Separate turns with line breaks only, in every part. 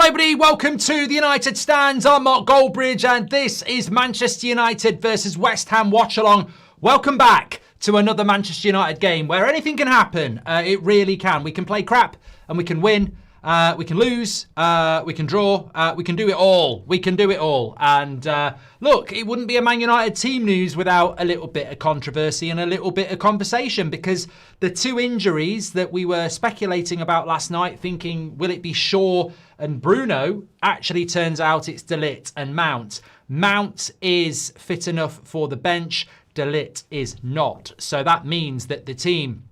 Hello everybody, welcome to the United Stands. I'm Mark Goldbridge and this is Manchester United versus West Ham Watchalong. Welcome back to another Manchester United game where anything can happen. It really can. We can play crap and we can win. We can lose, we can draw, we can do it all. We can do it all. And look, it wouldn't be a Man United team news without a little bit of controversy and a little bit of conversation, because the two injuries that we were speculating about last night, thinking, will it be Shaw and Bruno, actually turns out it's De Ligt and Mount. Mount is fit enough for the bench. De Ligt is not. So that means that the team,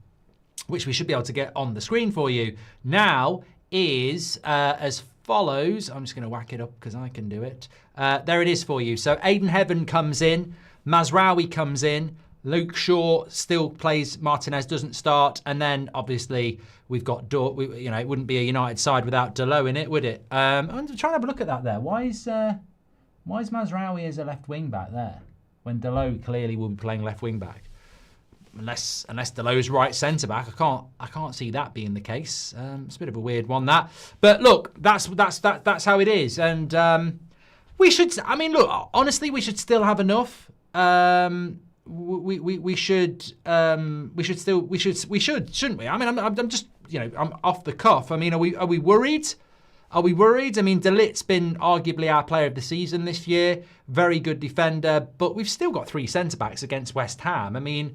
which we should be able to get on the screen for you now, is as follows. I'm just going to whack it up because I can do it. There it is for you. So Aiden Heaven comes in, Mazraoui comes in, Luke Shaw still plays, Martinez doesn't start, and then obviously we've got it wouldn't be a United side without Dalot in it, would it? I'm trying to have a look at that there. Why is Mazraoui as a left wing back there when Dalot clearly will be playing left wing back? Unless Delot's right centre back, I can't see that being the case. It's a bit of a weird one, that. But look, that's how it is, and we should. I mean, look, honestly, we should still have enough. We should, shouldn't we? I mean, I'm just, I'm off the cuff. I mean, are we worried? Are we worried? I mean, De Ligt's been arguably our player of the season this year. Very good defender, but we've still got three centre backs against West Ham. I mean,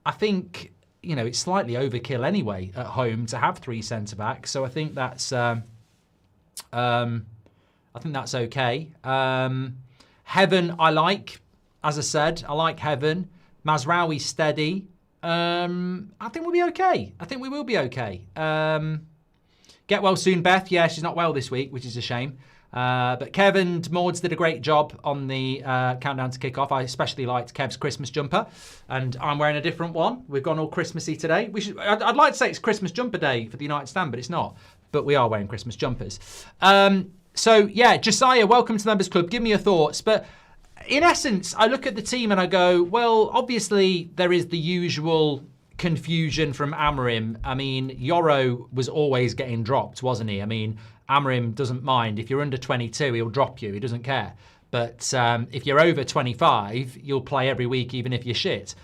I think, it's slightly overkill anyway at home to have three centre-backs. So I think that's okay. Heaven, I like. As I said, I like Heaven. Mazraoui steady. I think we'll be okay. I think we will be okay. Get well soon, Beth. Yeah, she's not well this week, which is a shame. But Kev and Maud's did a great job on the countdown to kick off. I especially liked Kev's Christmas jumper, and I'm wearing a different one. We've gone all Christmassy today. I'd like to say it's Christmas jumper day for the United Stand, but it's not. But we are wearing Christmas jumpers. So yeah, Josiah, welcome to the Members Club. Give me your thoughts. But in essence, I look at the team and I go, well, obviously there is the usual confusion from Amorim. I mean, Yoro was always getting dropped, wasn't he? I mean, Amorim doesn't mind. If you're under 22, he'll drop you. He doesn't care. But if you're over 25, you'll play every week, even if you're shit.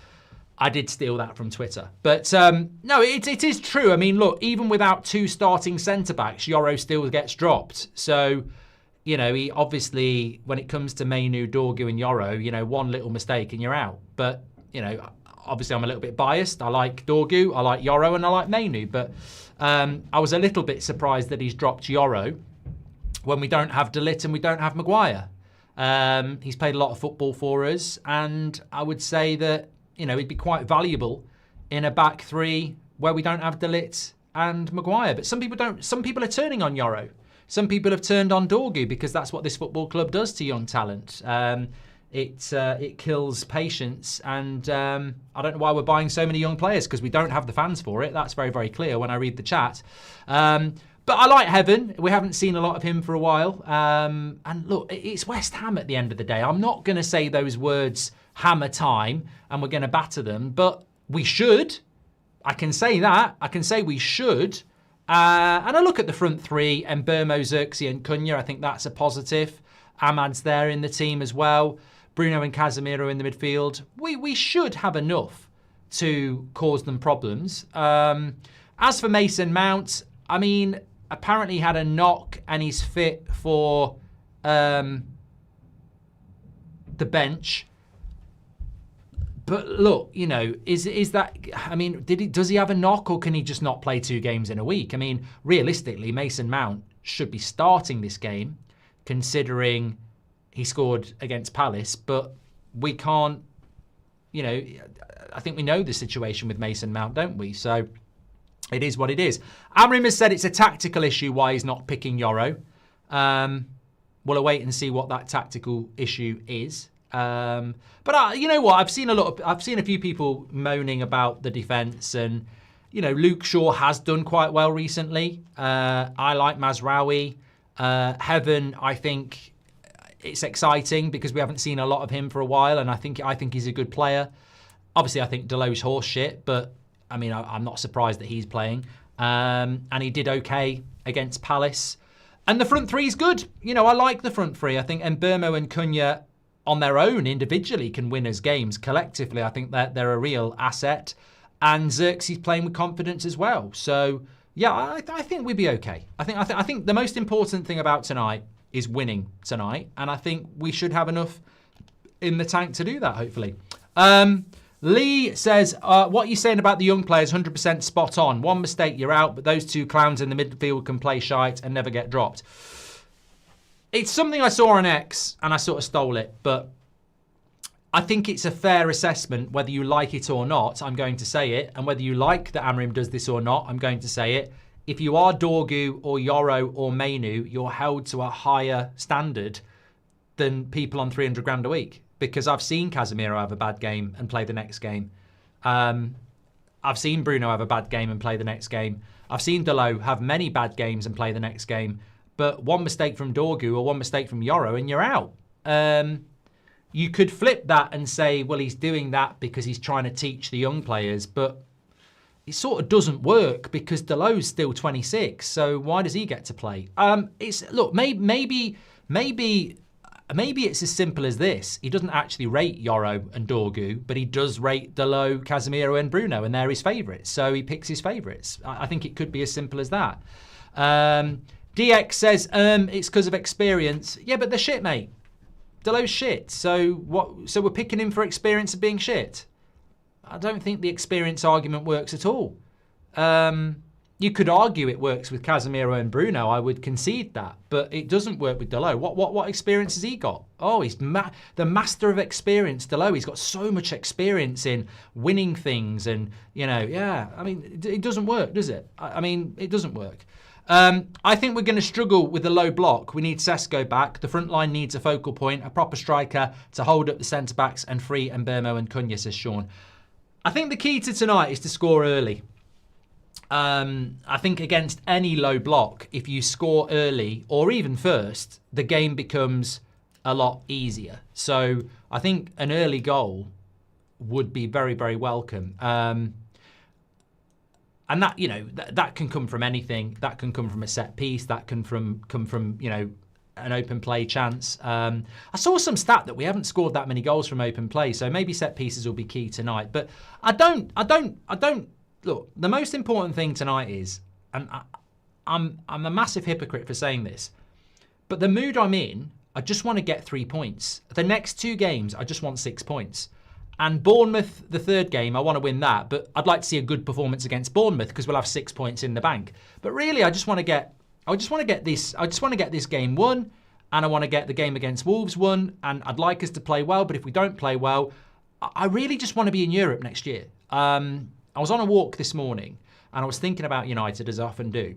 I did steal that from Twitter. But no, it is true. I mean, look, even without two starting centre-backs, Yoro still gets dropped. So, he obviously, when it comes to Mainu, Dorgu and Yoro, one little mistake and you're out. But, obviously I'm a little bit biased. I like Dorgu, I like Yoro, and I like Mainu. But I was a little bit surprised that he's dropped Yoro when we don't have De Ligt and we don't have Maguire. He's played a lot of football for us, and I would say that, he'd be quite valuable in a back three where we don't have De Ligt and Maguire. But some people don't. Some people are turning on Yoro. Some people have turned on Dorgu because that's what this football club does to young talent. It kills patience, and I don't know why we're buying so many young players, because we don't have the fans for it. That's very, very clear when I read the chat. But I like Heaven. We haven't seen a lot of him for a while. And look, it's West Ham at the end of the day. I'm not going to say those words hammer time and we're going to batter them, but we should. I can say that. I can say we should. And I look at the front three, Mbeumo, Xerxes and Cunha. I think that's a positive. Ahmad's there in the team as well. Bruno and Casemiro in the midfield. We should have enough to cause them problems. As for Mason Mount, I mean, apparently he had a knock and he's fit for the bench. But look, is that? I mean, does he have a knock, or can he just not play 2 games in a week? I mean, realistically, Mason Mount should be starting this game, considering he scored against Palace, but we can't, I think we know the situation with Mason Mount, don't we? So it is what it is. Amorim has said it's a tactical issue why he's not picking Yoro. We'll await and see what that tactical issue is. But you know what? I've seen a few people moaning about the defence, and Luke Shaw has done quite well recently. I like Mazraoui. Heaven, I think it's exciting because we haven't seen a lot of him for a while, and I think he's a good player. Obviously, I think Delot's horse shit, but I mean, I'm not surprised that he's playing. And he did okay against Palace. And the front three is good. You know, I like the front three. I think Mbeumo and Cunha on their own individually can win us games. Collectively, I think that they're a real asset. And Xerxes playing with confidence as well. So, yeah, I think we'd be okay. I think the most important thing about tonight is winning tonight. And I think we should have enough in the tank to do that, hopefully. Lee says, what are you saying about the young players? 100% spot on. One mistake, you're out, but those two clowns in the midfield can play shite and never get dropped. It's something I saw on X, and I sort of stole it, but I think it's a fair assessment, whether you like it or not, I'm going to say it, and whether you like that Amrim does this or not, I'm going to say it. If you are Dorgu or Yoro or Mainu, you're held to a higher standard than people on 300 grand a week. Because I've seen Casemiro have a bad game and play the next game. I've seen Bruno have a bad game and play the next game. I've seen Delo have many bad games and play the next game. But one mistake from Dorgu or one mistake from Yoro and you're out. You could flip that and say, well, he's doing that because he's trying to teach the young players. But it sort of doesn't work because Delo's still 26. So why does he get to play? Look, maybe it's as simple as this. He doesn't actually rate Yoro and Dorgu, but he does rate Delo, Casemiro and Bruno, and they're his favourites. So he picks his favourites. I think it could be as simple as that. DX says, it's because of experience. Yeah, but they're shit, mate. Delo's shit. So what? So we're picking him for experience of being shit? I don't think the experience argument works at all. You could argue it works with Casemiro and Bruno. I would concede that, but it doesn't work with Delo. What experience has he got? Oh, he's the master of experience, Delo. He's got so much experience in winning things, and yeah. I mean, it doesn't work, does it? I mean, it doesn't work. I think we're going to struggle with the low block. We need Sesko back. The front line needs a focal point, a proper striker to hold up the centre backs and free Mbeumo and Cunha, says Sean. I think the key to tonight is to score early. I think against any low block, if you score early or even first, the game becomes a lot easier. So I think an early goal would be very, very welcome. And that, that can come from anything. That can come from a set piece. That can come from an open play chance. I saw some stat that we haven't scored that many goals from open play, so maybe set pieces will be key tonight. But I don't. Look, the most important thing tonight is, and I'm a massive hypocrite for saying this, but the mood I'm in, I just want to get 3 points. The next 2 games, I just want 6 points. And Bournemouth, the third game, I want to win that, but I'd like to see a good performance against Bournemouth because we'll have 6 points in the bank. But really, I just want to get this game won, and I want to get the game against Wolves won, and I'd like us to play well, but if we don't play well, I really just want to be in Europe next year. I was on a walk this morning and I was thinking about United, as I often do.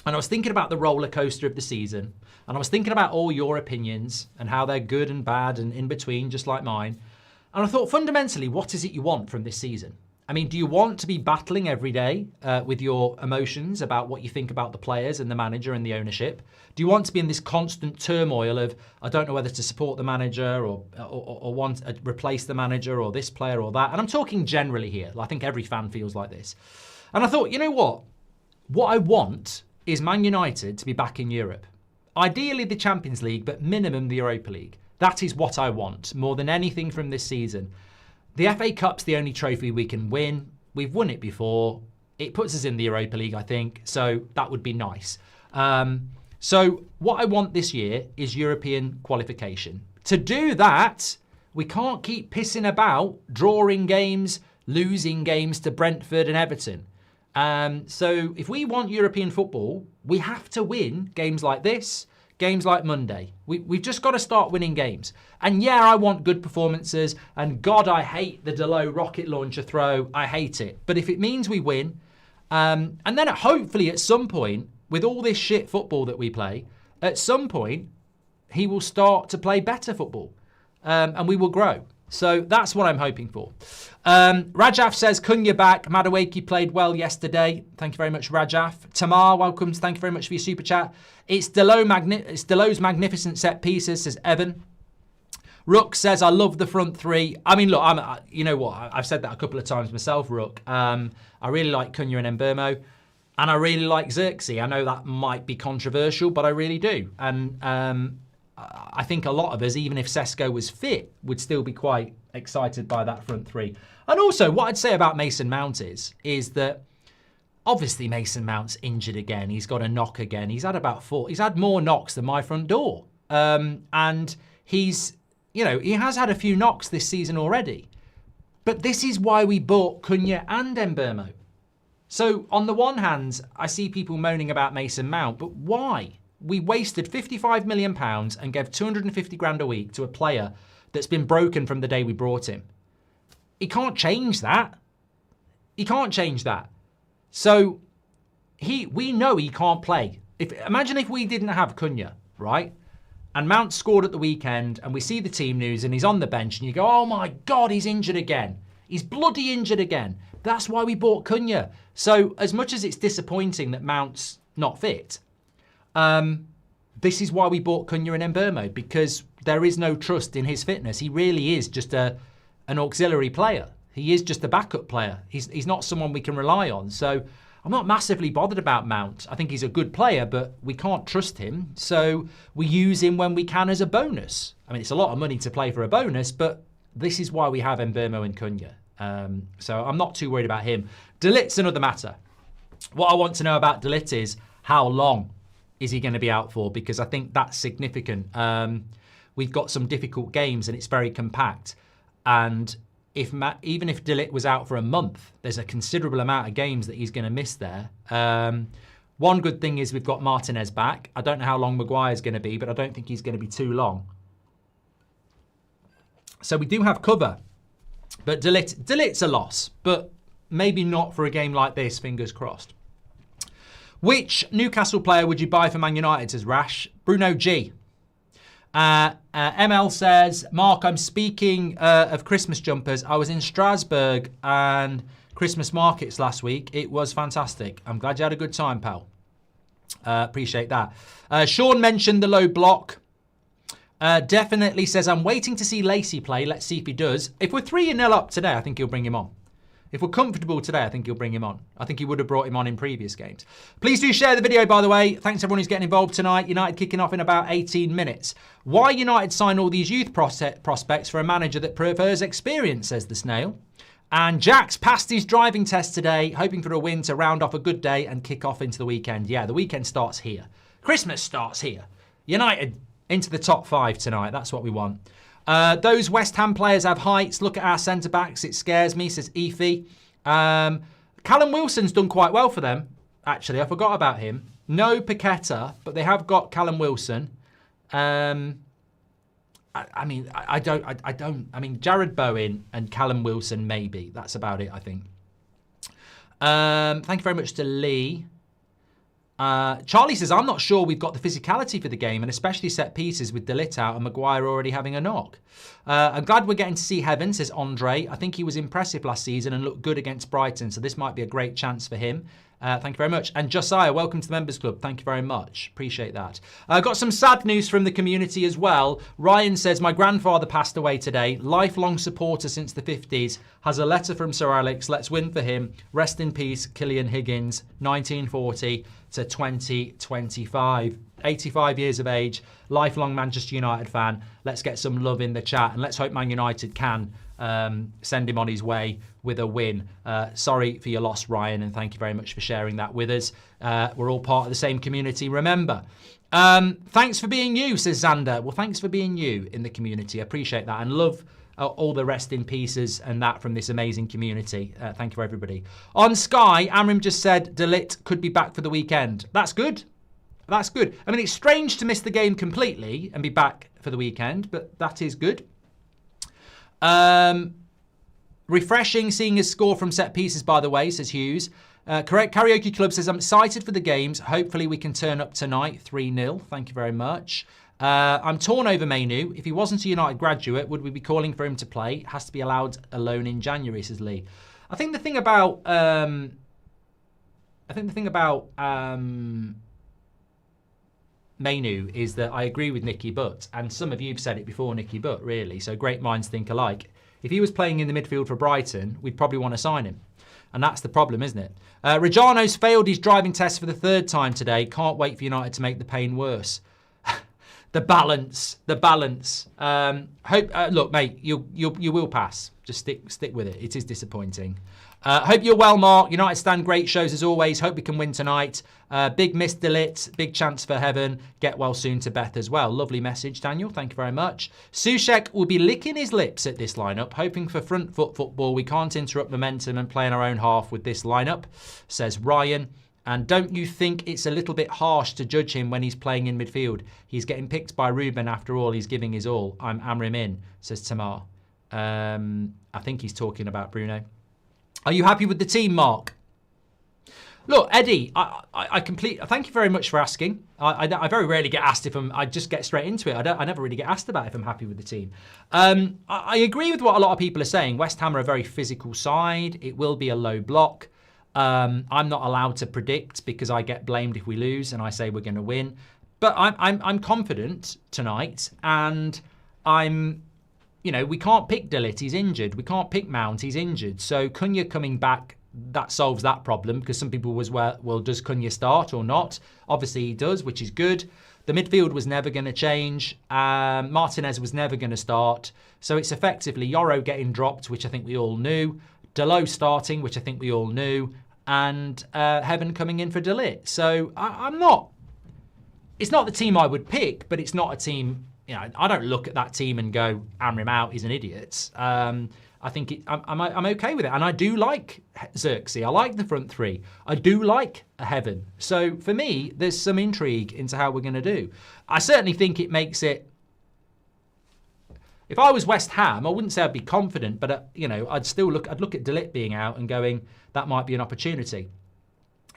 And I was thinking about the roller coaster of the season. And I was thinking about all your opinions and how they're good and bad and in between, just like mine. And I thought, fundamentally, what is it you want from this season? I mean, do you want to be battling every day with your emotions about what you think about the players and the manager and the ownership? Do you want to be in this constant turmoil of, I don't know whether to support the manager or want to replace the manager or this player or that? And I'm talking generally here. I think every fan feels like this. And I thought, you know what? What I want is Man United to be back in Europe. Ideally the Champions League, but minimum the Europa League. That is what I want more than anything from this season. The FA Cup's the only trophy we can win. We've won it before. It puts us in the Europa League, I think. So that would be nice. So what I want this year is European qualification. To do that, we can't keep pissing about, drawing games, losing games to Brentford and Everton. So if we want European football, we have to win games like this, games like Monday. We've just got to start winning games. And yeah, I want good performances. And God, I hate the Delo rocket launcher throw. I hate it. But if it means we win, and then hopefully at some point, with all this shit football that we play, at some point, he will start to play better football. And we will grow. So that's what I'm hoping for. Rajaf says, Cunha back. Madueke played well yesterday. Thank you very much, Rajaf. Tamar, welcome. Thank you very much for your super chat. It's Delo's magnificent set pieces, says Evan. Rook says, I love the front three. I mean, look, you know what? I've said that a couple of times myself, Rook. I really like Cunha and Mbeumo. And I really like Xerxes. I know that might be controversial, but I really do. And I think a lot of us, even if Sesko was fit, would still be quite excited by that front three. And also, what I'd say about Mason Mount is that obviously Mason Mount's injured again. He's got a knock again. He's had more knocks than my front door. And he's, he has had a few knocks this season already. But this is why we bought Cunha and Mbeumo. So on the one hand, I see people moaning about Mason Mount, but why? We wasted £55 million and gave 250 grand a week to a player that's been broken from the day we brought him. He can't change that. He can't change that. So we know he can't play. Imagine if we didn't have Cunha, right? And Mount scored at the weekend and we see the team news and he's on the bench and you go, oh my God, he's injured again. He's bloody injured again. That's why we bought Cunha. So as much as it's disappointing that Mount's not fit, this is why we bought Cunha and Mbeumo, because there is no trust in his fitness. He really is just an auxiliary player. He is just a backup player. He's not someone we can rely on. So I'm not massively bothered about Mount. I think he's a good player, but we can't trust him. So we use him when we can as a bonus. I mean, it's a lot of money to play for a bonus, but this is why we have Mbeumo and Cunha. So I'm not too worried about him. De Ligt's another matter. What I want to know about De Ligt is how long is he going to be out for? Because I think that's significant. We've got some difficult games and it's very compact. And even if De Ligt was out for a month, there's a considerable amount of games that he's going to miss there. One good thing is we've got Martinez back. I don't know how long Maguire's going to be, but I don't think he's going to be too long. So we do have cover. But De Ligt's a loss, but maybe not for a game like this, fingers crossed. Which Newcastle player would you buy for Man United, says Rash? Bruno G. ML says, Mark, I'm speaking of Christmas jumpers. I was in Strasbourg and Christmas markets last week. It was fantastic. I'm glad you had a good time, pal. Appreciate that. Sean mentioned the low block. Definitely says, I'm waiting to see Lacey play. Let's see if he does. If we're 3-0 up today, I think he'll bring him on. If we're comfortable today, I think he'll bring him on. I think he would have brought him on in previous games. Please do share the video, by the way. Thanks everyone who's getting involved tonight. United kicking off in about 18 minutes. Why United sign all these youth prospects for a manager that prefers experience, says the snail. And Jack's passed his driving test today, hoping for a win to round off a good day and kick off into the weekend. Yeah, the weekend starts here. Christmas starts here. United into the top 5 tonight. That's what we want. Those West Ham players have heights. Look at our centre-backs. It scares me, says Efi. Callum Wilson's done quite well for them, actually. I forgot about him. No Paqueta, but they have got Callum Wilson. I mean, Jared Bowen and Callum Wilson, maybe. That's about it, I think. Thank you very much to Lee. Charlie says, I'm not sure we've got the physicality for the game, and especially set pieces with De Ligt out and Maguire already having a knock. I'm glad we're getting to see Heaven, says Andre. I think he was impressive last season and looked good against Brighton, so this might be a great chance for him. Thank you very much. And Josiah, welcome to the Members Club. Thank you very much. Appreciate that. Got some sad news from the community as well. Ryan says, my grandfather passed away today. Lifelong supporter since the 50s. Has a letter from Sir Alex. Let's win for him. Rest in peace, Killian Higgins, 1940 to 2025. 85 years of age, lifelong Manchester United fan. Let's get some love in the chat and let's hope Man United can send him on his way with a win. Sorry for your loss, Ryan, and thank you very much for sharing that with us. We're all part of the same community, remember. Thanks for being you, says Xander. Well, thanks for being you in the community. I appreciate that and love all the rest in pieces and that from this amazing community. Thank you for everybody. On Sky, Amrim just said De Ligt could be back for the weekend. That's good. That's good. I mean, it's strange to miss the game completely and be back for the weekend, but that is good. Refreshing seeing his score from set pieces, by the way, says Hughes. Correct Karaoke Club says, I'm excited for the games. Hopefully we can turn up tonight, 3-0. Thank you very much. I'm torn over Mainu. If he wasn't a United graduate, would we be calling for him to play? Has to be allowed alone in January, says Lee. I think the thing about Mainu is that I agree with Nicky Butt, and some of you have said it before, Nicky Butt, really, so great minds think alike. If he was playing in the midfield for Brighton, we'd probably want to sign him. And that's the problem, isn't it? Reggiano's failed his driving test for the 3rd time today. Can't wait for United to make the pain worse. The balance. Look, mate, you will pass. Just stick with it. It is disappointing. Hope you're well, Mark. United stand great shows as always. Hope we can win tonight. Big miss de Ligt. Big chance for Heaven. Get well soon to Beth as well. Lovely message, Daniel. Thank you very much. Soucek will be licking his lips at this lineup, hoping for front foot football. We can't interrupt momentum and play in our own half with this lineup, says Ryan. And don't you think it's a little bit harsh to judge him when he's playing in midfield? He's getting picked by Ruben after all. He's giving his all. I'm Amrim in, says Tamar. I think he's talking about Bruno. Are you happy with the team, Mark? Look, Eddie, I thank you very much for asking. I very rarely get asked if I just get straight into it. I never really get asked about if I'm happy with the team. I agree with what a lot of people are saying. West Ham are a very physical side. It will be a low block. I'm not allowed to predict because I get blamed if we lose and I say we're going to win. But I'm confident tonight, and we can't pick de Ligt, he's injured. We can't pick Mount, he's injured. So Cunha coming back, that solves that problem, because some people was, well, does Cunha start or not? Obviously he does, which is good. The midfield was never going to change. Martinez was never going to start. So it's effectively Yoro getting dropped, which I think we all knew. Dalot starting, which I think we all knew. And Heaven coming in for de Ligt. So it's not the team I would pick, but it's not a team, I don't look at that team and go, Amrim out, he's an idiot. I think I'm okay with it. And I do like Xerxes. I like the front three. I do like Heaven. So for me, there's some intrigue into how we're going to do. I certainly think it makes it, if I was West Ham, I wouldn't say I'd be confident, but I'd look at de Ligt being out and going, that might be an opportunity.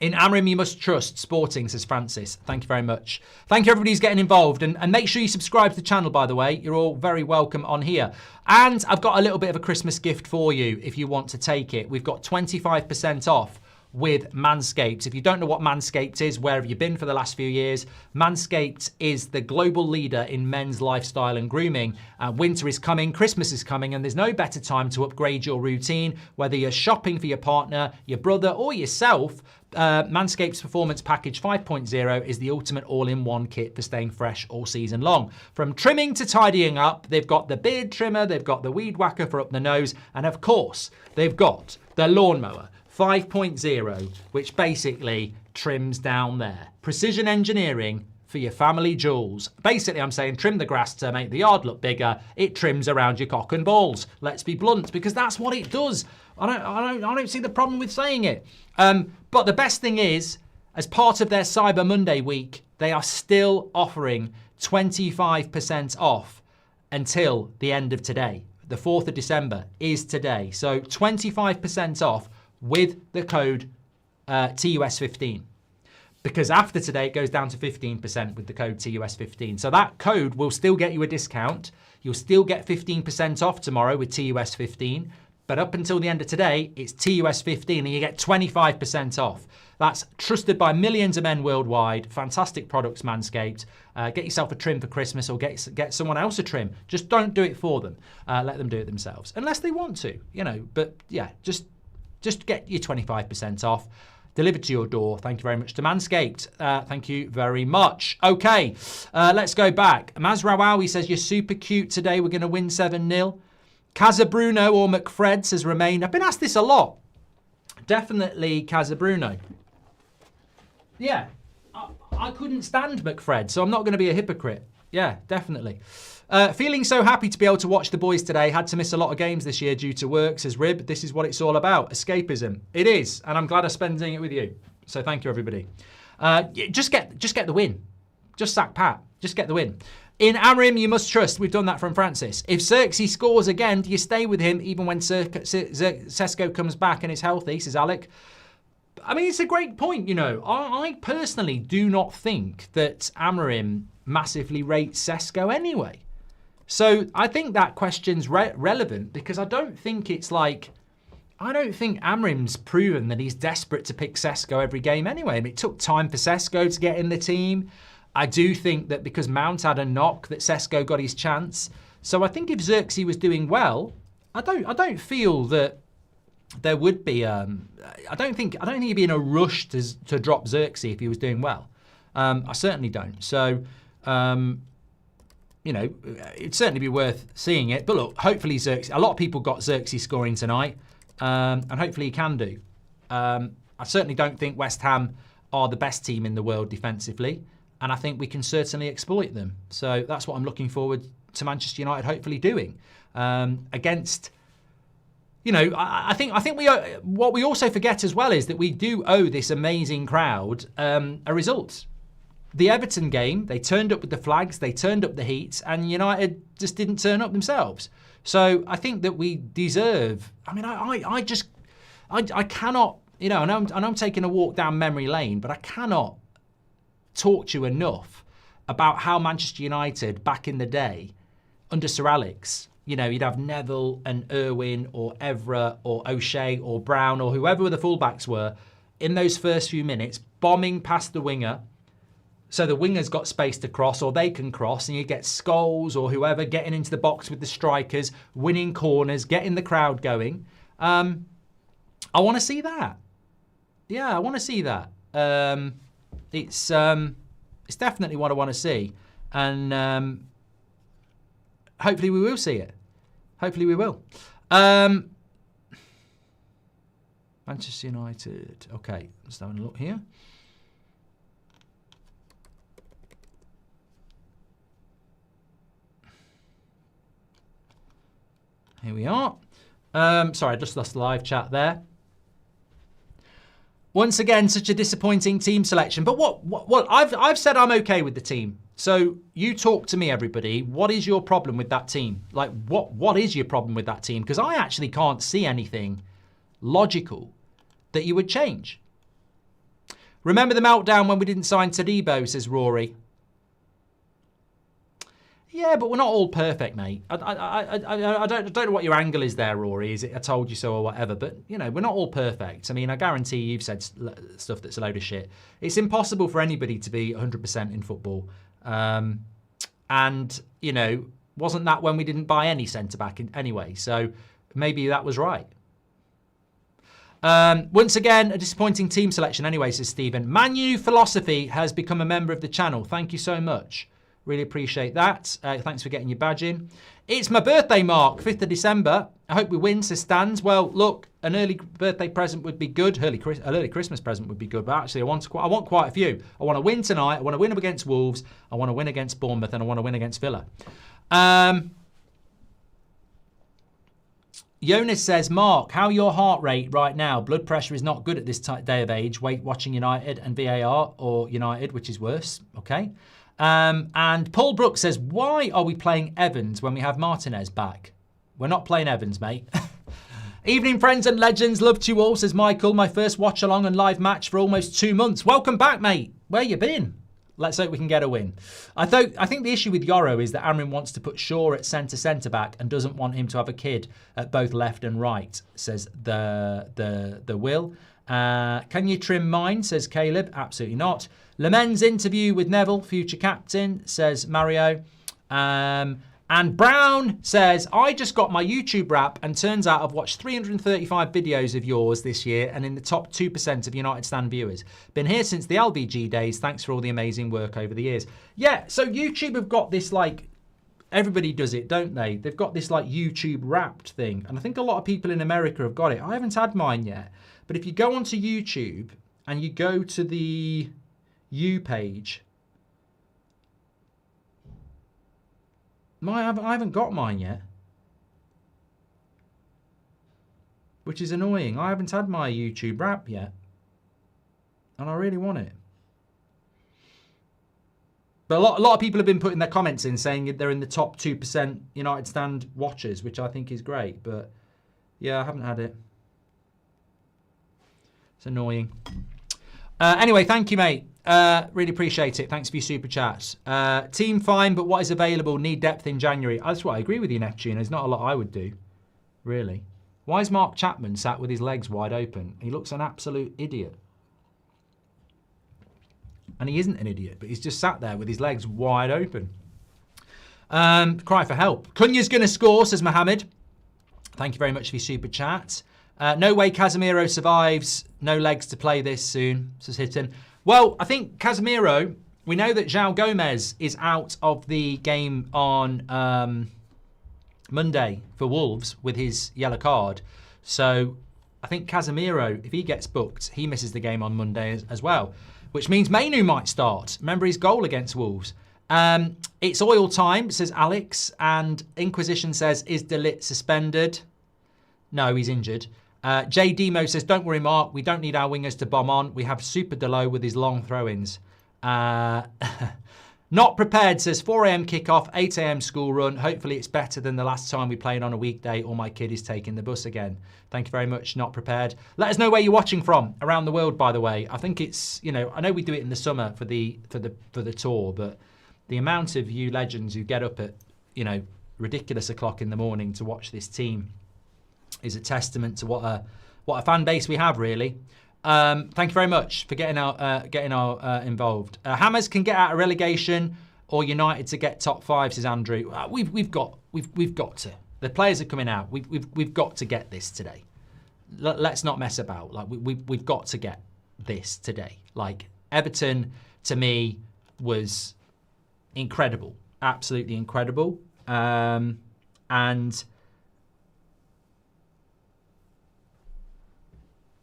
In Amrim, you must trust Sporting, says Francis. Thank you very much. Thank you, everybody who's getting involved. And make sure you subscribe to the channel, by the way. You're all very welcome on here. And I've got a little bit of a Christmas gift for you if you want to take it. We've got 25% off with Manscaped. If you don't know what Manscaped is, where have you been for the last few years? Manscaped is the global leader in men's lifestyle and grooming. Winter is coming, Christmas is coming, and there's no better time to upgrade your routine. Whether you're shopping for your partner, your brother, or yourself, Manscaped's Performance Package 5.0 is the ultimate all-in-one kit for staying fresh all season long. From trimming to tidying up, they've got the beard trimmer, they've got the weed whacker for up the nose, and of course, they've got the lawnmower 5.0, which basically trims down there. Precision engineering for your family jewels. Basically, I'm saying trim the grass to make the yard look bigger. It trims around your cock and balls. Let's be blunt, because that's what it does. I don't see the problem with saying it. But the best thing is, as part of their Cyber Monday week, they are still offering 25% off until the end of today. The 4th of December is today. So 25% off with the code TUS15. Because after today, it goes down to 15% with the code TUS15. So that code will still get you a discount. You'll still get 15% off tomorrow with TUS15. But up until the end of today, it's TUS15 and you get 25% off. That's trusted by millions of men worldwide. Fantastic products, Manscaped. Get yourself a trim for Christmas or get someone else a trim. Just don't do it for them. Let them do it themselves. Unless they want to, But yeah, just get your 25% off. Delivered to your door. Thank you very much to Manscaped. Thank you very much. Okay, let's go back. Mazraoui says, you're super cute today. We're going to win 7-0. Casabruno or McFred says remain. I've been asked this a lot. Definitely Casabruno. Yeah, I couldn't stand McFred, so I'm not going to be a hypocrite. Yeah, definitely. Feeling so happy to be able to watch the boys today. Had to miss a lot of games this year due to work, says Rib. This is what it's all about. Escapism. It is, and I'm glad I'm spending it with you. So thank you, everybody. Just get the win. Just sack Pat. Just get the win. In Amrim, you must trust. We've done that from Francis. If Xerxes scores again, do you stay with him even when Sesko comes back and is healthy, says Alec? I mean, it's a great point, I personally do not think that Amrim massively rates Sesko anyway. So I think that question's relevant because I don't think Amrim's proven that he's desperate to pick Sesko every game anyway. I mean, it took time for Sesko to get in the team. I do think that because Mount had a knock that Sesko got his chance. So I think if Xerxes was doing well, I don't feel that there would be. I don't think he'd be in a rush to drop Xerxes if he was doing well. I certainly don't. So, you know, it'd certainly be worth seeing it. But look, hopefully Xerxes. A lot of people got Xerxes scoring tonight, and hopefully he can do. I certainly don't think West Ham are the best team in the world defensively, and I think we can certainly exploit them. So that's what I'm looking forward to Manchester United hopefully doing against. You know, I think we are, what we also forget as well is that we do owe this amazing crowd a result. The Everton game, they turned up with the flags, they turned up the heat, and United just didn't turn up themselves. So I think that we deserve. I mean, I cannot. You know, and I'm taking a walk down memory lane, but I cannot talk to you enough about how Manchester United back in the day under Sir Alex. You know, you'd have Neville and Irwin or Evra or O'Shea or Brown or whoever the fullbacks were in those first few minutes, bombing past the winger. So the winger's got space to cross or they can cross, and you get Scholes or whoever getting into the box with the strikers, winning corners, getting the crowd going. I want to see that. Yeah, I want to see that. It's definitely what I want to see. And hopefully we will see it. Hopefully we will. Manchester United. Okay, let's have a look here. Here we are. Sorry, I just lost the live chat there. Once again, such a disappointing team selection. But what I've said I'm okay with the team. So you talk to me, everybody. What is your problem with that team? Like, what is your problem with that team? Because I actually can't see anything logical that you would change. Remember the meltdown when we didn't sign Todibo, says Rory. Yeah, but we're not all perfect, mate. I don't know what your angle is there, Rory. Is it I told you so or whatever? But, you know, we're not all perfect. I mean, I guarantee you've said stuff that's a load of shit. It's impossible for anybody to be 100% in football. And, you know, wasn't that when we didn't buy any centre-back anyway? So maybe that was right. Once again, a disappointing team selection anyway, says Stephen. Man U Philosophy has become a member of the channel. Thank you so much. Really appreciate that. Thanks for getting your badge in. It's my birthday, Mark, 5th of December. I hope we win, says Stans. Well, look, an early birthday present would be good. An early Christmas present would be good. But actually, I want quite a few. I want to win tonight. I want to win up against Wolves. I want to win against Bournemouth. And I want to win against Villa. Jonas says, Mark, how your heart rate right now? Blood pressure is not good at this day of age. Watching United and VAR, or United, which is worse. Okay. And Paul Brooks says, why are we playing Evans when we have Martinez back? We're not playing Evans, mate. Evening, friends and legends. Love to you all, says Michael. My first watch-along and live match for almost 2 months. Welcome back, mate. Where you been? Let's hope we can get a win. I think the issue with Yoro is that Amrin wants to put Shaw at centre-back and doesn't want him to have a kid at both left and right, says the Will. Can you trim mine, says Caleb. Absolutely not. Lemen's interview with Neville, future captain, says Mario. And Brown says, I just got my YouTube Wrap and turns out I've watched 335 videos of yours this year and in the top 2% of United Stand viewers. Been here since the LVG days. Thanks for all the amazing work over the years. Yeah, so YouTube have got this, like, everybody does it, don't they? They've got this, like, YouTube Wrapped thing. And I think a lot of people in America have got it. I haven't had mine yet. But if you go onto YouTube and you go to the You page, I haven't got mine yet, which is annoying. I haven't had my YouTube Wrap yet, and I really want it. But a lot of people have been putting their comments in saying they're in the top 2% United Stand watchers, which I think is great. But yeah, I haven't had it. It's annoying. Anyway, thank you, mate. Really appreciate it. Thanks for your super chats. Team fine, but what is available? Need depth in January. That's what I agree with you, Neptune. There's not a lot I would do, really. Why is Mark Chapman sat with his legs wide open? He looks an absolute idiot. And he isn't an idiot, but he's just sat there with his legs wide open. Cry for help. Cunha's going to score, says Mohammed. Thank you very much for your super chat. No way Casemiro survives. No legs to play this soon, says Hitton. Well, I think Casemiro, we know that João Gomez is out of the game on Monday for Wolves with his yellow card. So I think Casemiro, if he gets booked, he misses the game on Monday as well, which means Mainu might start. Remember his goal against Wolves. It's oil time, says Alex, and Inquisition says, is De Ligt suspended? No, he's injured. J. Demo says, don't worry, Mark, we don't need our wingers to bomb on. We have Super Delo with his long throw-ins. Not prepared says 4 a.m. kickoff, 8 a.m. school run. Hopefully it's better than the last time we played on a weekday or my kid is taking the bus again. Thank you very much, Not Prepared. Let us know where you're watching from around the world, by the way. I think it's, you know, I know we do it in the summer for the tour, but the amount of you legends who get up at, you know, ridiculous o'clock in the morning to watch this team is a testament to what a fan base we have, really. Thank you very much for getting involved. Hammers can get out of relegation, or United to get top 5, says Andrew. We've got to. The players are coming out. We've got to get this today. Let's not mess about. Like we've got to get this today. Like Everton to me was incredible, absolutely incredible, and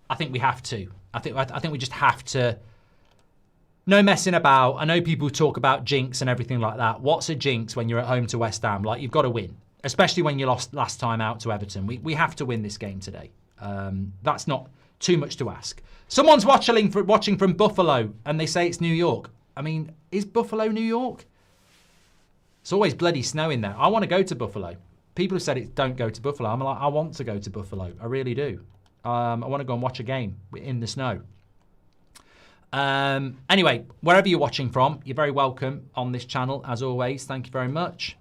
I think we have to. I think we just have to. No messing about. I know people talk about jinx and everything like that. What's a jinx when you're at home to West Ham? Like, you've got to win, especially when you lost last time out to Everton. We have to win this game today. That's not too much to ask. Someone's watching from Buffalo and they say it's New York. I mean, is Buffalo New York? It's always bloody snowing there. I want to go to Buffalo. People have said don't go to Buffalo. I'm like, I want to go to Buffalo. I really do. I want to go and watch a game in the snow. Anyway, wherever you're watching from, you're very welcome on this channel, as always. Thank you very much.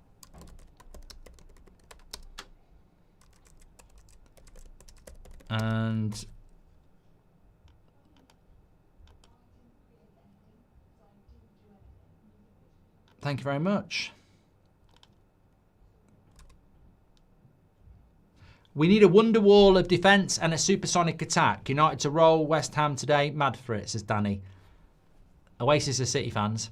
And thank you very much. We need a wonder wall of defence and a supersonic attack. United to roll West Ham today. Mad for it, says Danny. Oasis are City fans.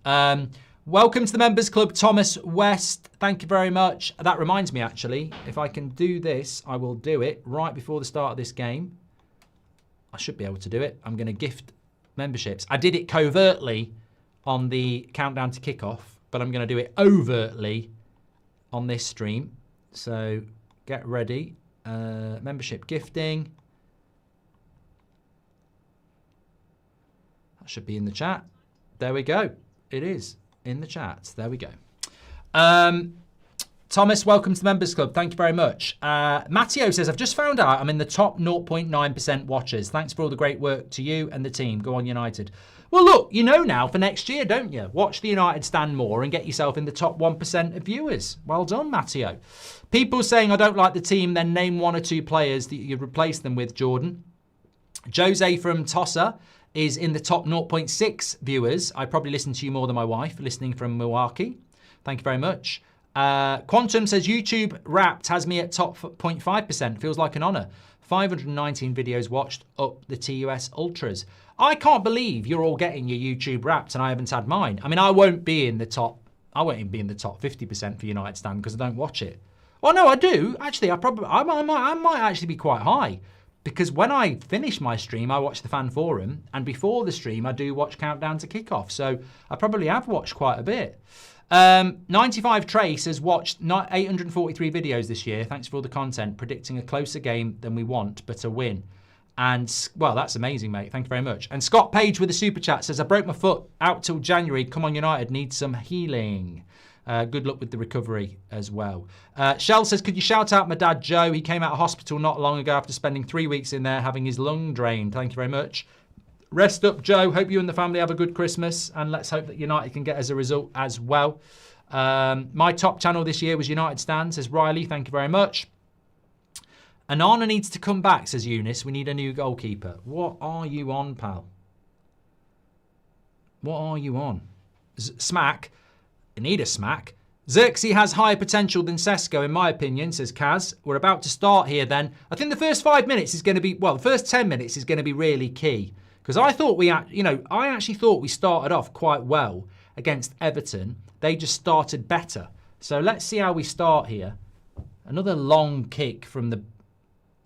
Welcome to the Members Club, Thomas West. Thank you very much. That reminds me, actually, if I can do this, I will do it right before the start of this game. I should be able to do it. I'm going to gift memberships. I did it covertly on the countdown to kickoff, but I'm going to do it overtly on this stream. So get ready. Membership gifting. That should be in the chat. There we go. It is in the chat. There we go. Thomas, welcome to the Members Club. Thank you very much. Matteo says, I've just found out I'm in the top 0.9% watchers. Thanks for all the great work to you and the team. Go on, United. Well, look, you know now for next year, don't you? Watch the United stand more and get yourself in the top 1% of viewers. Well done, Matteo. People saying I don't like the team, then name 1 or 2 players that you'd replace them with, Jordan. Jose from Tossa is in the top 0.6 viewers. I probably listen to you more than my wife, listening from Milwaukee. Thank you very much. Quantum says YouTube Wrapped has me at top 0.5%. Feels like an honour. 519 videos watched, up the TUS Ultras. I can't believe you're all getting your YouTube Wrapped and I haven't had mine. I mean, I won't be in the top. I won't even be in the top 50% for United Stand because I don't watch it. Well, no, I do. Actually, I might actually be quite high because when I finish my stream, I watch the fan forum, and before the stream, I do watch Countdown to Kickoff. So I probably have watched quite a bit. 95 Trace has watched 843 videos this year. Thanks for all the content, predicting a closer game than we want, but a win. And, well, that's amazing, mate. Thank you very much. And Scott Page with a super chat says, I broke my foot out till January. Come on, United, needs some healing. Good luck with the recovery as well. Shell says, could you shout out my dad, Joe? He came out of hospital not long ago after spending 3 weeks in there having his lung drained. Thank you very much. Rest up, Joe. Hope you and the family have a good Christmas. And let's hope that United can get as a result as well. My top channel this year was United Stand, says Riley. Thank you very much. Anana needs to come back, says Eunice. We need a new goalkeeper. What are you on, pal? What are you on? Smack. I need a smack. Xerxes has higher potential than Sesko, in my opinion, says Kaz. We're about to start here then. I think the first 5 minutes is going to be, well, the first 10 minutes is going to be really key. Because I thought I actually thought we started off quite well against Everton. They just started better. So let's see how we start here. Another long kick from the,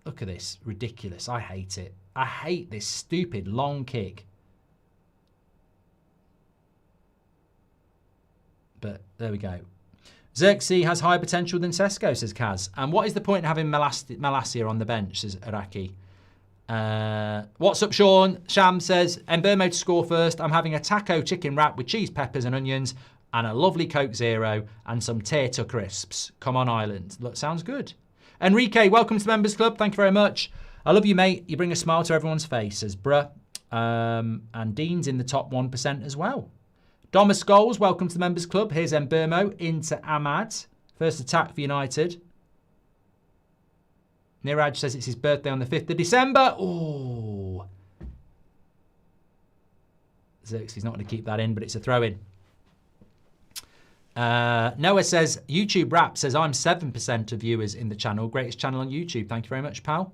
look at this, ridiculous. I hate it. I hate this stupid long kick. But there we go. Xerxes has higher potential than Sesko, says Kaz. And what is the point in having Malacia on the bench, says Araki. What's up, Sean? Sham says, Mbermo to score first. I'm having a taco chicken wrap with cheese, peppers and onions and a lovely Coke Zero and some Tater crisps. Come on, Ireland. Look, sounds good. Enrique, welcome to the Members Club. Thank you very much. I love you, mate. You bring a smile to everyone's face, says Bruh. And Dean's in the top 1% as well. Domus Scholes, welcome to the Members Club. Here's Mbermo into Ahmad. First attack for United. Niraj says it's his birthday on the 5th of December. Oh. Xerxes not going to keep that in, but it's a throw-in. Noah says, YouTube Rap says, I'm 7% of viewers in the channel. Greatest channel on YouTube. Thank you very much, pal.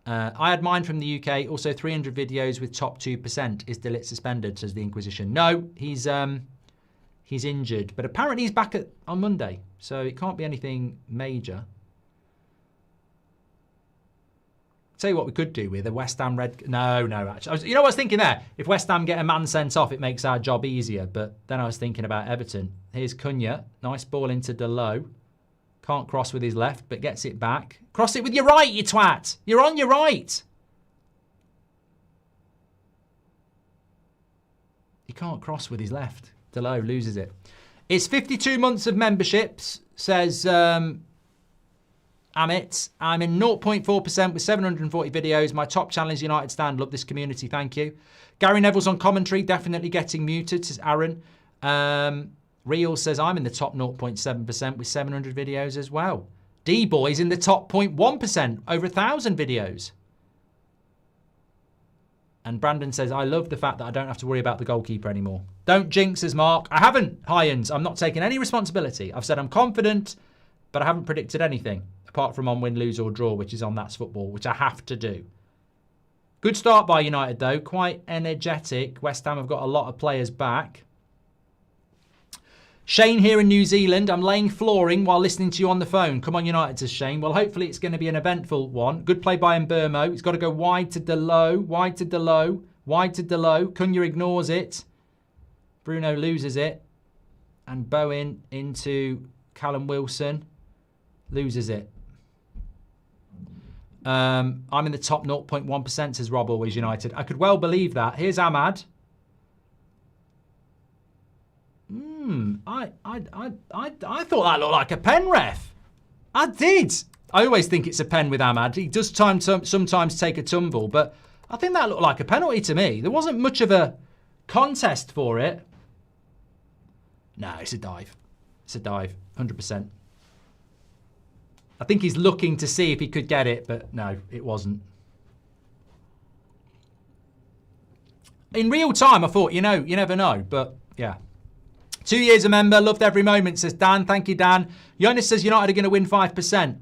I had mine from the UK. Also 300 videos with top 2%. Is Dillit suspended, says the Inquisition. No, he's injured. But apparently he's back on Monday. So it can't be anything major. Tell you what we could do with a West Ham red... No, actually. You know what I was thinking there? If West Ham get a man sent off, it makes our job easier. But then I was thinking about Everton. Here's Cunha. Nice ball into Delo. Can't cross with his left, but gets it back. Cross it with your right, you twat. You're on your right. He can't cross with his left. Delo loses it. It's 52 months of memberships, says... Amit, I'm in 0.4% with 740 videos. My top channel is United Stand. Love this community. Thank you. Gary Neville's on commentary. Definitely getting muted, says Aaron. Real says I'm in the top 0.7% with 700 videos as well. D-Boy's in the top 0.1%. Over 1,000 videos. And Brandon says, I love the fact that I don't have to worry about the goalkeeper anymore. Don't jinx, says Mark. I haven't, Hyans. I'm not taking any responsibility. I've said I'm confident, but I haven't predicted anything. Apart from on win, lose or draw, which is on That's Football, which I have to do. Good start by United, though. Quite energetic. West Ham have got a lot of players back. Shane here in New Zealand. I'm laying flooring while listening to you on the phone. Come on, United, says Shane. Well, hopefully it's going to be an eventful one. Good play by Mbermo. He's got to go wide to Delo. Wide to Delo. Wide to Delo. Cunha ignores it. Bruno loses it. And Bowen into Callum Wilson. Loses it. I'm in the top 0.1%, says Rob, always United. I could well believe that. Here's Ahmad. I thought that looked like a pen, ref. I did. I always think it's a pen with Ahmad. He does sometimes take a tumble, but I think that looked like a penalty to me. There wasn't much of a contest for it. No, it's a dive. It's a dive, 100%. I think he's looking to see if he could get it, but no, it wasn't. In real time, I thought, you never know, but yeah. 2 years a member, loved every moment, says Dan. Thank you, Dan. Jonas says United are going to win 5%.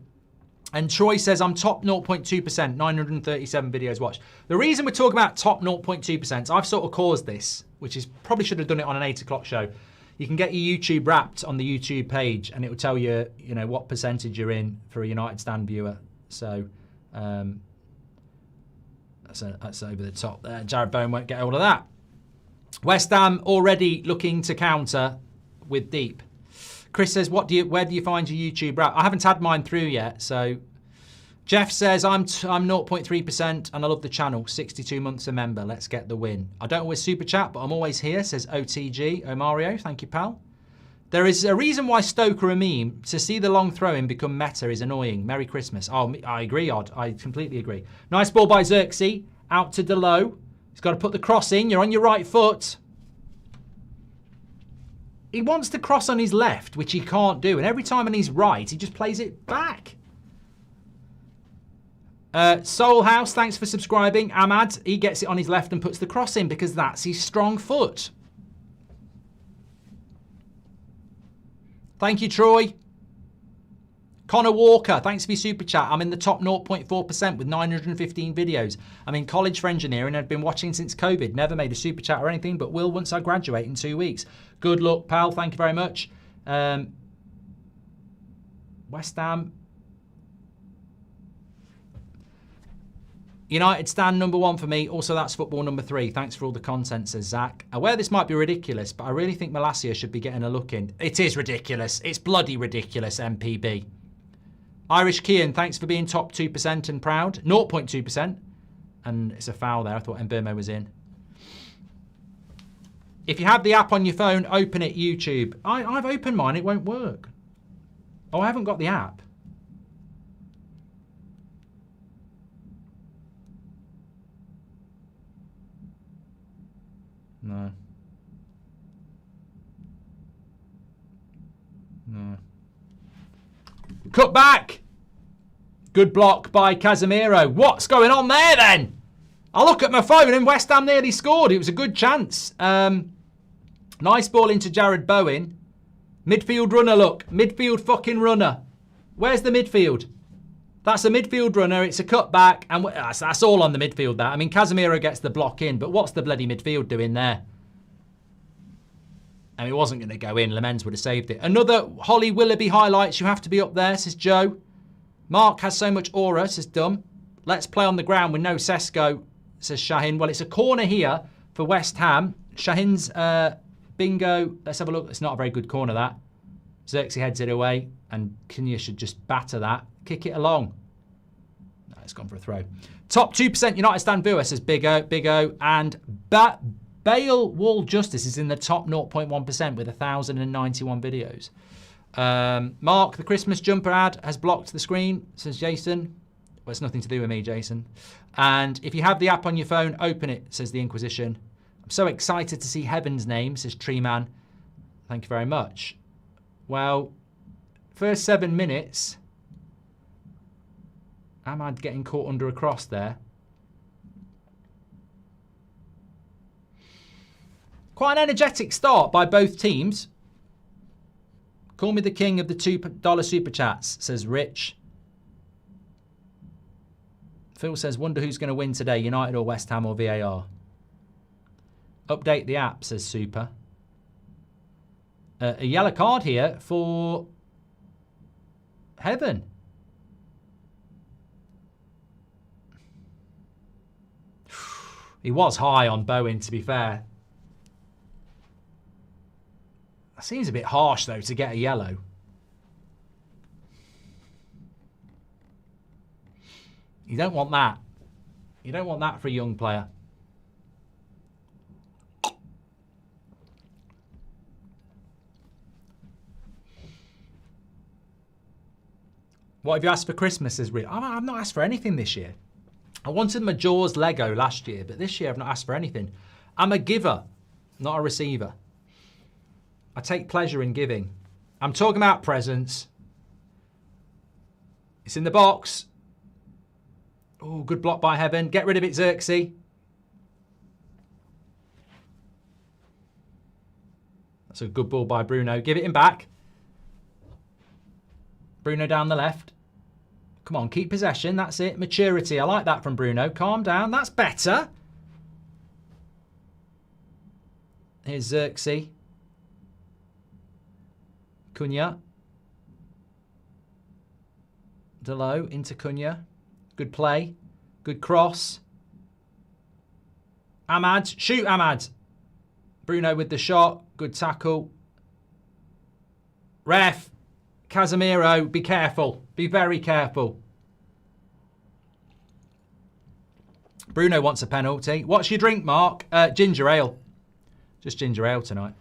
And Troy says I'm top 0.2%, 937 videos watched. The reason we're talking about top 0.2%, I've sort of caused this, which is probably should have done it on an 8 o'clock show. You can get your YouTube Wrapped on the YouTube page, and it will tell you, what percentage you're in for a United Stand viewer. So that's over the top there. Jared Bowen won't get all of that. West Ham already looking to counter with deep. Chris says, where do you find your YouTube Wrap? I haven't had mine through yet. So Jeff says, I'm 0.3% and I love the channel. 62 months a member. Let's get the win. I don't always super chat, but I'm always here, says OTG. Omario, thank you, pal. There is a reason why Stoke are a meme. To see the long throw-in become meta is annoying. Merry Christmas. Oh, I agree, Odd. I completely agree. Nice ball by Xerxes. Out to Delo. He's got to put the cross in. You're on your right foot. He wants to cross on his left, which he can't do. And every time on his right, he just plays it back. Soul House, thanks for subscribing. Ahmad, he gets it on his left and puts the cross in because that's his strong foot. Thank you, Troy. Connor Walker, thanks for your super chat. I'm in the top 0.4% with 915 videos. I'm in college for engineering and I've been watching since COVID. Never made a super chat or anything, but will once I graduate in 2 weeks. Good luck, pal. Thank you very much. West Ham. United stand number 1 for me. Also, that's football number 3. Thanks for all the content, says Zach. Aware this might be ridiculous, but I really think Malacia should be getting a look in. It is ridiculous. It's bloody ridiculous, MPB. Irish Kian, thanks for being top 2% and proud. 0.2%. And it's a foul there. I thought Mbirmo was in. If you have the app on your phone, open it, YouTube. I've opened mine. It won't work. Oh, I haven't got the app. No. No. Cut back! Good block by Casemiro. What's going on there then? I look at my phone and West Ham nearly scored. It was a good chance. Nice ball into Jared Bowen. Midfield runner, look. Midfield fucking runner. Where's the midfield? That's a midfield runner. It's a cut back. And that's all on the midfield, that. I mean, Casemiro gets the block in, but what's the bloody midfield doing there? I mean, it wasn't going to go in. Lamens would have saved it. Another Holly Willoughby highlights. You have to be up there, says Joe. Mark has so much aura, says Dum. Let's play on the ground with no Sesko, says Shahin. Well, it's a corner here for West Ham. Shahin's bingo. Let's have a look. It's not a very good corner, that. Xerxes heads it away, and Kenya should just batter that. Kick it along. No, it's gone for a throw. Top 2% United stand viewer, says Big O. And Bale Wall Justice is in the top 0.1% with 1,091 videos. Mark, the Christmas jumper ad has blocked the screen, says Jason. Well, it's nothing to do with me, Jason. And if you have the app on your phone, open it, says the Inquisition. I'm so excited to see Heaven's name, says Treeman. Thank you very much. Well, first 7 minutes. Ahmad getting caught under a cross there. Quite an energetic start by both teams. Call me the king of the $2 super chats, says Rich. Phil says, wonder who's going to win today, United or West Ham or VAR. Update the app, says Super. A yellow card here for Heaven. He was high on Bowen, to be fair. That seems a bit harsh, though, to get a yellow. You don't want that. You don't want that for a young player. What have you asked for Christmas, says Rick? I've not asked for anything this year. I wanted my Jaws Lego last year, but this year I've not asked for anything. I'm a giver, not a receiver. I take pleasure in giving. I'm talking about presents. It's in the box. Oh, good block by Heaven. Get rid of it, Xerxes. That's a good ball by Bruno. Give it him back. Bruno down the left. Come on, keep possession. That's it. Maturity. I like that from Bruno. Calm down. That's better. Here's Xerxes. Cunha. Delo into Cunha. Good play. Good cross. Ahmad. Shoot, Ahmad. Bruno with the shot. Good tackle. Ref. Casemiro, be careful. Be very careful. Bruno wants a penalty. What's your drink, Mark? Ginger ale. Just ginger ale tonight.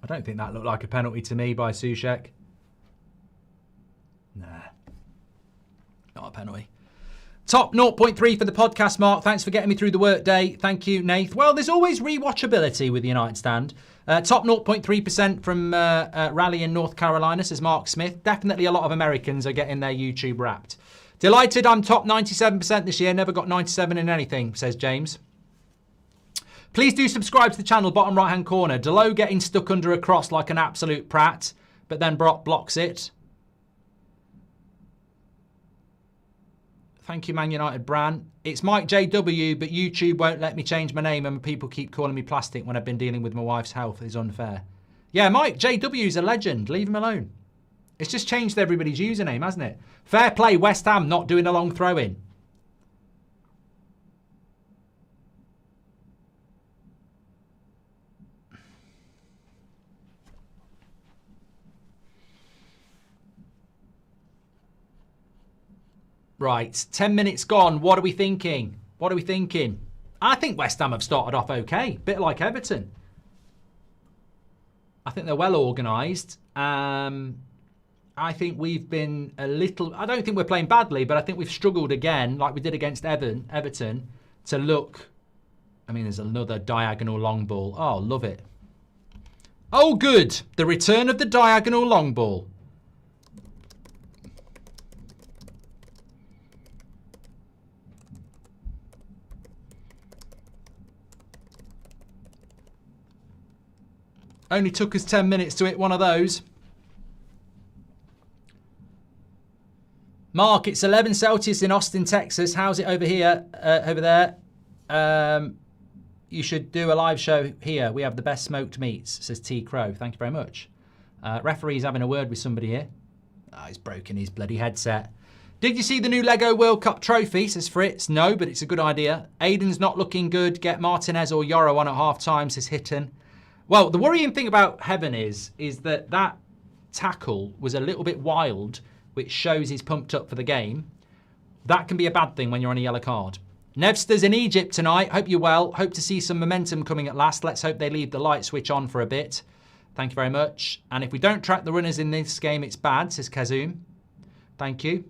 I don't think that looked like a penalty to me by Soucek. Nah. Not a penalty. Top 0.3 for the podcast, Mark. Thanks for getting me through the work day. Thank you, Nath. Well, there's always rewatchability with the United Stand. Top 0.3% from Raleigh in North Carolina, says Mark Smith. Definitely a lot of Americans are getting their YouTube wrapped. Delighted I'm top 97% this year. Never got 97 in anything, says James. Please do subscribe to the channel, bottom right-hand corner. Delo getting stuck under a cross like an absolute prat, but then Brock blocks it. Thank you, Man United Bran. It's Mike JW, but YouTube won't let me change my name and people keep calling me plastic when I've been dealing with my wife's health. It's unfair. Yeah, Mike JW is a legend. Leave him alone. It's just changed everybody's username, hasn't it? Fair play, West Ham not doing a long throw-in. Right, 10 minutes gone. What are we thinking? What are we thinking? I think West Ham have started off okay. Bit like Everton. I think they're well organised. I think we've been a little... I don't think we're playing badly, but I think we've struggled again, like we did against Everton, to look... I mean, there's another diagonal long ball. Oh, love it. Oh, good. The return of the diagonal long ball. Only took us 10 minutes to hit one of those. Mark, it's 11 Celsius in Austin, Texas. How's it over here? Over there? You should do a live show here. We have the best smoked meats, says T. Crow. Thank you very much. Referee's having a word with somebody here. Oh, he's broken his bloody headset. Did you see the new Lego World Cup trophy, says Fritz? No, but it's a good idea. Aiden's not looking good. Get Martinez or Yoro on at half time, says Hitton. Well, the worrying thing about Heaven is that tackle was a little bit wild, which shows he's pumped up for the game. That can be a bad thing when you're on a yellow card. Nevsta's in Egypt tonight. Hope you're well. Hope to see some momentum coming at last. Let's hope they leave the light switch on for a bit. Thank you very much. And if we don't track the runners in this game, it's bad, says Kazoom. Thank you.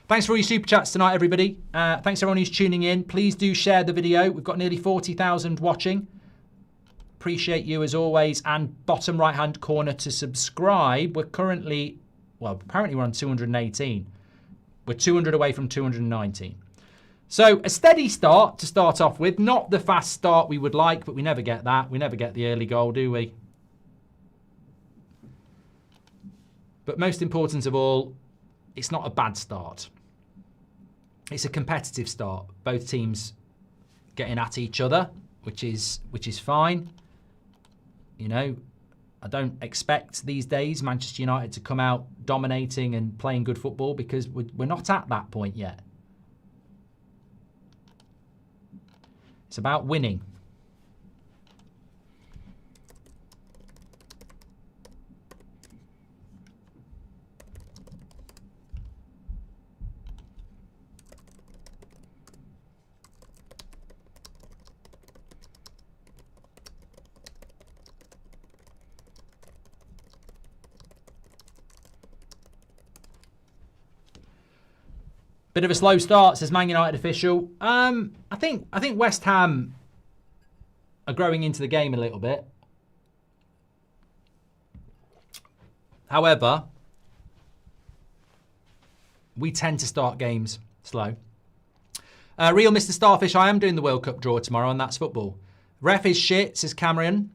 Thanks for all your super chats tonight, everybody. Thanks everyone who's tuning in. Please do share the video. We've got nearly 40,000 watching. Appreciate you as always. And bottom right hand corner to subscribe. We're currently, well, apparently we're on 218. We're 200 away from 219. So a steady start to start off with. Not the fast start we would like, but we never get that. We never get the early goal, do we? But most important of all, it's not a bad start. It's a competitive start. Both teams getting at each other, which is fine. You know, I don't expect these days Manchester United to come out dominating and playing good football because we're not at that point yet. It's about winning. Bit of a slow start, says Man United official. I think West Ham are growing into the game a little bit. However, we tend to start games slow. Real Mr. Starfish, I am doing the World Cup draw tomorrow, and that's football. Ref is shit, says Cameron.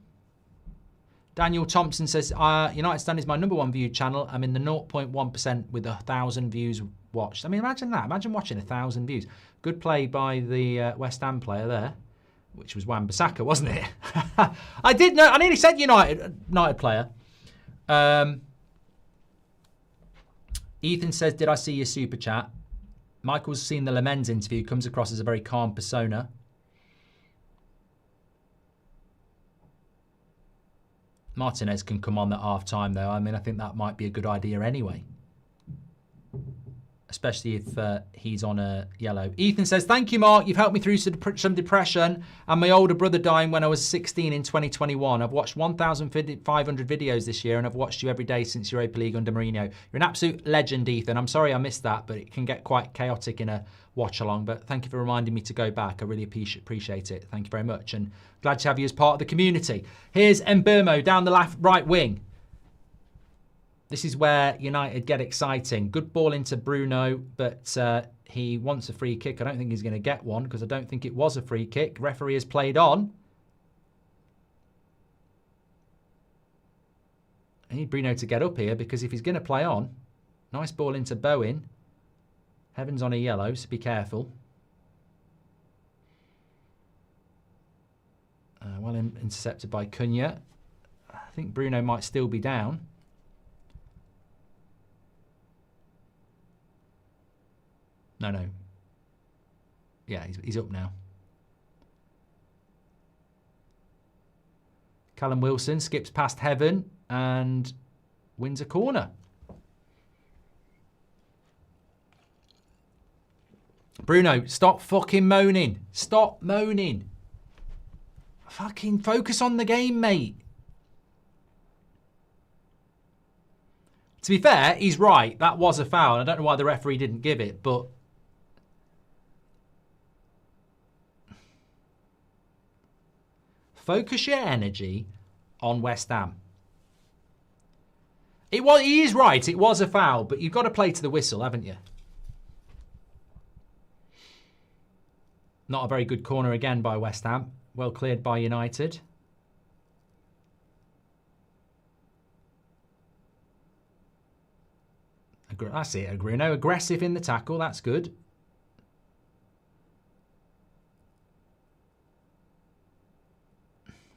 Daniel Thompson says, United Stand is my #1 viewed channel. I'm in the 0.1% with 1,000 views watched. I mean, imagine that. Imagine watching 1,000 views. Good play by the West Ham player there, which was Wan-Bissaka, wasn't it? I did know. I nearly said United player. Ethan says, did I see your super chat? Michael's seen the Lamens interview. Comes across as a very calm persona. Martinez can come on at half-time, though. I mean, I think that might be a good idea anyway. Especially if he's on a yellow. Ethan says, thank you, Mark. You've helped me through some depression and my older brother dying when I was 16 in 2021. I've watched 1,500 videos this year and I've watched you every day since Europa League under Mourinho. You're an absolute legend, Ethan. I'm sorry I missed that, but it can get quite chaotic in a watch-along. But thank you for reminding me to go back. I really appreciate it. Thank you very much. And glad to have you as part of the community. Here's Mbermo down the right wing. This is where United get exciting. Good ball into Bruno, but He wants a free kick. I don't think he's going to get one because I don't think it was a free kick. Referee has played on. I need Bruno to get up here because if he's going to play on, nice ball into Bowen. Heaven's on a yellow, so be careful. Well intercepted by Cunha. I think Bruno might still be down. No. Yeah, he's up now. Callum Wilson skips past Heaven and wins a corner. Bruno, stop fucking moaning. Stop moaning. Fucking focus on the game, mate. To be fair, he's right. That was a foul. I don't know why the referee didn't give it, but focus your energy on West Ham. He is right. It was a foul, but you've got to play to the whistle, haven't you? Not a very good corner again by West Ham. Well cleared by United. That's it, Bruno. Aggressive in the tackle. That's good.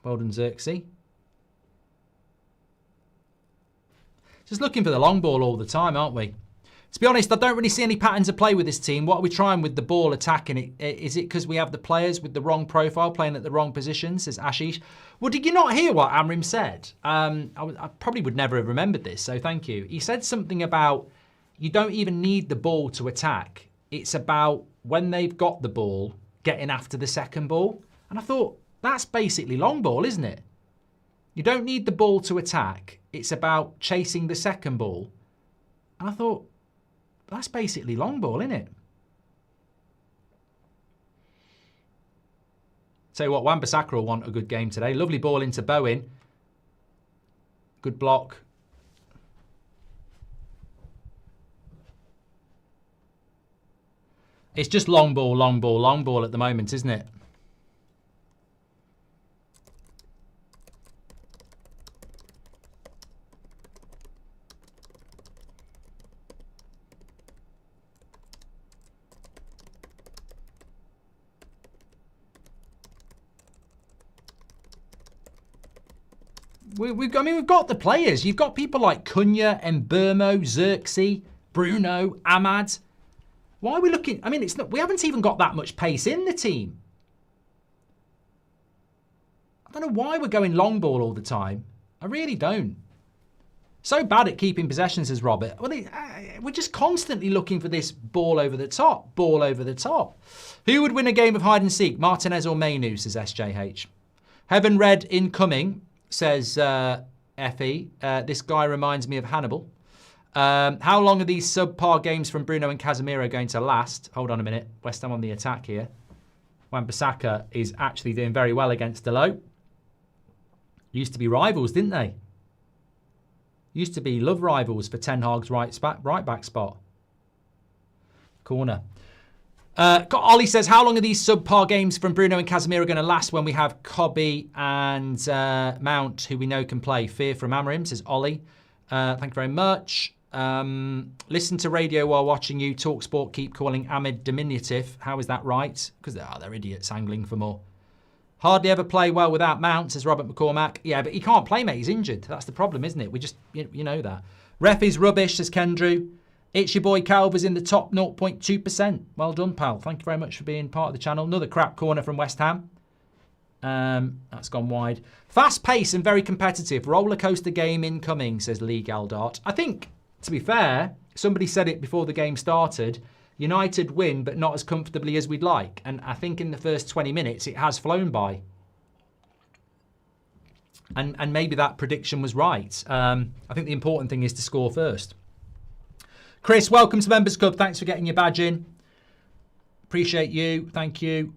Well done, Xerxes. Just looking for the long ball all the time, aren't we? To be honest, I don't really see any patterns of play with this team. What are we trying with the ball attacking it? Is it because we have the players with the wrong profile playing at the wrong position, says Ashish? Well, did you not hear what Amrim said? I probably would never have remembered this, so thank you. He said something about you don't even need the ball to attack. It's about when they've got the ball, getting after the second ball. And I thought, that's basically long ball, isn't it? You don't need the ball to attack. It's about chasing the second ball. And I thought, that's basically long ball, isn't it? Tell you what, Wan-Bissaka will want a good game today. Lovely ball into Bowen. Good block. It's just long ball, long ball, long ball at the moment, isn't it? We've got the players. You've got people like Cunha, Mbermo, Xerxes, Bruno, Ahmad. Why are we looking? I mean, it's not. We haven't even got that much pace in the team. I don't know why we're going long ball all the time. I really don't. So bad at keeping possession, says Robert. Well, we're just constantly looking for this ball over the top. Ball over the top. Who would win a game of hide and seek, Martinez or Mainu, says SJH. Heaven Red incoming, says Effie. This guy reminds me of Hannibal. How long are these subpar games from Bruno and Casemiro going to last? Hold on a minute. West Ham on the attack here. Wan-Bissaka is actually doing very well against Delo. Used to be rivals, didn't they? Used to be love rivals for Ten Hag's right back spot. Corner. Ollie says, how long are these subpar games from Bruno and Casemiro going to last when we have Cobby and Mount, who we know can play? Fear from Amrim, says Ollie. Thank you very much. Listen to radio while watching you. Talk Sport keep calling Ahmed diminutive. How is that right? Because they're idiots angling for more. Hardly ever play well without Mount, says Robert McCormack. Yeah, but he can't play, mate. He's injured. That's the problem, isn't it? We just, you know that. Ref is rubbish, says Kendrew. It's your boy Calver's in the top 0.2%. Well done, pal. Thank you very much for being part of the channel. Another crap corner from West Ham. That's gone wide. Fast pace and very competitive. Roller coaster game incoming, says Lee Galdart. I think, to be fair, somebody said it before the game started. United win, but not as comfortably as we'd like. And I think in the first 20 minutes, it has flown by. And maybe that prediction was right. I think the important thing is to score first. Chris, welcome to Members Club. Thanks for getting your badge in. Appreciate you. Thank you.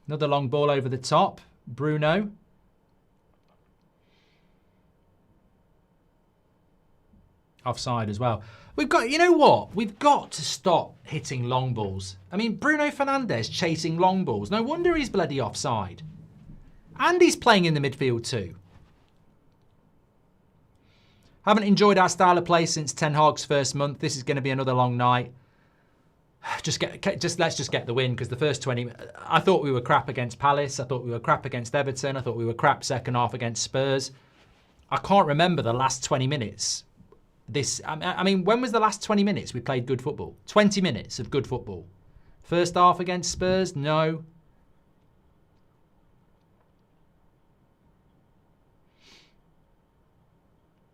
Another long ball over the top. Bruno. offside as well. We've got, you know what? We've got to stop hitting long balls. I mean, Bruno Fernandes chasing long balls. No wonder he's bloody offside. And he's playing in the midfield too. Haven't enjoyed our style of play since Ten Hag's first month. This is going to be another long night. Let's just get the win, because the first 20... I thought we were crap against Palace. I thought we were crap against Everton. I thought we were crap second half against Spurs. I can't remember the last 20 minutes. I mean, when was the last 20 minutes we played good football? 20 minutes of good football. First half against Spurs? No.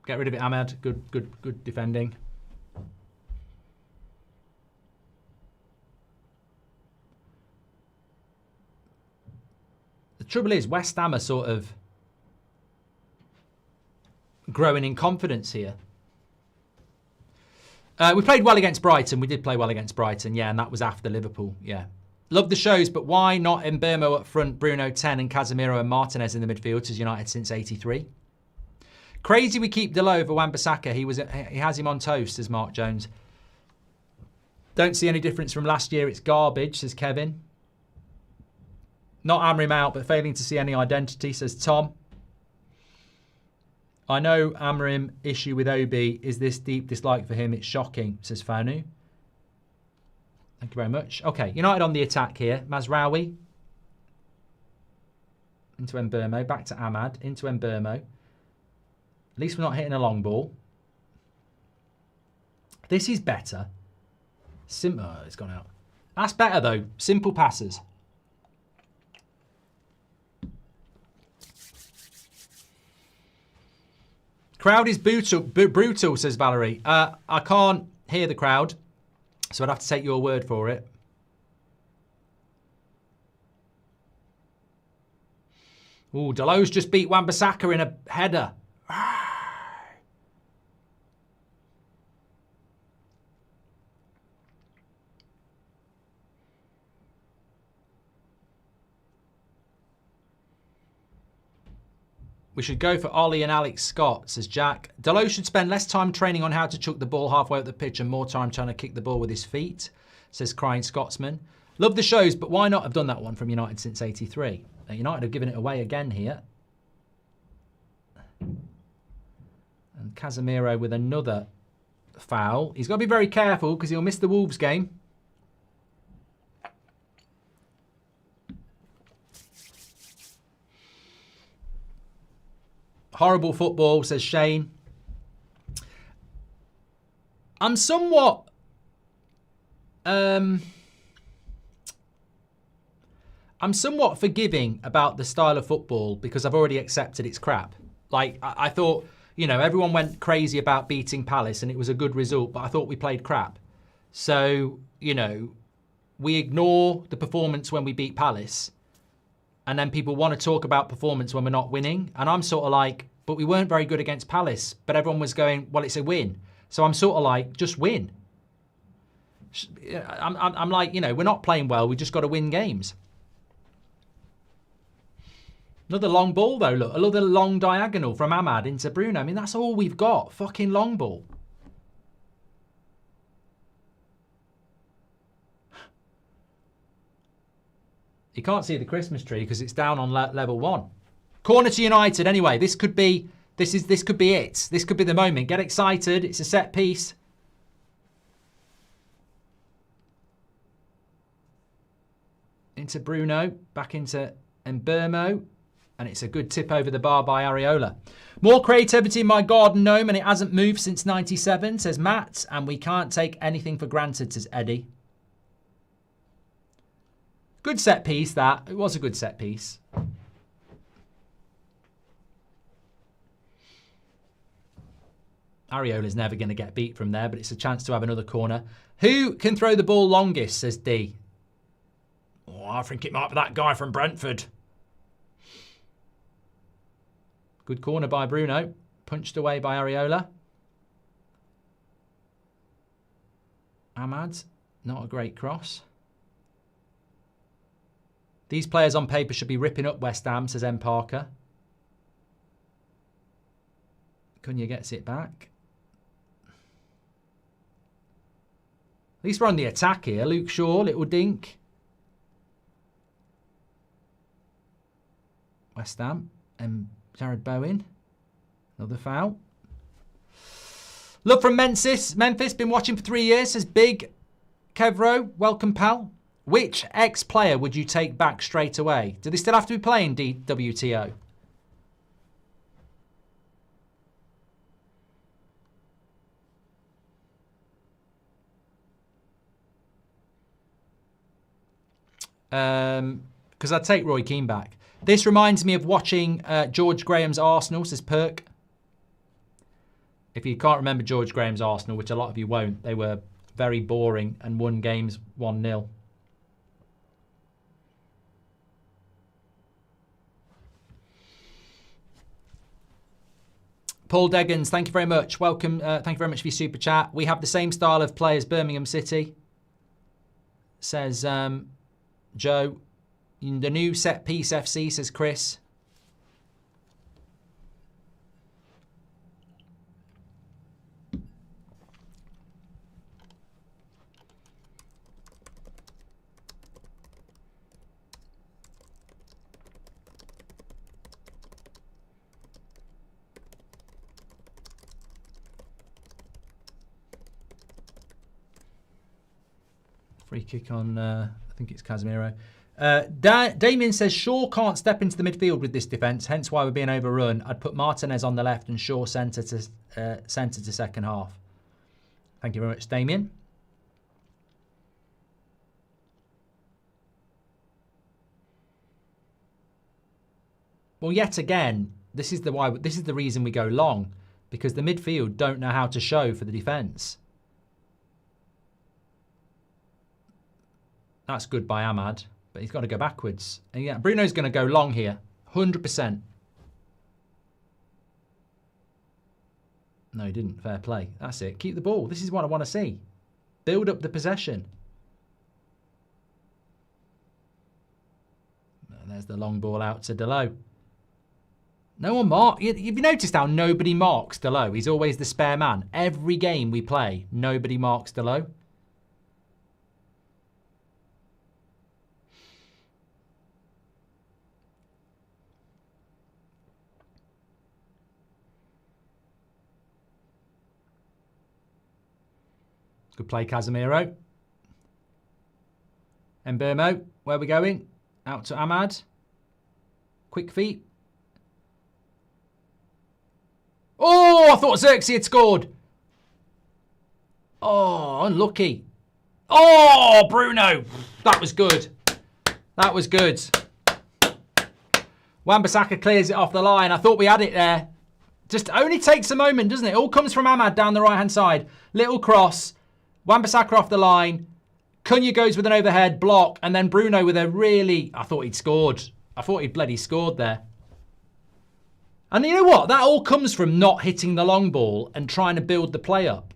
Get rid of it, Ahmed. Good defending. The trouble is, West Ham are sort of growing in confidence here. We played well against Brighton. We did play well against Brighton, yeah, and that was after Liverpool, yeah. Love the shows, but why not Mbeumo up front, Bruno 10 and Casemiro and Martinez in the midfield as United since 83? Crazy we keep Delo over Wan-Bissaka. He has him on toast, says Mark Jones. Don't see any difference from last year. It's garbage, says Kevin. Not hammering him out, but failing to see any identity, says Tom. I know Amrim issue with Obi is this deep dislike for him. It's shocking, says Fanu. Thank you very much. Okay, United on the attack here. Mazraoui. Into Mbeumo. Back to Ahmad. Into Mbeumo. At least we're not hitting a long ball. This is better. Oh, it's gone out. That's better, though. Simple passes. Crowd is brutal, says Valerie. I can't hear the crowd, so I'd have to take your word for it. Ooh, Delo's just beat Wan-Bissaka in a header. We should go for Ollie and Alex Scott, says Jack. Delo should spend less time training on how to chuck the ball halfway up the pitch and more time trying to kick the ball with his feet, says Crying Scotsman. Love the shows, but why not have done that one from United since 83? United have given it away again here. And Casemiro with another foul. He's got to be very careful because he'll miss the Wolves game. Horrible football, says Shane. I'm somewhat... I'm somewhat forgiving about the style of football because I've already accepted it's crap. Like, I thought, you know, everyone went crazy about beating Palace and it was a good result, but I thought we played crap. So, you know, we ignore the performance when we beat Palace. And then people want to talk about performance when we're not winning. And I'm sort of like, but we weren't very good against Palace. But everyone was going, well, it's a win. So I'm sort of like, just win. I'm like, you know, we're not playing well. We just got to win games. Another long ball, though, look. Another long diagonal from Ahmad into Bruno. I mean, that's all we've got. Fucking long ball. You can't see the Christmas tree because it's down on level 1. Corner to United anyway. This could be it. This could be the moment. Get excited. It's a set piece. Into Bruno. Back into Mbeumo. And it's a good tip over the bar by Areola. More creativity in my garden gnome and it hasn't moved since 97, says Matt. And we can't take anything for granted, says Eddie. Good set piece, that. It was a good set piece. Areola's never going to get beat from there, but it's a chance to have another corner. Who can throw the ball longest, says D. Oh, I think it might be that guy from Brentford. Good corner by Bruno. Punched away by Areola. Ahmad, not a great cross. These players on paper should be ripping up West Ham, says M. Parker. Cunha gets it back. At least we're on the attack here. Luke Shaw, little dink. West Ham and Jared Bowen. Another foul. Love from Memphis. Been watching for 3 years. Says Big Kevro. Welcome, pal. Which ex-player would you take back straight away? Do they still have to be playing WTO? Because I'd take Roy Keane back. This reminds me of watching George Graham's Arsenal, says Perk. If you can't remember George Graham's Arsenal, which a lot of you won't, they were very boring and won games 1-0. Paul Deggans, thank you very much. Welcome. Thank you very much for your super chat. We have the same style of play as Birmingham City, says Joe. In the new set piece FC, says Chris. Free kick on, I think it's Casemiro. Damien says, Shaw can't step into the midfield with this defence, hence why we're being overrun. I'd put Martinez on the left and Shaw centre to second half. Thank you very much, Damien. Well, yet again, this is the reason we go long, because the midfield don't know how to show for the defence. That's good by Ahmad, but he's got to go backwards. And yeah, Bruno's going to go long here, 100%. No, he didn't. Fair play. That's it. Keep the ball. This is what I want to see. Build up the possession. And there's the long ball out to Delo. No one marks. Have you noticed how nobody marks Delo? He's always the spare man. Every game we play, nobody marks Delo. Good play, Casemiro. Mbermo, where are we going? Out to Ahmad. Quick feet. Oh, I thought Xerxes had scored. Oh, unlucky. Oh, Bruno. That was good. That was good. Wan-Bissaka clears it off the line. I thought we had it there. Just only takes a moment, doesn't it? All comes from Ahmad down the right-hand side. Little cross. Wan-Bissaka off the line. Cunha goes with an overhead block. And then Bruno with a really... I thought he'd scored. I thought he'd bloody scored there. And you know what? That all comes from not hitting the long ball and trying to build the play up.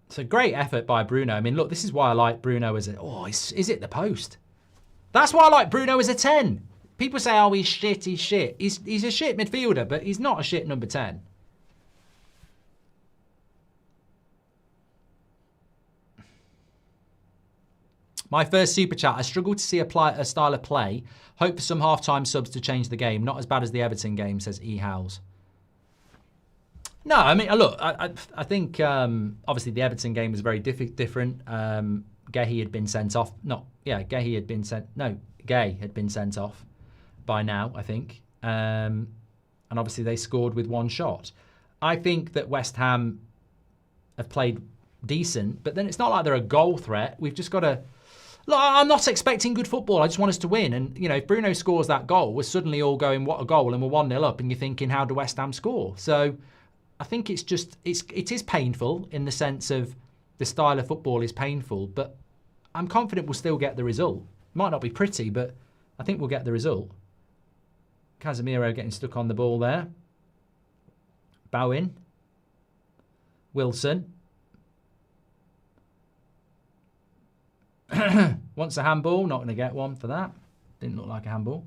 It's a great effort by Bruno. I mean, look, this is why I like Bruno as a... Oh, is it the post? That's why I like Bruno as a 10. People say, oh, he's shit, he's shit. He's a shit midfielder, but he's not a shit number 10. My first super chat. I struggle to see a style of play. Hope for some half-time subs to change the game. Not as bad as the Everton game, says E. Howells. No, I mean, look, I think obviously the Everton game was very different. Gehi had been sent off. Gay had been sent off by now, I think. And obviously they scored with one shot. I think that West Ham have played decent, but then it's not like they're a goal threat. We've just got to... Look, I'm not expecting good football. I just want us to win. And, you know, if Bruno scores that goal, we're suddenly all going, what a goal, and we're 1-0 up, and you're thinking, how do West Ham score? So I think it is painful in the sense of the style of football is painful, but I'm confident we'll still get the result. Might not be pretty, but I think we'll get the result. Casemiro getting stuck on the ball there. Bowen. Wilson. Wants a handball. Not going to get one for that. Didn't look like a handball.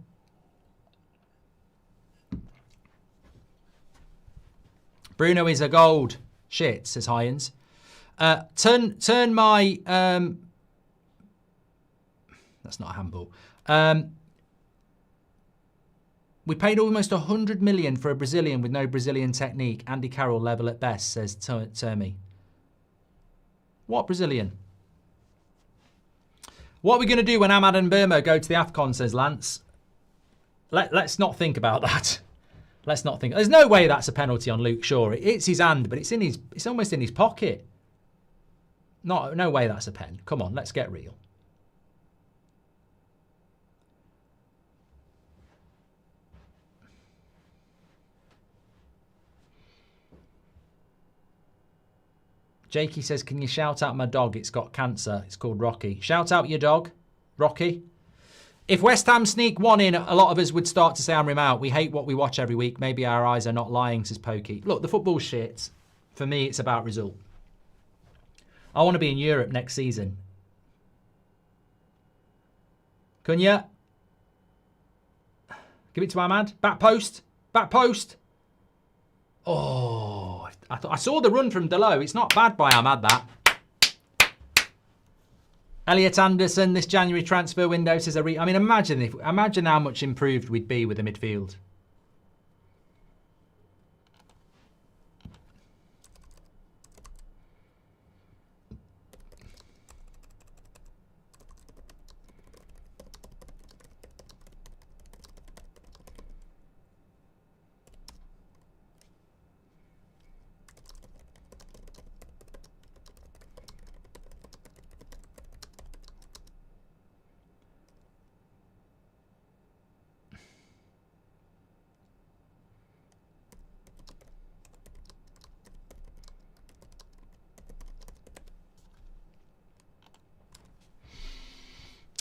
Bruno is a gold. Shit, says Hyans. Turn my... that's not a handball. We paid almost 100 million for a Brazilian with no Brazilian technique. Andy Carroll level at best, says Termy. What Brazilian? What are we going to do when Ahmad and Burma go to the AFCON, says Lance? Let's not think about that. Let's not think. There's no way that's a penalty on Luke Shaw. It's his hand, but it's almost in his pocket. No way that's a pen. Come on, let's get real. Jakey says, can you shout out my dog? It's got cancer. It's called Rocky. Shout out your dog, Rocky. If West Ham sneak one in, a lot of us would start to say hammer him out. We hate what we watch every week. Maybe our eyes are not lying, says Pokey. Look, the football's shit. For me, it's about result. I want to be in Europe next season. Cunha. Give it to Ahmad. Back post. Back post. Oh, I saw the run from Delo. It's not bad by Ahmad, that. Elliot Anderson, this January transfer window says, imagine how much improved we'd be with the midfield.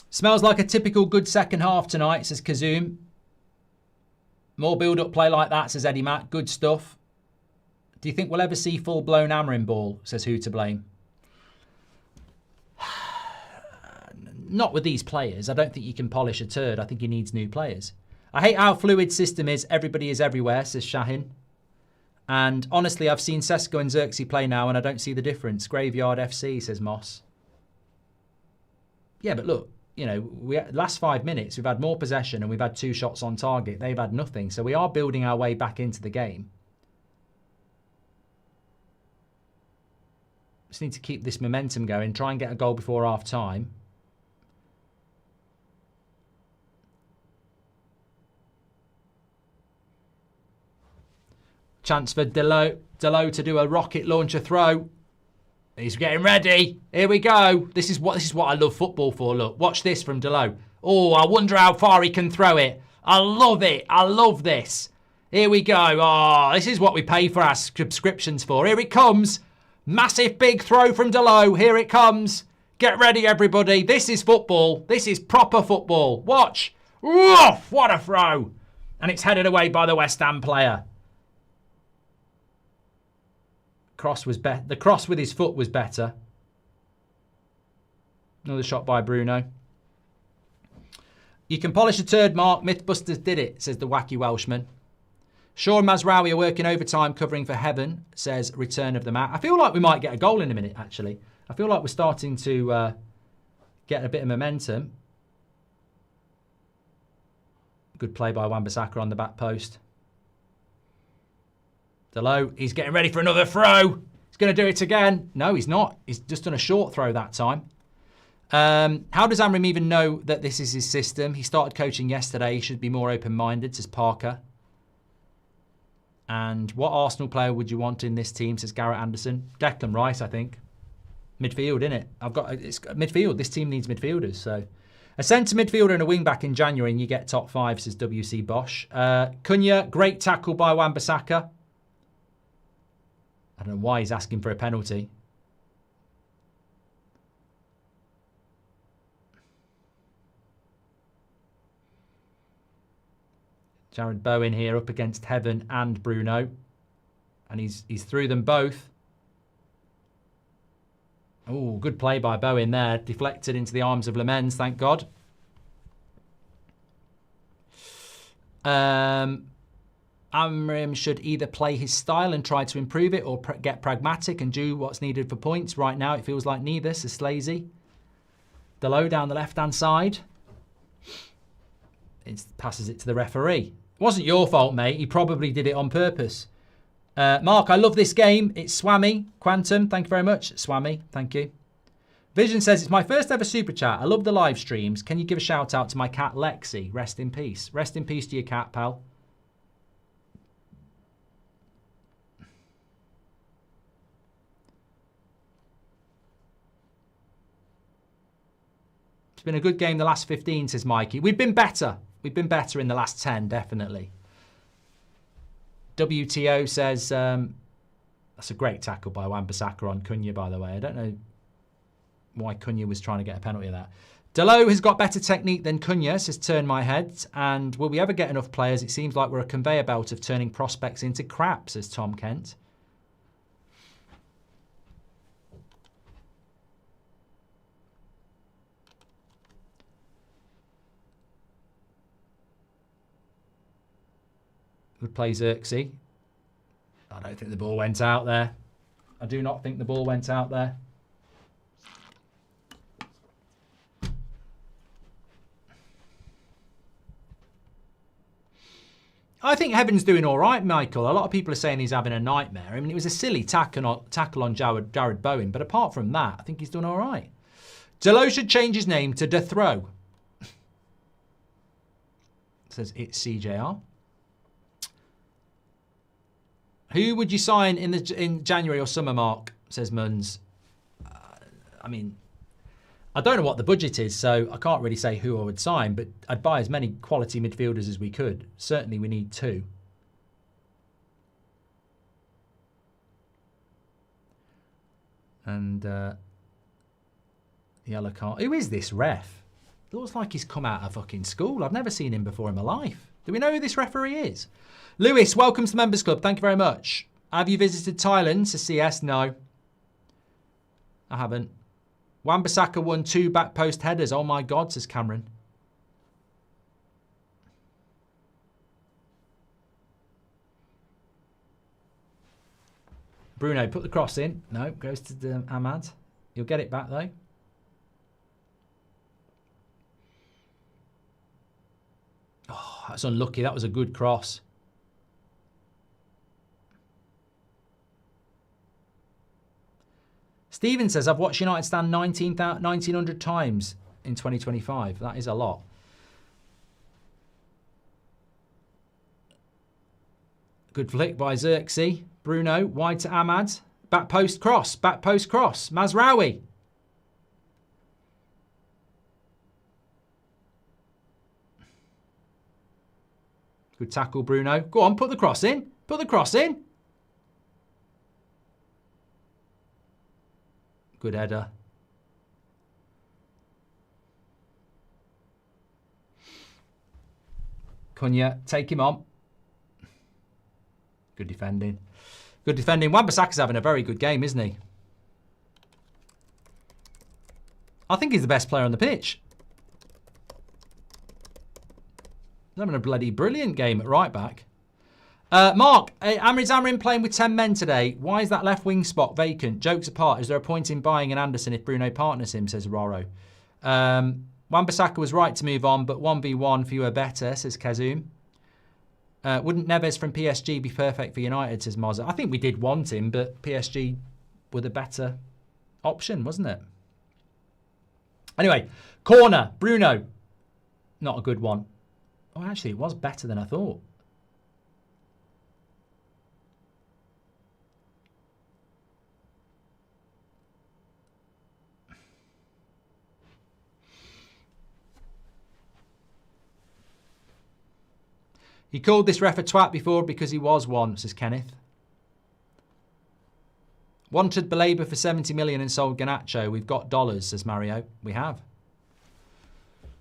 Smells like a typical good second half tonight, says Kazoom. More build-up play like that, says Eddie Mack. Good stuff. Do you think we'll ever see full-blown hammering ball, says Who to Blame? Not with these players. I don't think you can polish a turd. I think he needs new players. I hate how fluid system is. Everybody is everywhere, says Shahin. And honestly, I've seen Sesko and Xerxes play now and I don't see the difference. Graveyard FC, says Moss. Yeah, but look. You know, last 5 minutes, we've had more possession and we've had 2 shots on target. They've had nothing. So we are building our way back into the game. Just need to keep this momentum going. Try and get a goal before half time. Chance for Delo to do a rocket launcher throw. He's getting ready. Here we go. This is what I love football for. Look, watch this from Delo. Oh, I wonder how far he can throw it. I love it. I love this. Here we go. Oh, this is what we pay for our subscriptions for. Here it comes. Massive big throw from Delo. Here it comes. Get ready, everybody. This is football. This is proper football. Watch. Woof, what a throw. And it's headed away by the West Ham player. The cross with his foot was better. Another shot by Bruno. You can polish a turd, Mark. Mythbusters did it, says the wacky Welshman. Shaw and Mazraoui are working overtime covering for Heaven, says Return of the Mat. I feel like we might get a goal in a minute, actually. I feel like we're starting to get a bit of momentum. Good play by Wan-Bissaka on the back post. Delo, he's getting ready for another throw. He's going to do it again. No, he's not. He's just done a short throw that time. How does Amram even know that this is his system? He started coaching yesterday. He should be more open-minded, says Parker. And what Arsenal player would you want in this team, says Garrett Anderson? Declan Rice, I think. Midfield, innit? It's midfield. This team needs midfielders. So a centre midfielder and a wing-back in January and you get top 5, says WC Bosch. Cunha, great tackle by Wan-Bissaka. I don't know why he's asking for a penalty. Jared Bowen here up against Heaven and Bruno. And he's through them both. Oh, good play by Bowen there. Deflected into the arms of Lemens, thank God. Amrim should either play his style and try to improve it or get pragmatic and do what's needed for points. Right now, it feels like neither, says Slazy. Delo down the left-hand side. It passes it to the referee. It wasn't your fault, mate. He probably did it on purpose. Mark, I love this game. It's Swami. Quantum, thank you very much. Swami, thank you. Vision says, it's my first ever super chat. I love the live streams. Can you give a shout out to my cat, Lexi? Rest in peace. Rest in peace to your cat, pal. It's been a good game the last 15, says Mikey. We've been better. We've been better in the last 10, definitely. WTO says, that's a great tackle by Wan-Bissaka on Cunha, by the way. I don't know why Cunha was trying to get a penalty of that. Delo has got better technique than Cunha, says Turn My Head. And will we ever get enough players? It seems like we're a conveyor belt of turning prospects into crap, says Tom Kent. Good play, Xerxes. I don't think the ball went out there. I do not think the ball went out there. I think Heaven's doing all right, Michael. A lot of people are saying he's having a nightmare. I mean, it was a silly tackle on Jared Bowen, but apart from that, I think he's done all right. Delo should change his name to Dethrow. Says it's CJR. Who would you sign in January or summer, Mark? Says Munz. I mean, I don't know what the budget is, so I can't really say who I would sign, but I'd buy as many quality midfielders as we could. Certainly we need 2. And yellow card. Who is this ref? Looks like he's come out of fucking school. I've never seen him before in my life. Do we know who this referee is? Lewis, welcome to the Members Club. Thank you very much. Have you visited Thailand to CS? No. I haven't. Wan-Bissaka won 2 back post headers. Oh my God, says Cameron. Bruno, put the cross in. No, goes to the Ahmad. You'll get it back though. Oh, that's unlucky. That was a good cross. Stephen says, I've watched United stand 1,900 times in 2025. That is a lot. Good flick by Xerxes. Bruno, wide to Ahmad. Back post cross. Back post cross. Mazraoui. Good tackle, Bruno. Go on, put the cross in. Put the cross in. Good header. Cunha, take him on. Good defending. Good defending. Wan-Bissaka's having a very good game, isn't he? I think he's the best player on the pitch. He's having a bloody brilliant game at right back. Mark, Amri Zamrin playing with 10 men today. Why is that left wing spot vacant? Jokes apart, is there a point in buying an Anderson if Bruno partners him, says Roro. Wan-Bissaka was right to move on, but 1v1 fewer better, says Kazum. Wouldn't Neves from PSG be perfect for United, says Moza. I think we did want him, but PSG were the better option, wasn't it? Anyway, corner, Bruno. Not a good one. Oh, actually, it was better than I thought. He called this ref a twat before because he was one, says Kenneth. Wanted Baleba for 70 million and sold Garnacho. We've got dollars, says Mario. We have.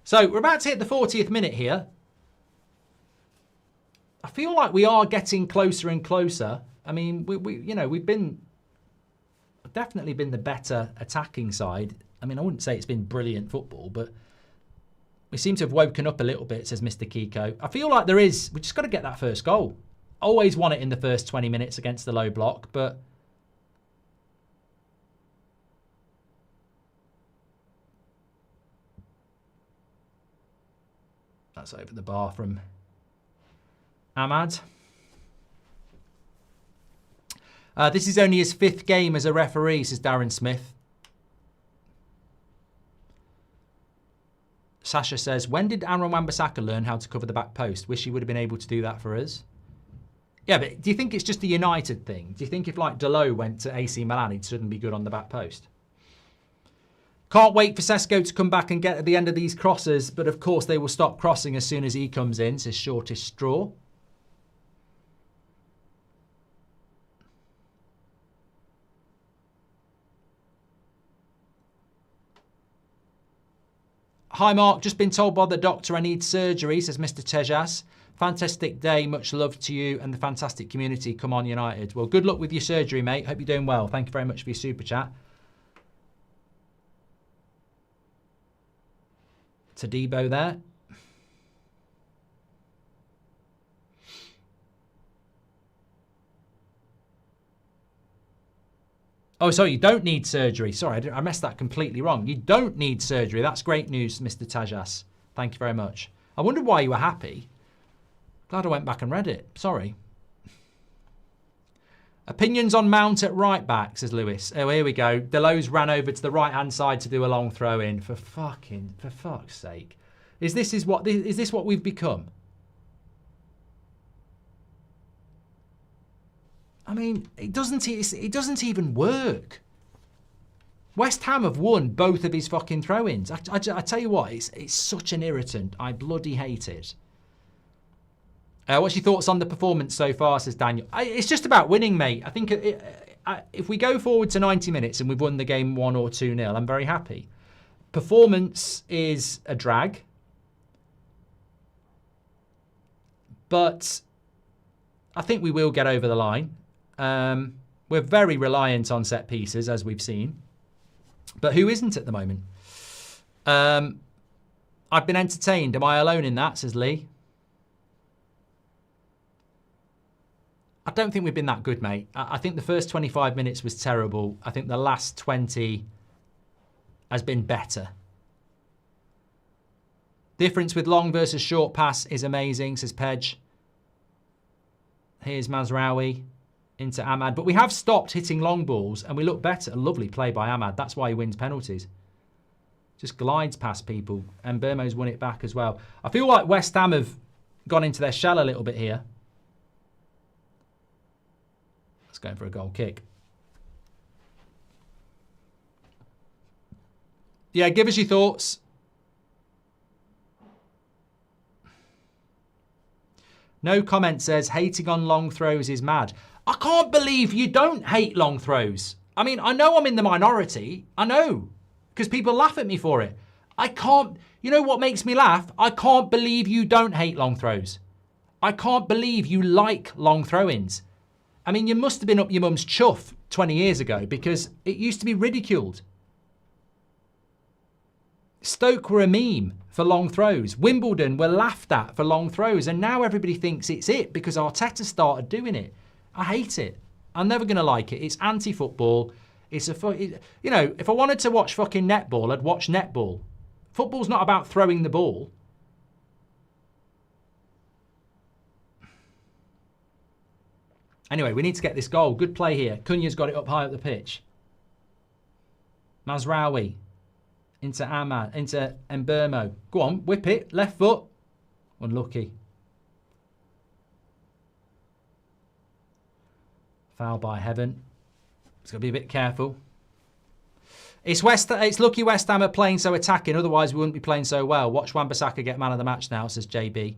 So we're about to hit the 40th minute here. I feel like we are getting closer and closer. I mean, we've definitely been the better attacking side. I mean, I wouldn't say it's been brilliant football, but we seem to have woken up a little bit, says Mr. Kiko. I feel like we just got to get that first goal. Always won it in the first 20 minutes against the low block, but that's over the bar from Ahmad. This is only his 5th game as a referee, says Darren Smith. Sasha says, when did Aaron Wan-Bissaka learn how to cover the back post? Wish he would have been able to do that for us. Yeah, but do you think it's just a United thing? Do you think if like Dalot went to AC Milan, he'd suddenly be good on the back post? Can't wait for Sesko to come back and get at the end of these crosses, but of course they will stop crossing as soon as he comes in, says Shortest Straw. Hi Mark, just been told by the doctor I need surgery, says Mr. Tejas. Fantastic day, much love to you and the fantastic community. Come on United. Well, good luck with your surgery, mate. Hope you're doing well. Thank you very much for your super chat. To Debo there. Oh, sorry, you don't need surgery. Sorry, I messed that completely wrong. You don't need surgery. That's great news, Mr. Tajas. Thank you very much. I wondered why you were happy. Glad I went back and read it. Sorry. Opinions on Mount at right back, says Lewis. Oh, here we go. Deleuze ran over to the right-hand side to do a long throw in. For fuck's sake. Is this what we've become? I mean, it doesn't even work. West Ham have won both of his fucking throw-ins. I tell you what, it's such an irritant. I bloody hate it. What's your thoughts on the performance so far, says Daniel? It's just about winning, mate. I think if we go forward to 90 minutes and we've won the game 1 or 2-0, I'm very happy. Performance is a drag. But I think we will get over the line. We're very reliant on set pieces, as we've seen. But who isn't at the moment? I've been entertained. Am I alone in that, says Lee? I don't think we've been that good, mate. I think the first 25 minutes was terrible. I think the last 20 has been better. Difference with long versus short pass is amazing, says Pedge. Here's Mazraoui into Ahmad. But we have stopped hitting long balls and we look better. A lovely play by Ahmad. That's why he wins penalties. Just glides past people. And Burmo's won it back as well. I feel like West Ham have gone into their shell a little bit here. Let's go for a goal kick. Yeah, give us your thoughts. No comment says, hating on long throws is mad. I can't believe you don't hate long throws. I mean, I know I'm in the minority. I know. Because people laugh at me for it. I can't... You know what makes me laugh? I can't believe you don't hate long throws. I can't believe you like long throw-ins. I mean, you must have been up your mum's chuff 20 years ago because it used to be ridiculed. Stoke were a meme for long throws. Wimbledon were laughed at for long throws. And now everybody thinks it's it because Arteta started doing it. I hate it. I'm never going to like it. It's anti-football. It's you know, if I wanted to watch fucking netball, I'd watch netball. Football's not about throwing the ball. Anyway, we need to get this goal. Good play here. Cunha's got it up high up the pitch. Mazraoui. Into Ahmad. Into Mbermo. Go on, whip it. Left foot. Unlucky. Foul by Heaven. It's got to be a bit careful. It's lucky West Ham are playing so attacking. Otherwise, we wouldn't be playing so well. Watch Wan-Bissaka get man of the match now, says JB.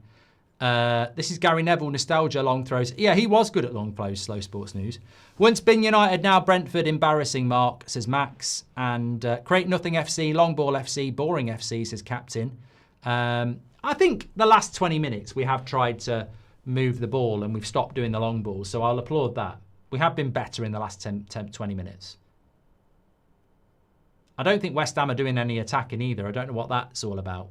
This is Gary Neville, nostalgia, long throws. Yeah, he was good at long throws, Slow Sports News. Once been United, now Brentford, embarrassing, Mark, says Max. And Create Nothing FC, Long Ball FC, Boring FC, says Captain. I think the last 20 minutes we have tried to move the ball and we've stopped doing the long balls, so I'll applaud that. We have been better in the last 20 minutes. I don't think West Ham are doing any attacking either. I don't know what that's all about.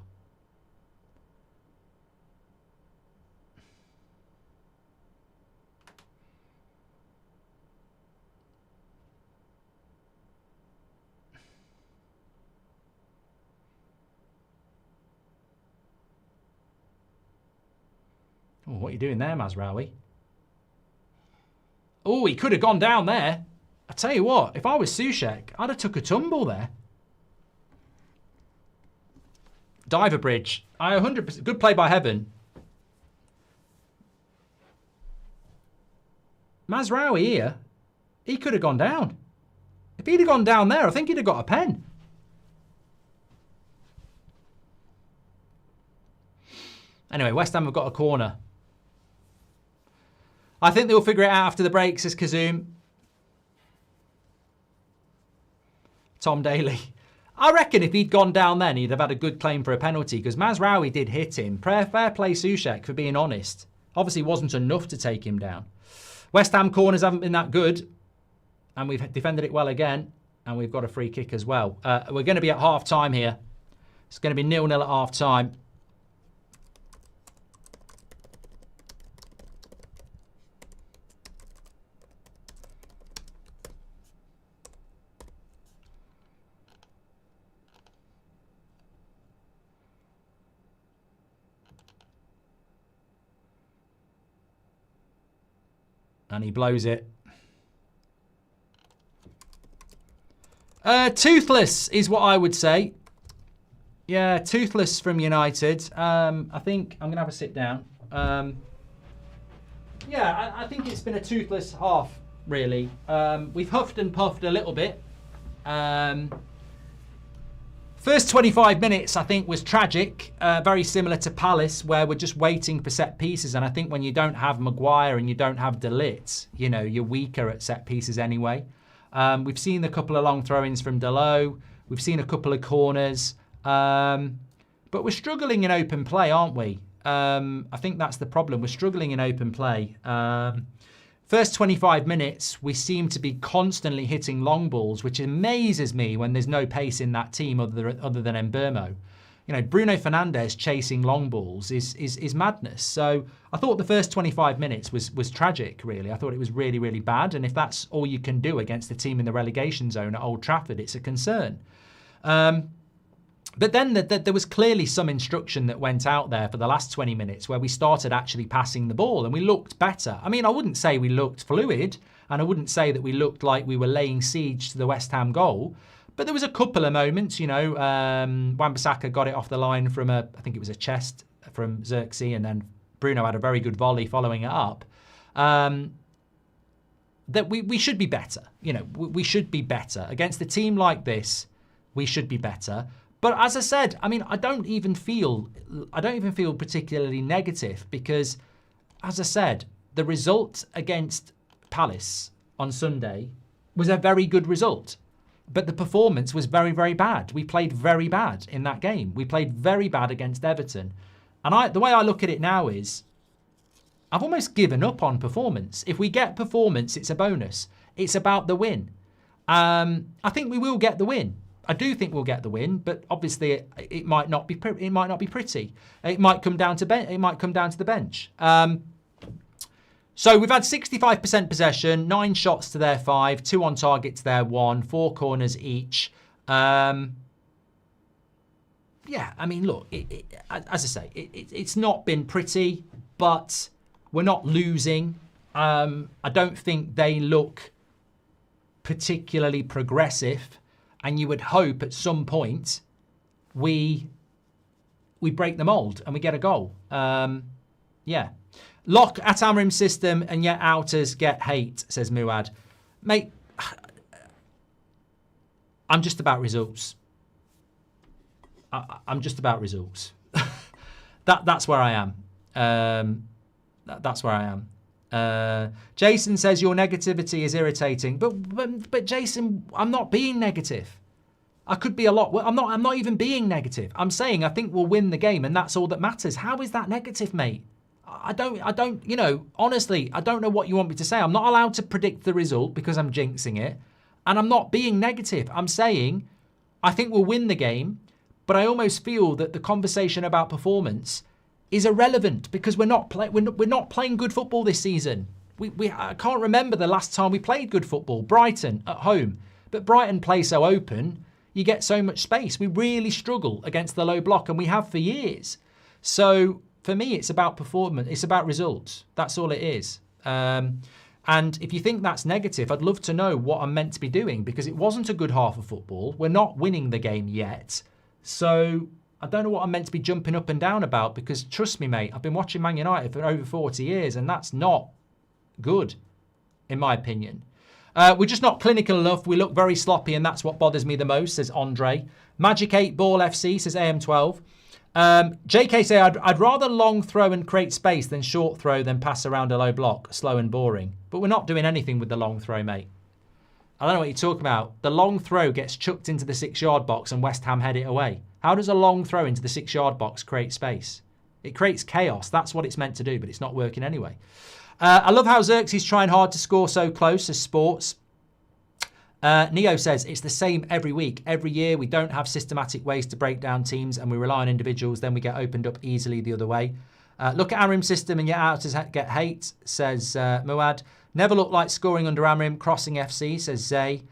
Oh, what are you doing there, Mazraoui? Oh, he could have gone down there. I tell you what, if I was Soucek, I'd have took a tumble there. Diver bridge. 100%. Good play by Heaven. Mazraoui here, he could have gone down. If he'd have gone down there, I think he'd have got a pen. Anyway, West Ham have got a corner. I think they'll figure it out after the break, says Kazoom. Tom Daly. I reckon if he'd gone down then, he'd have had a good claim for a penalty because Mazraoui did hit him. Fair play Soucek for being honest. Obviously wasn't enough to take him down. West Ham corners haven't been that good. And we've defended it well again. And we've got a free kick as well. We're going to be at half-time here. It's going to be 0-0 at half-time. And he blows it. Toothless is what I would say. Yeah, toothless from United. I think I'm going to have a sit down. Yeah, I think it's been a toothless half, really. We've huffed and puffed a little bit. First 25 minutes, I think, was tragic. Very similar to Palace, where we're just waiting for set pieces. And I think when you don't have Maguire and you don't have De Ligt, you know, you're weaker at set pieces anyway. We've seen a couple of long throw-ins from Delo. We've seen a couple of corners. But we're struggling in open play, aren't we? I think that's the problem. We're struggling in open play. First 25 minutes, we seem to be constantly hitting long balls, which amazes me when there's no pace in that team other than Mbeumo. You know, Bruno Fernandes chasing long balls is madness. So I thought the first 25 minutes was tragic, really. I thought it was really, really bad. And if that's all you can do against a team in the relegation zone at Old Trafford, it's a concern. But then there was clearly some instruction that went out there for the last 20 minutes where we started actually passing the ball and we looked better. I mean, I wouldn't say we looked fluid and I wouldn't say that we looked like we were laying siege to the West Ham goal. But there was a couple of moments, you know, Wan-Bissaka got it off the line from I think it was a chest from Xerxes, and then Bruno had a very good volley following it up. That we should be better. You know, we should be better. Against a team like this, we should be better. But as I said, I mean, I don't even feel particularly negative because, as I said, the result against Palace on Sunday was a very good result. But the performance was very, very bad. We played very bad in that game. We played very bad against Everton. And the way I look at it now is, I've almost given up on performance. If we get performance, it's a bonus. It's about the win. I think we will get the win. I do think we'll get the win, but obviously it might not be pretty. It might come down to the bench. So we've had 65% possession, 9 shots to their 5, 2 on target to their 1, 4 corners each. Yeah, I mean, look, as I say, it's not been pretty, but we're not losing. I don't think they look particularly progressive. And you would hope at some point we break the mould and we get a goal. Yeah. Lock at Amrim's system and yet outers get hate, says Muad. Mate, I'm just about results. I'm just about results. That's where I am. That's where I am. Jason says your negativity is irritating, but Jason, I'm not being negative. I could be a lot. I'm not even being negative. I'm saying I think we'll win the game, and that's all that matters. How is that negative, mate? I don't. You know, honestly, I don't know what you want me to say. I'm not allowed to predict the result because I'm jinxing it, and I'm not being negative. I'm saying I think we'll win the game, but I almost feel that the conversation about performance is irrelevant because we're not playing good football this season. I can't remember the last time we played good football. Brighton at home, but Brighton play so open, you get so much space. We really struggle against the low block, and we have for years. So for me, it's about performance. It's about results. That's all it is. And if you think that's negative, I'd love to know what I'm meant to be doing, because it wasn't a good half of football. We're not winning the game yet. So I don't know what I'm meant to be jumping up and down about, because trust me, mate, I've been watching Man United for over 40 years and that's not good, in my opinion. We're just not clinical enough. We look very sloppy and that's what bothers me the most, says Andre. Magic 8 Ball FC, says AM12. JK say, I'd rather long throw and create space than short throw than pass around a low block, slow and boring. But we're not doing anything with the long throw, mate. I don't know what you're talking about. The long throw gets chucked into the 6-yard box and West Ham head it away. How does a long throw into the 6-yard box create space? It creates chaos. That's what it's meant to do, but it's not working anyway. I love how Xerxes trying hard to score so close as sports. Neo says, it's the same every week. Every year we don't have systematic ways to break down teams and we rely on individuals, then we get opened up easily the other way. Look at Amrim's system and your outers get hate, says Muad. Never looked like scoring under Amrim. Crossing FC, says Zay.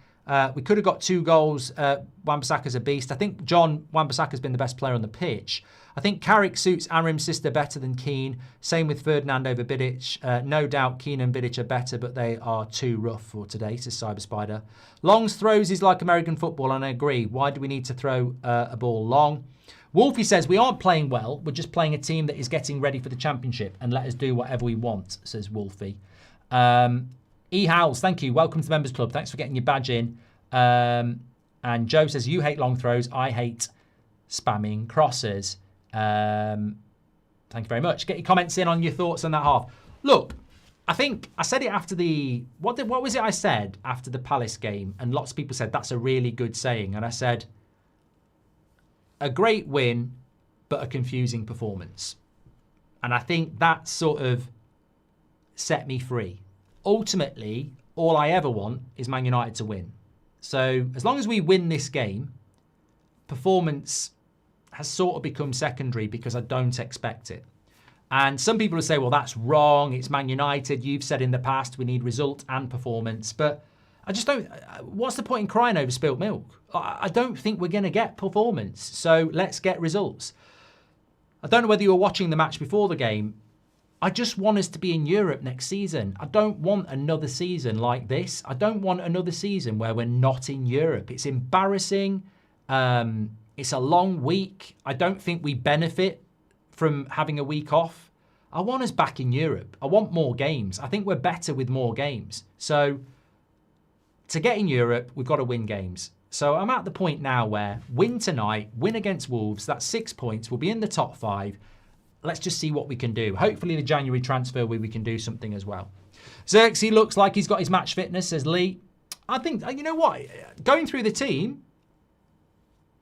We could have got 2 goals. Wan-Bissaka's a beast. I think John Wan-Bissaka's been the best player on the pitch. I think Carrick suits Amrim's sister better than Keane. Same with Ferdinand over Vidic. No doubt Keane and Vidic are better, but they are too rough for today, says Cyber Spider. Long's throws is like American football, and I agree. Why do we need to throw a ball long? Wolfie says, we aren't playing well. We're just playing a team that is getting ready for the championship, and let us do whatever we want, says Wolfie. E. Howells, thank you. Welcome to the Members Club. Thanks for getting your badge in. And Joe says, you hate long throws. I hate spamming crosses. Thank you very much. Get your comments in on your thoughts on that half. Look, I think I said it after the... What was it I said after the Palace game? And lots of people said, that's a really good saying. And I said, a great win, but a confusing performance. And I think that sort of set me free. Ultimately, all I ever want is Man United to win. So as long as we win this game, performance has sort of become secondary because I don't expect it. And some people will say, well, that's wrong. It's Man United. You've said in the past we need result and performance. But I just don't... What's the point in crying over spilt milk? I don't think we're going to get performance. So let's get results. I don't know whether you were watching the match before the game. I just want us to be in Europe next season. I don't want another season like this. I don't want another season where we're not in Europe. It's embarrassing. It's a long week. I don't think we benefit from having a week off. I want us back in Europe. I want more games. I think we're better with more games. So to get in Europe, we've got to win games. So I'm at the point now where win tonight, win against Wolves, that's 6 points. We'll be in the top 5. Let's just see what we can do. Hopefully the January transfer we can do something as well. Xerxes looks like he's got his match fitness, says Lee. I think, you know what? Going through the team,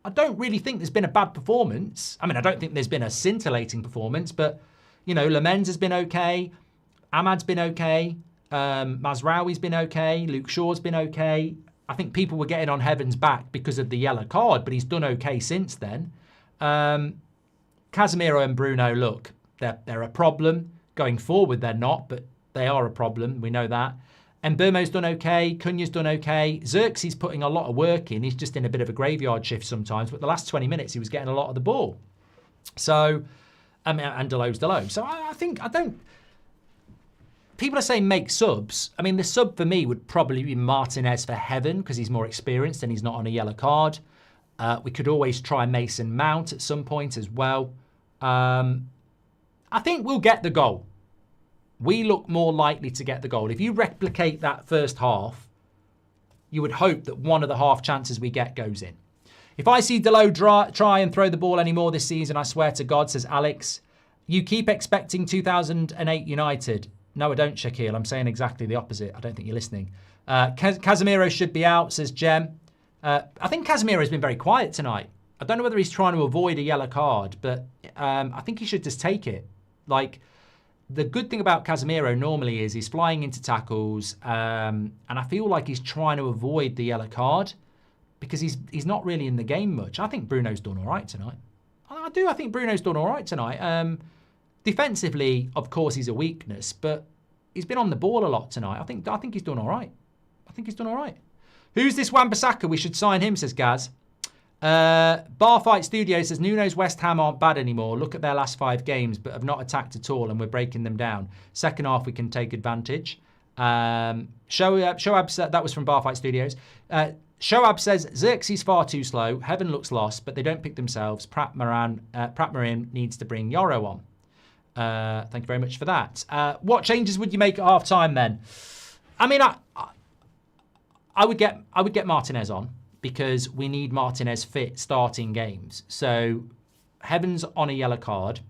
I don't really think there's been a bad performance. I mean, I don't think there's been a scintillating performance, but, you know, Lamens has been okay. Ahmad's been okay. Mazraoui's been okay. Luke Shaw's been okay. I think people were getting on Heaven's back because of the yellow card, but he's done okay since then. Casemiro and Bruno, look, they're a problem. Going forward, they're not, but they are a problem. We know that. And Mbeumo's done okay. Cunha's done okay. Xerxes putting a lot of work in. He's just in a bit of a graveyard shift sometimes, but the last 20 minutes, he was getting a lot of the ball. So, I mean, and Delo's Delo. So I don't... People are saying make subs. I mean, the sub for me would probably be Martinez for Heaven because he's more experienced and he's not on a yellow card. We could always try Mason Mount at some point as well. I think we'll get the goal. We look more likely to get the goal. If you replicate that first half, you would hope that one of the half chances we get goes in. If I see Delo try and throw the ball anymore this season, I swear to God, says Alex, you keep expecting 2008 United. No, I don't, Shaquille. I'm saying exactly the opposite. I don't think you're listening. Casemiro should be out, says Jem. I think Casemiro's been very quiet tonight. I don't know whether he's trying to avoid a yellow card, but I think he should just take it. Like, the good thing about Casemiro normally is he's flying into tackles, and I feel like he's trying to avoid the yellow card because he's not really in the game much. I think Bruno's done all right tonight. I do. I think Bruno's done all right tonight. Defensively, of course, he's a weakness, but he's been on the ball a lot tonight. I think he's done all right. I think he's done all right. Who's this Wan-Bissaka? We should sign him, says Gaz. Barfight Studio says, Nuno's West Ham aren't bad anymore. Look at their last 5 games, but have not attacked at all, and we're breaking them down. Second half, we can take advantage. Shoab said, that was from Barfight Studios. Shoab says, Xerxes far too slow. Heaven looks lost, but they don't pick themselves. Pratt Marin needs to bring Yoro on. Thank you very much for that. What changes would you make at half time then? I mean, I would get Martinez on, because we need Martinez fit starting games. So Heaven's on a yellow card.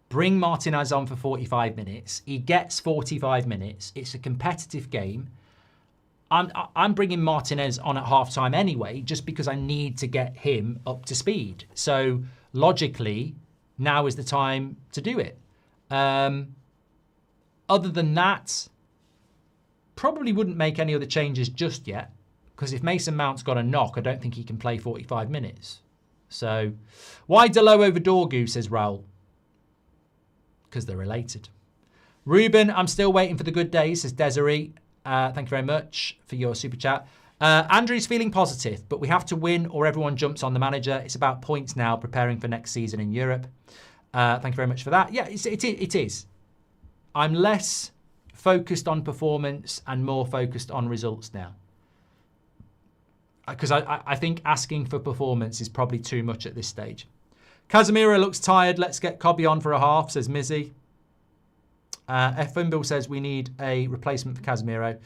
Bring Martinez on for 45 minutes. He gets 45 minutes. It's a competitive game. I'm bringing Martinez on at halftime anyway, just because I need to get him up to speed. So logically, now is the time to do it. Other than that, probably wouldn't make any other changes just yet, because if Mason Mount's got a knock, I don't think he can play 45 minutes. So why Delo over Dorgu, says Raul? Because they're related. Ruben, I'm still waiting for the good days, says Desiree. Thank you very much for your super chat. Andrew's feeling positive, but we have to win or everyone jumps on the manager. It's about points now, preparing for next season in Europe. Thank you very much for that. Yeah, it is. I'm less focused on performance and more focused on results now. Because I think asking for performance is probably too much at this stage. Casemiro looks tired. Let's get Cobby on for a half, says Mizzy. F. Wimble says we need a replacement for Casemiro.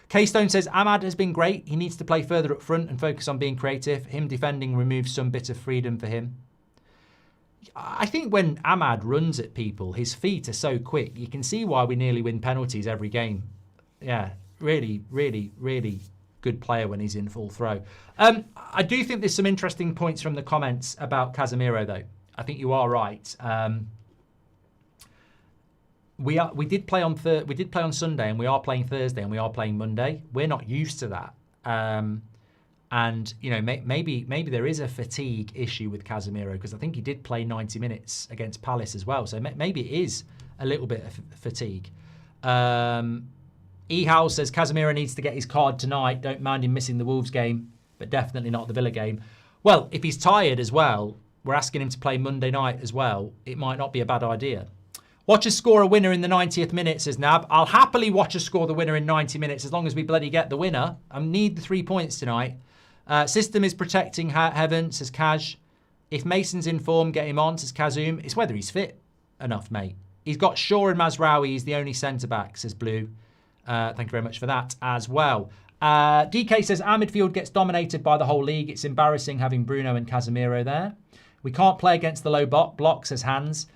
Keystone says Ahmad has been great. He needs to play further up front and focus on being creative. Him defending removes some bit of freedom for him. I think when Ahmad runs at people, his feet are so quick. You can see why we nearly win penalties every game. Yeah, really, really, really good player when he's in full throw. I do think there's some interesting points from the comments about Casemiro, though. I think you are right. We did play on Sunday, and we are playing Thursday, and we are playing Monday. We're not used to that, and you know maybe there is a fatigue issue with Casemiro, because I think he did play 90 minutes against Palace as well. So maybe it is a little bit of fatigue. E-House says Casemiro needs to get his card tonight. Don't mind him missing the Wolves game, but definitely not the Villa game. Well, if he's tired as well, we're asking him to play Monday night as well. It might not be a bad idea. Watch us score a winner in the 90th minute, says Nab. I'll happily watch us score the winner in 90 minutes as long as we bloody get the winner. I need the 3 points tonight. System is protecting Heaven, says Kaj. If Mason's in form, get him on, says Kazum. It's whether he's fit enough, mate. He's got Shaw and Mazraoui. He's the only centre-back, says Blue. Thank you very much for that as well. DK says our midfield gets dominated by the whole league. It's embarrassing having Bruno and Casemiro there. We can't play against the low block, says Hans.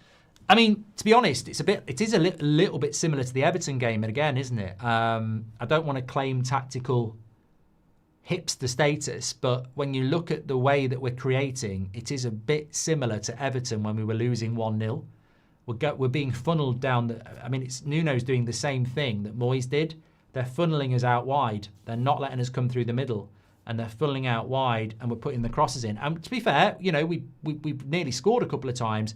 I mean, to be honest, it is a little bit similar to the Everton game again, isn't it? I don't want to claim tactical hipster status, but when you look at the way that we're creating, it is a bit similar to Everton when we were losing 1-0. We're being funneled down. It's Nuno's doing the same thing that Moyes did. They're funneling us out wide. They're not letting us come through the middle, and they're funneling out wide, and we're putting the crosses in. And to be fair, you know, we've nearly scored a couple of times.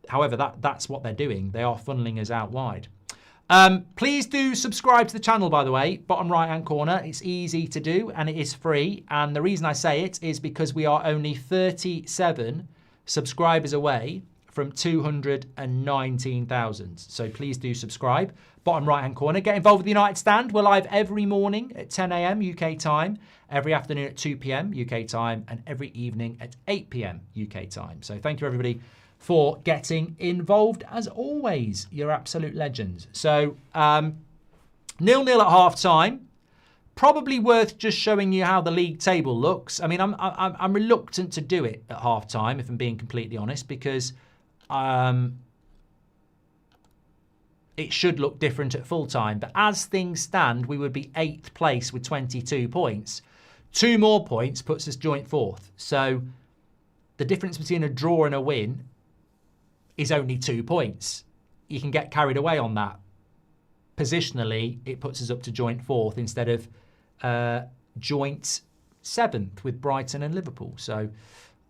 However, that's what they're doing. They are funneling us out wide. Please do subscribe to the channel, by the way. Bottom right-hand corner. It's easy to do, and it is free. And the reason I say it is because we are only 37 subscribers away from 219,000. So please do subscribe. Bottom right-hand corner. Get involved with the United Stand. We're live every morning at 10 a.m. UK time, every afternoon at 2 p.m. UK time, and every evening at 8 p.m. UK time. So thank you, everybody, for getting involved. As always, you're absolute legends. So 0-0 at half-time. Probably worth just showing you how the league table looks. I mean, I'm reluctant to do it at half-time, if I'm being completely honest, because it should look different at full-time. But as things stand, we would be 8th place with 22 points. 2 more points puts us joint 4th. So the difference between a draw and a win is only 2 points. You can get carried away on that. Positionally, it puts us up to joint 4th instead of joint 7th with Brighton and Liverpool. So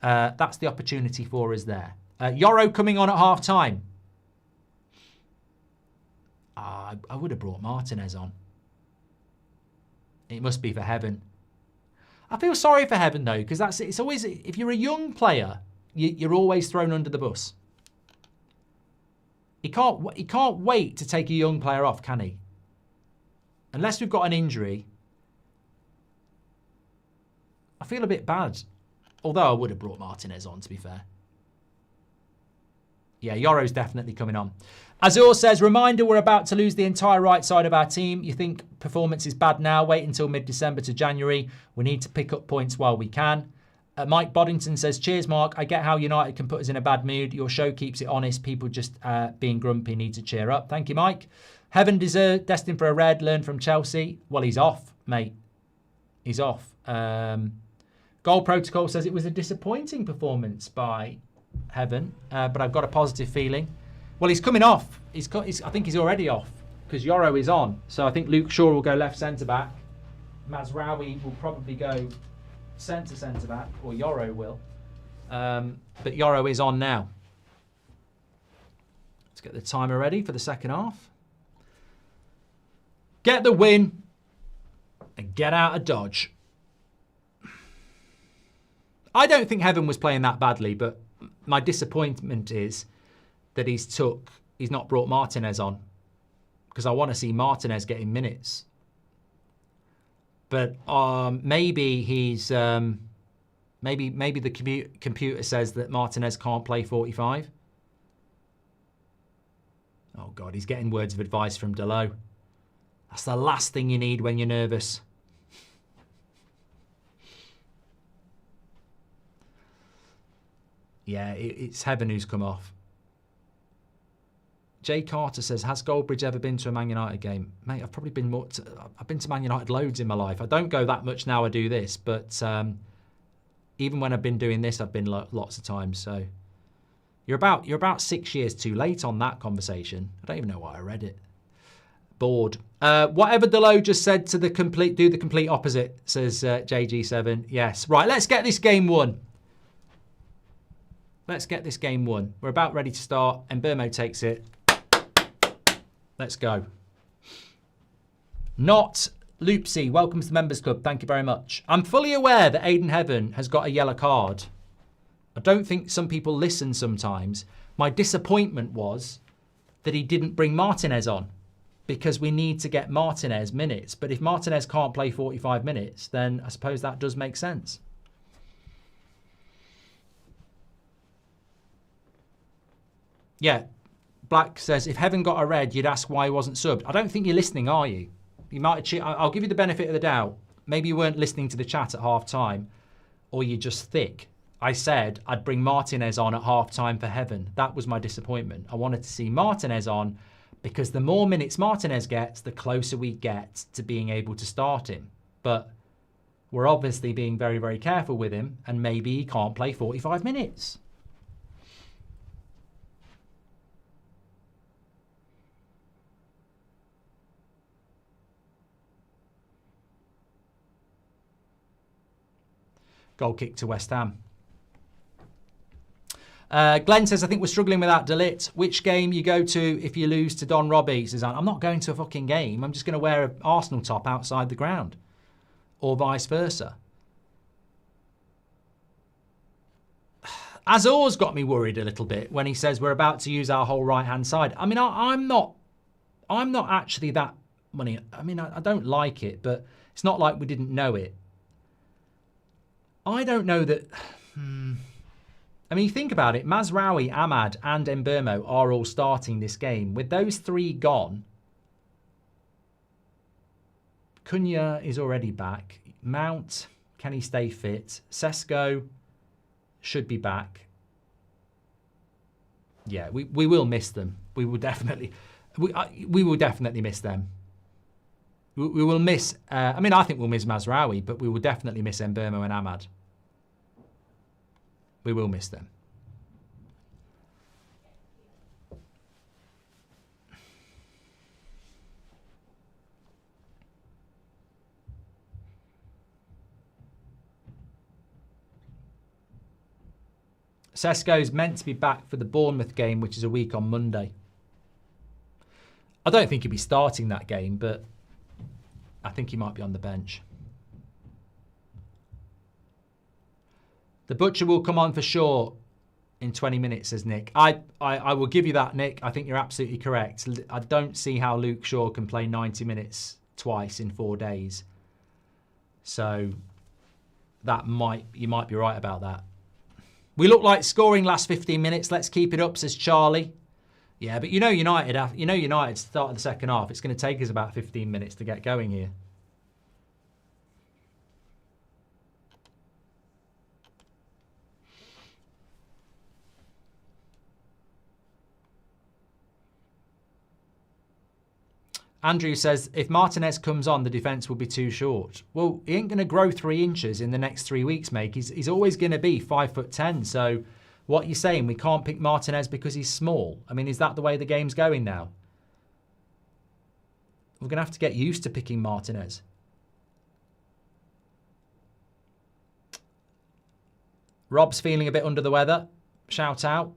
that's the opportunity for us there. Yoro coming on at half-time. I would have brought Martinez on. It must be for Heaven. I feel sorry for Heaven though, because it's always, if you're a young player, you're always thrown under the bus. He can't wait to take a young player off, can he? Unless we've got an injury. I feel a bit bad. Although I would have brought Martinez on, to be fair. Yeah, Yoro's definitely coming on. Azur says, reminder, we're about to lose the entire right side of our team. You think performance is bad now? Wait until mid-December to January. We need to pick up points while we can. Mike Boddington says, cheers, Mark. I get how United can put us in a bad mood. Your show keeps it honest. People just being grumpy need to cheer up. Thank you, Mike. Heaven destined for a red. Learn from Chelsea. Well, he's off, mate. He's off. Goal Protocol says it was a disappointing performance by Heaven, but I've got a positive feeling. Well, he's coming off. I think he's already off because Yoro is on. So I think Luke Shaw will go left centre-back. Mazraoui will probably go centre-back, or Yoro will. But Yoro is on now. Let's get the timer ready for the second half. Get the win and get out of Dodge. I don't think Heaven was playing that badly, but my disappointment is that he's not brought Martinez on, because I want to see Martinez getting minutes. But maybe he's maybe the computer says that Martinez can't play 45. Oh God, he's getting words of advice from Delo. That's the last thing you need when you're nervous. Yeah, it's Heaven who's come off. Jay Carter says, has Goldbridge ever been to a Man United game? Mate, I've probably been more I've been to Man United loads in my life. I don't go that much now I do this, but even when I've been doing this, I've been lots of times. So you're about 6 years too late on that conversation. I don't even know why I read it. Bored. Whatever Delo just said to do the complete opposite, says JG7. Yes. Right, let's get this game won. Let's get this game won. We're about ready to start. Mbeumo takes it. Let's go. Not Loopsy. Welcome to the Members Club. Thank you very much. I'm fully aware that Aiden Heaven has got a yellow card. I don't think some people listen sometimes. My disappointment was that he didn't bring Martinez on, because we need to get Martinez minutes. But if Martinez can't play 45 minutes, then I suppose that does make sense. Yeah, Black says, if Heaven got a red, you'd ask why he wasn't subbed. I don't think you're listening, are you? You might have I'll give you the benefit of the doubt. Maybe you weren't listening to the chat at half-time, or you're just thick. I said I'd bring Martinez on at half-time for Heaven. That was my disappointment. I wanted to see Martinez on, because the more minutes Martinez gets, the closer we get to being able to start him. But we're obviously being very, very careful with him, and maybe he can't play 45 minutes. Goal kick to West Ham. Glenn says, I think we're struggling without De Ligt. Which game you go to if you lose to Don Robbie? Says, I'm not going to a fucking game. I'm just going to wear an Arsenal top outside the ground. Or vice versa. Azor's got me worried a little bit when he says we're about to use our whole right-hand side. I mean, I'm not actually that money. I mean, I don't like it, but it's not like we didn't know it. I don't know that... I mean, you think about it. Mazraoui, Ahmad and Mbeumo are all starting this game. With those three gone, Cunha is already back. Mount, can he stay fit? Sesko should be back. Yeah, we will miss them. We will definitely... We will definitely miss them. We will miss... I mean, I think we'll miss Mazraoui, but we will definitely miss Mbeumo and Ahmad. We will miss them. Sesko's meant to be back for the Bournemouth game, which is a week on Monday. I don't think he'll be starting that game, but I think he might be on the bench. The butcher will come on for sure in 20 minutes, says Nick. I will give you that, Nick. I think you're absolutely correct. I don't see how Luke Shaw can play 90 minutes twice in 4 days. So you might be right about that. We look like scoring last 15 minutes. Let's keep it up, says Charlie. Yeah, but United start of the second half. It's going to take us about 15 minutes to get going here. Andrew says, if Martinez comes on, the defence will be too short. Well, he ain't going to grow 3 inches in the next 3 weeks, mate. He's always going to be 5'10". So what you're saying, we can't pick Martinez because he's small? I mean, is that the way the game's going now? We're going to have to get used to picking Martinez. Rob's feeling a bit under the weather. Shout out.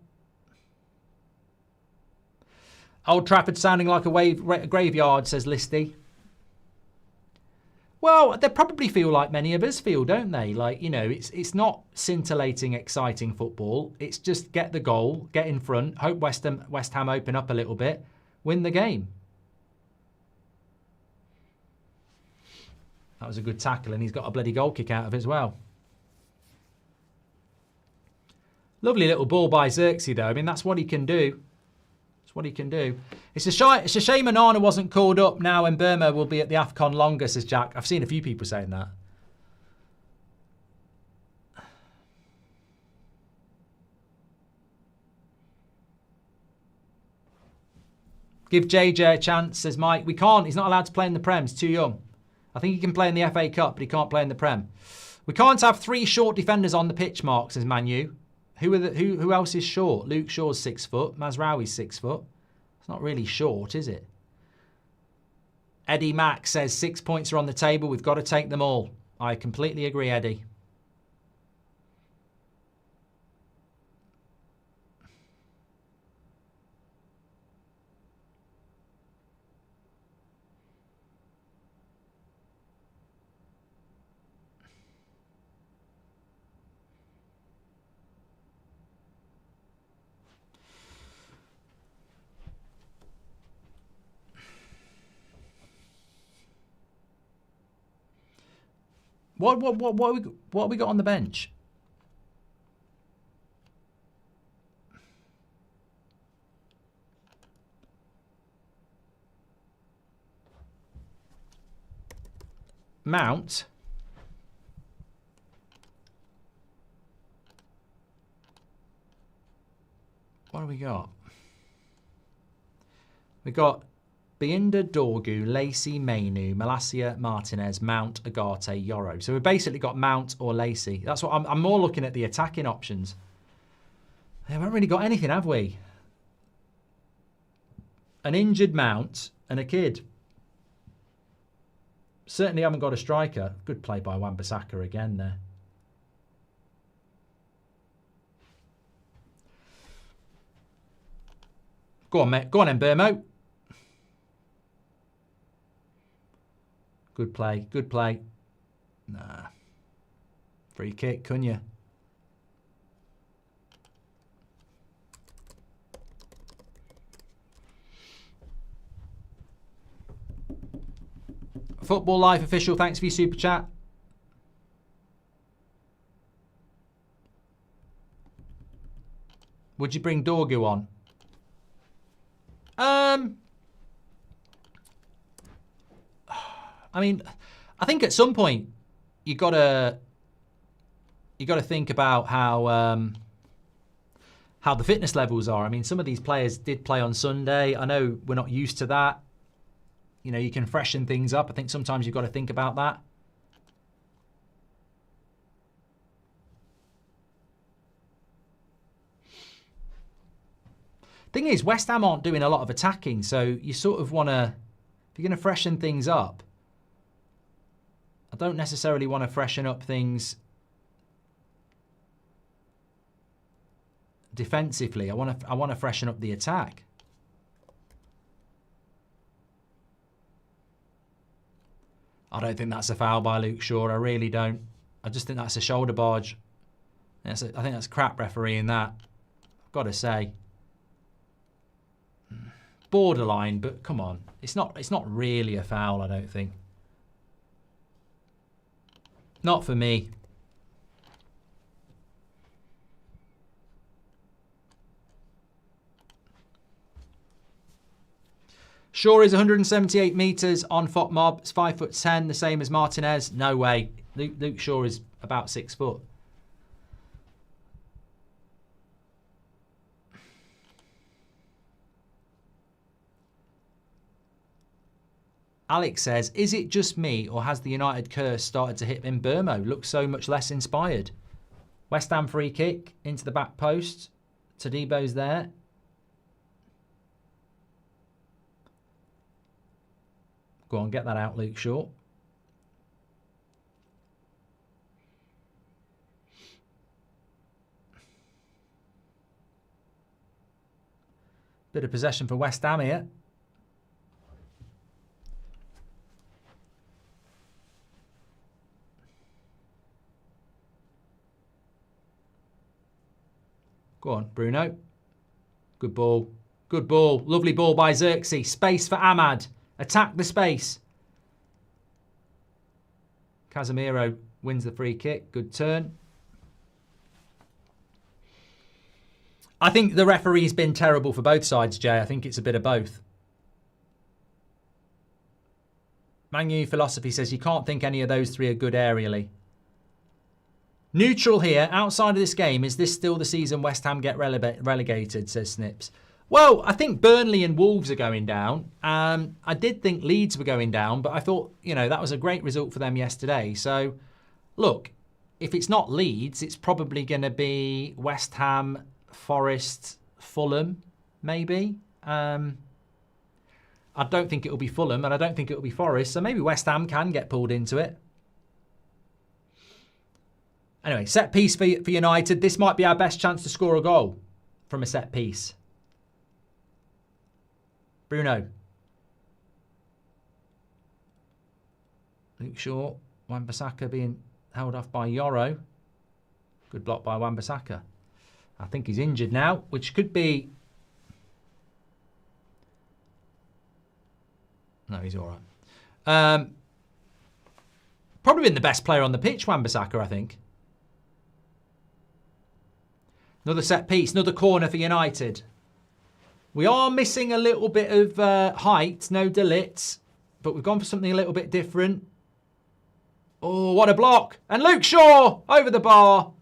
Old Trafford sounding like a graveyard, says Listy. Well, they probably feel like many of us feel, don't they? Like, you know, it's not scintillating, exciting football. It's just get the goal, get in front, hope West Ham open up a little bit, win the game. That was a good tackle, and he's got a bloody goal kick out of it as well. Lovely little ball by Xerxes, though. I mean, that's what he can do. What he can do. It's a shame Onana wasn't called up now, and Burma will be at the AFCON longer, says Jack. I've seen a few people saying that. Give JJ a chance, says Mike. We can't. He's not allowed to play in the Prem. He's too young. I think he can play in the FA Cup, but he can't play in the Prem. We can't have 3 short defenders on the pitch, Mark, says Man U. Who else is short? Luke Shaw's 6 foot. Mazraoui's 6 foot. It's not really short, is it? Eddie Mack says 6 points are on the table. We've got to take them all. I completely agree, Eddie. What have we got on the bench? Mount. What have we got? We got Binder, Dorgu, Lacey, Mainu, Malacia, Martinez, Mount, Agate, Yoro. So we've basically got Mount or Lacey. That's what I'm more looking at, the attacking options. We haven't really got anything, have we? An injured Mount and a kid. Certainly haven't got a striker. Good play by Wan-Bissaka again there. Go on, mate. Go on, Mbermo. Good play. Good play. Nah. Free kick, couldn't you? Football Life official, thanks for your super chat. Would you bring Dorgu on? I mean, I think at some point you gotta think about how the fitness levels are. I mean, some of these players did play on Sunday. I know we're not used to that. You know, you can freshen things up. I think sometimes you've got to think about that. Thing is, West Ham aren't doing a lot of attacking, so you sort of want to, if you're going to freshen things up, I don't necessarily want to freshen up things defensively. I want to freshen up the attack. I don't think that's a foul by Luke Shaw. I really don't. I just think that's a shoulder barge. I think that's crap refereeing that. I've got to say. Borderline, but come on. It's not really a foul, I don't think. Not for me. Shaw is 178 metres on FOTMob. It's 5'10", the same as Martinez. No way. Luke Shaw is about 6 foot. Alex says, is it just me or has the United curse started to hit Mbeumo? Looks so much less inspired. West Ham free kick into the back post. Tadebo's there. Go on, get that out, Luke Shaw. Bit of possession for West Ham here. Go on, Bruno. Good ball. Good ball. Lovely ball by Xerxes. Space for Ahmad. Attack the space. Casemiro wins the free kick. Good turn. I think the referee's been terrible for both sides, Jay. I think it's a bit of both. Man U Philosophy says you can't think any of those three are good aerially. Neutral here. Outside of this game, is this still the season West Ham get relegated, says Snips. Well, I think Burnley and Wolves are going down. I did think Leeds were going down, but I thought, that was a great result for them yesterday. So, look, if it's not Leeds, it's probably going to be West Ham, Forest, Fulham, maybe. I don't think it will be Fulham, and I don't think it will be Forest. So maybe West Ham can get pulled into it. Anyway, set piece for United. This might be our best chance to score a goal from a set piece. Bruno. Luke Shaw. Wan-Bissaka being held off by Yoro. Good block by Wan-Bissaka. I think he's injured now, which could be... No, he's all right. Probably been the best player on the pitch, Wan-Bissaka, I think. Another set piece, another corner for United. We are missing a little bit of height, no De Ligt, but we've gone for something a little bit different. Oh, what a block. And Luke Shaw over the bar.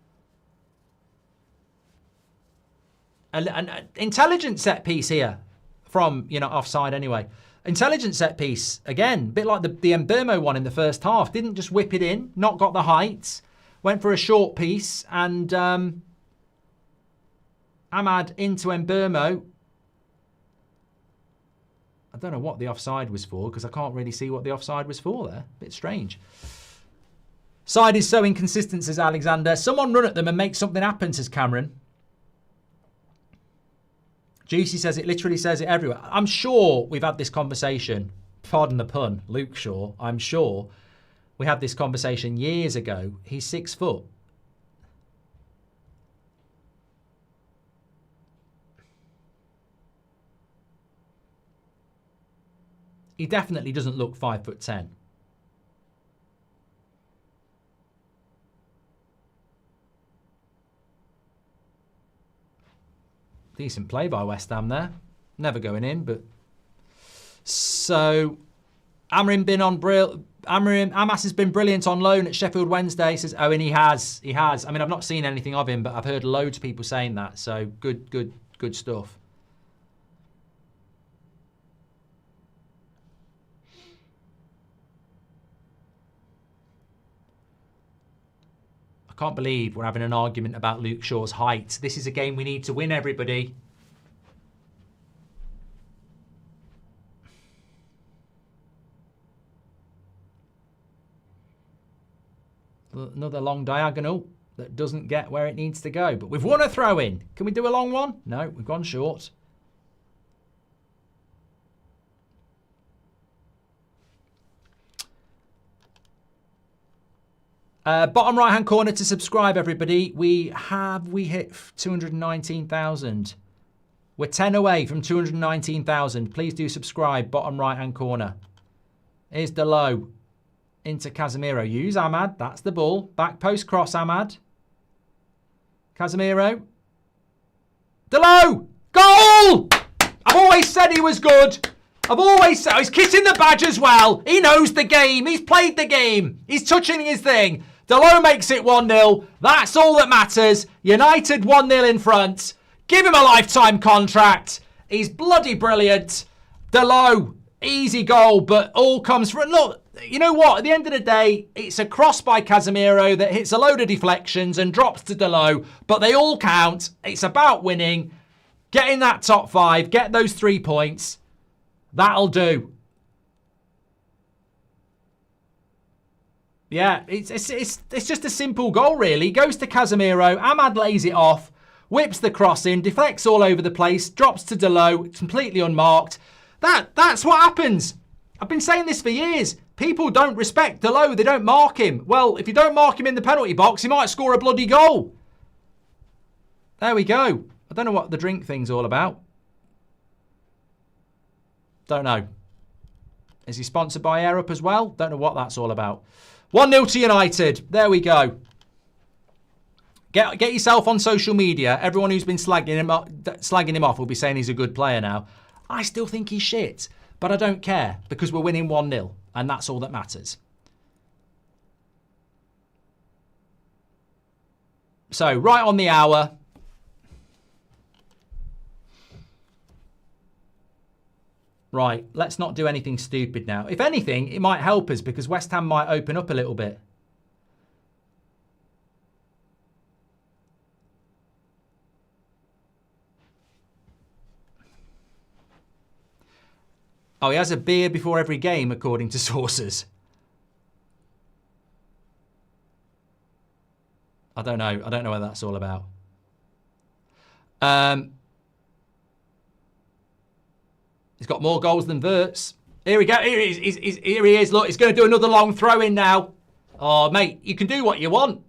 An intelligent set piece here from, offside anyway. Intelligent set piece, again, a bit like the Mbeumo one in the first half. Didn't just whip it in, not got the height. Went for a short piece and Ahmad into Mbeumo. I don't know what the offside was for because I can't really see what the offside was for there. A bit strange. Side is so inconsistent, says Alexander. Someone run at them and make something happen, says Cameron. Juicy says it literally says it everywhere. I'm sure we've had this conversation. Pardon the pun, Luke Shaw. I'm sure we had this conversation years ago. He's 6 foot. He definitely doesn't look 5'10". Decent play by West Ham there. Never going in, but... So, Amas has been brilliant on loan at Sheffield Wednesday, says Owen. He has. I mean, I've not seen anything of him, but I've heard loads of people saying that. So, good stuff. I can't believe we're having an argument about Luke Shaw's height. This is a game we need to win, everybody. Another long diagonal that doesn't get where it needs to go. But we've won a throw-in. Can we do a long one? No, we've gone short. Bottom right-hand corner to subscribe, everybody. We hit 219,000. We're 10 away from 219,000. Please do subscribe, bottom right-hand corner. Here's Delo into Casemiro. Use Ahmad. That's the ball. Back post cross, Ahmad. Casemiro. Delo! Goal! I've always said he was good. I've always said he's kissing the badge as well. He knows the game. He's played the game. He's touching his thing. Delo makes it 1-0. That's all that matters. United 1-0 in front. Give him a lifetime contract. He's bloody brilliant. Delo, easy goal, but all comes from... Look, you know what? At the end of the day, it's a cross by Casemiro that hits a load of deflections and drops to Delo, but they all count. It's about winning, getting that top 5, get those 3 points. That'll do. Yeah, it's just a simple goal, really. Goes to Casemiro. Ahmad lays it off. Whips the cross in. Deflects all over the place. Drops to Delo. Completely unmarked. That's what happens. I've been saying this for years. People don't respect Delo. They don't mark him. Well, if you don't mark him in the penalty box, he might score a bloody goal. There we go. I don't know what the drink thing's all about. Don't know. Is he sponsored by Air Up as well? Don't know what that's all about. 1-0 to United. There we go. Get yourself on social media. Everyone who's been slagging him off will be saying he's a good player now. I still think he's shit. But I don't care because we're winning 1-0. And that's all that matters. So, right on the hour. Right, let's not do anything stupid now. If anything, it might help us because West Ham might open up a little bit. Oh, he has a beer before every game, according to sources. I don't know. I don't know what that's all about. He's got more goals than Wirtz. Here we go. Here he is. Look, he's going to do another long throw in now. Oh, mate, you can do what you want.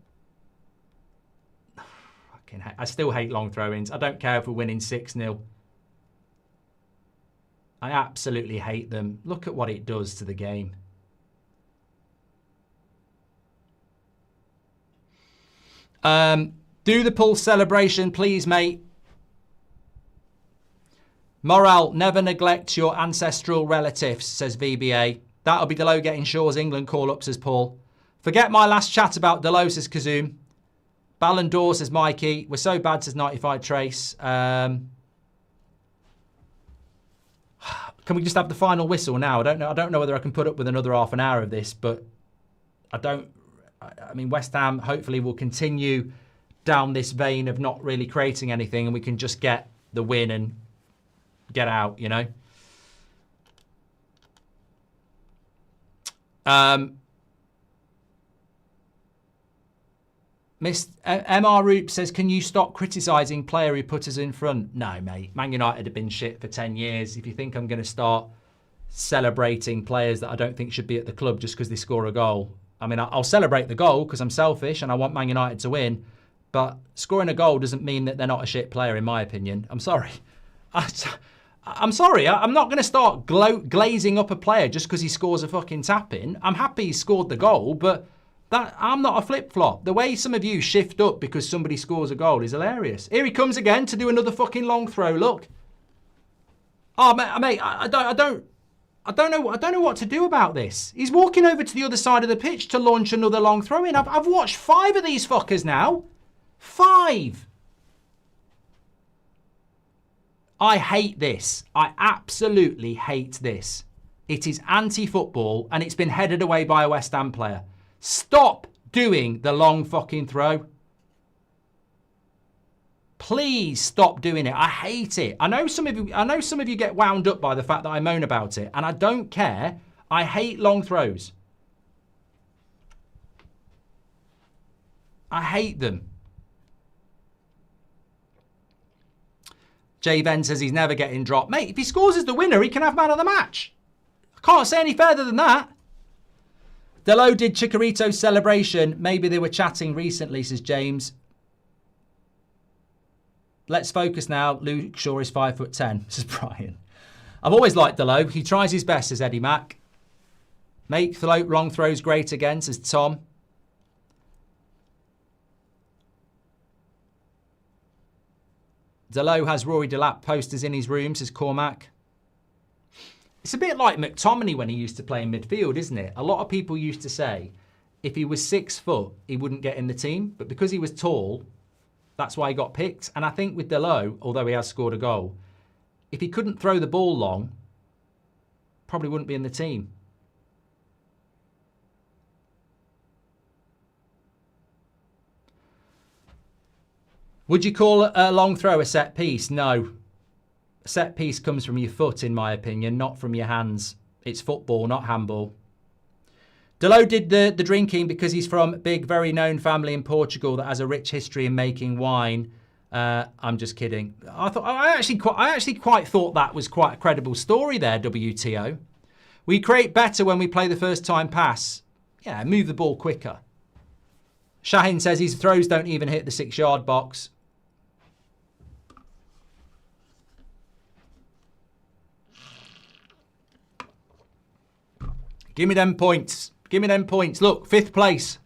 I still hate long throw-ins. I don't care if we're winning 6-0. I absolutely hate them. Look at what it does to the game. Do the pulse celebration, please, mate. Morale, never neglect your ancestral relatives, says VBA. That'll be Delo getting Shaw's England call-up, says Paul. Forget my last chat about Delo, says Kazoom. Ballon d'Or, says Mikey. We're so bad, says 95 Trace. Can we just have the final whistle now? I don't know whether I can put up with another half an hour of this, but I mean, West Ham hopefully will continue down this vein of not really creating anything, and we can just get the win and get out, you know. Miss MR Roop says, can you stop criticising player who put us in front? No, mate. Man United have been shit for 10 years. If you think I'm going to start celebrating players that I don't think should be at the club just because they score a goal, I mean, I'll celebrate the goal because I'm selfish and I want Man United to win. But scoring a goal doesn't mean that they're not a shit player, in my opinion. I'm sorry. I'm sorry. I'm not going to start glazing up a player just because he scores a fucking tap-in. I'm happy he scored the goal, but I'm not a flip-flop. The way some of you shift up because somebody scores a goal is hilarious. Here he comes again to do another fucking long throw. Look. Oh, mate, I don't know what to do about this. He's walking over to the other side of the pitch to launch another long throw in. I've watched 5 of these fuckers now. 5. I hate this. I absolutely hate this. It is anti-football and it's been headed away by a West Ham player. Stop doing the long fucking throw. Please stop doing it. I hate it. I know some of you get wound up by the fact that I moan about it, and I don't care. I hate long throws. I hate them. Jay Venn says he's never getting dropped. Mate, if he scores as the winner, he can have man of the match. I can't say any further than that. Delo did Chicharito's celebration. Maybe they were chatting recently, says James. Let's focus now. Luke Shaw is 5'10", says Brian. I've always liked Delo. He tries his best, says Eddie Mack. Make long throws great again, says Tom. Delo has Rory Delap posters in his room, says Cormac. It's a bit like McTominay when he used to play in midfield, isn't it? A lot of people used to say if he was 6 foot, he wouldn't get in the team. But because he was tall, that's why he got picked. And I think with Delo, although he has scored a goal, if he couldn't throw the ball long, probably wouldn't be in the team. Would you call a long throw a set piece? No. A set piece comes from your foot, in my opinion, not from your hands. It's football, not handball. Delo did the drinking because he's from a big, very known family in Portugal that has a rich history in making wine. I'm just kidding. I actually quite thought that was quite a credible story there, WTO. We create better when we play the first time pass. Yeah, move the ball quicker. Shahin says his throws don't even hit the 6-yard box. Give me them points. Give me them points. Look, 5th place.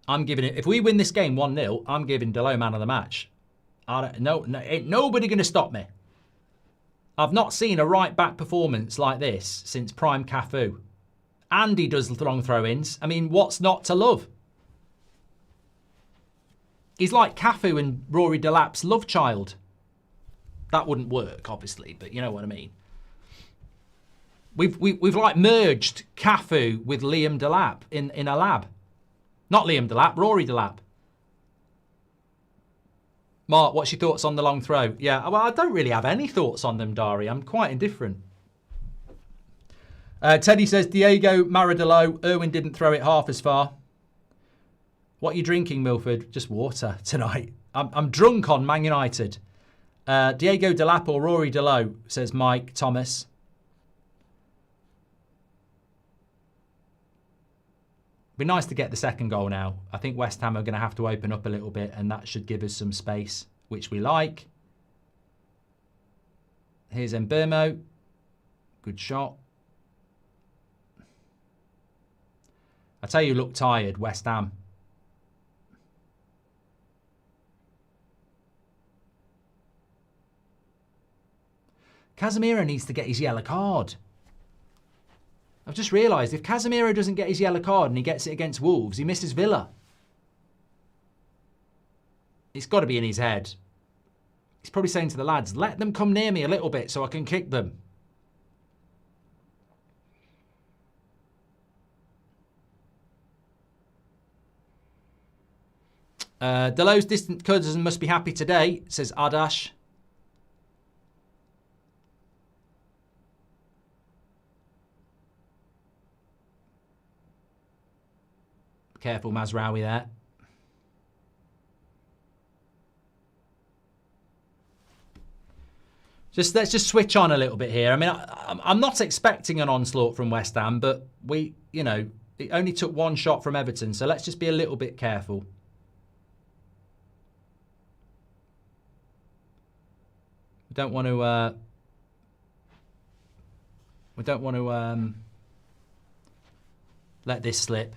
I'm giving it, if we win this game 1-0, I'm giving Delo man of the match. No, ain't nobody going to stop me. I've not seen a right-back performance like this since Prime Cafu. And he does long throw-ins. I mean, what's not to love? He's like Cafu and Rory Delap's love child. That wouldn't work, obviously, but you know what I mean. We've like merged Cafu with Liam Delap in a lab. Not Liam Delap, Rory Delap. Mark, what's your thoughts on the long throw? Yeah, well, I don't really have any thoughts on them, Dari. I'm quite indifferent. Teddy says, Diego Maradona, Irwin didn't throw it half as far. What are you drinking, Milford? Just water tonight. I'm drunk on Man United. Diego Delap or Rory Delo, says Mike Thomas. Be nice to get the second goal now. I think West Ham are going to have to open up a little bit, and that should give us some space, which we like. Here's Mbeumo. Good shot. I tell you, look tired, West Ham. Casemiro needs to get his yellow card. I've just realised if Casemiro doesn't get his yellow card and he gets it against Wolves, he misses Villa. It's got to be in his head. He's probably saying to the lads, let them come near me a little bit so I can kick them. Delo's distant cousin must be happy today, says Adash. Careful, Mazraoui there. Let's just switch on a little bit here. I mean, I'm not expecting an onslaught from West Ham, but it only took one shot from Everton, so let's just be a little bit careful. We don't want to let this slip.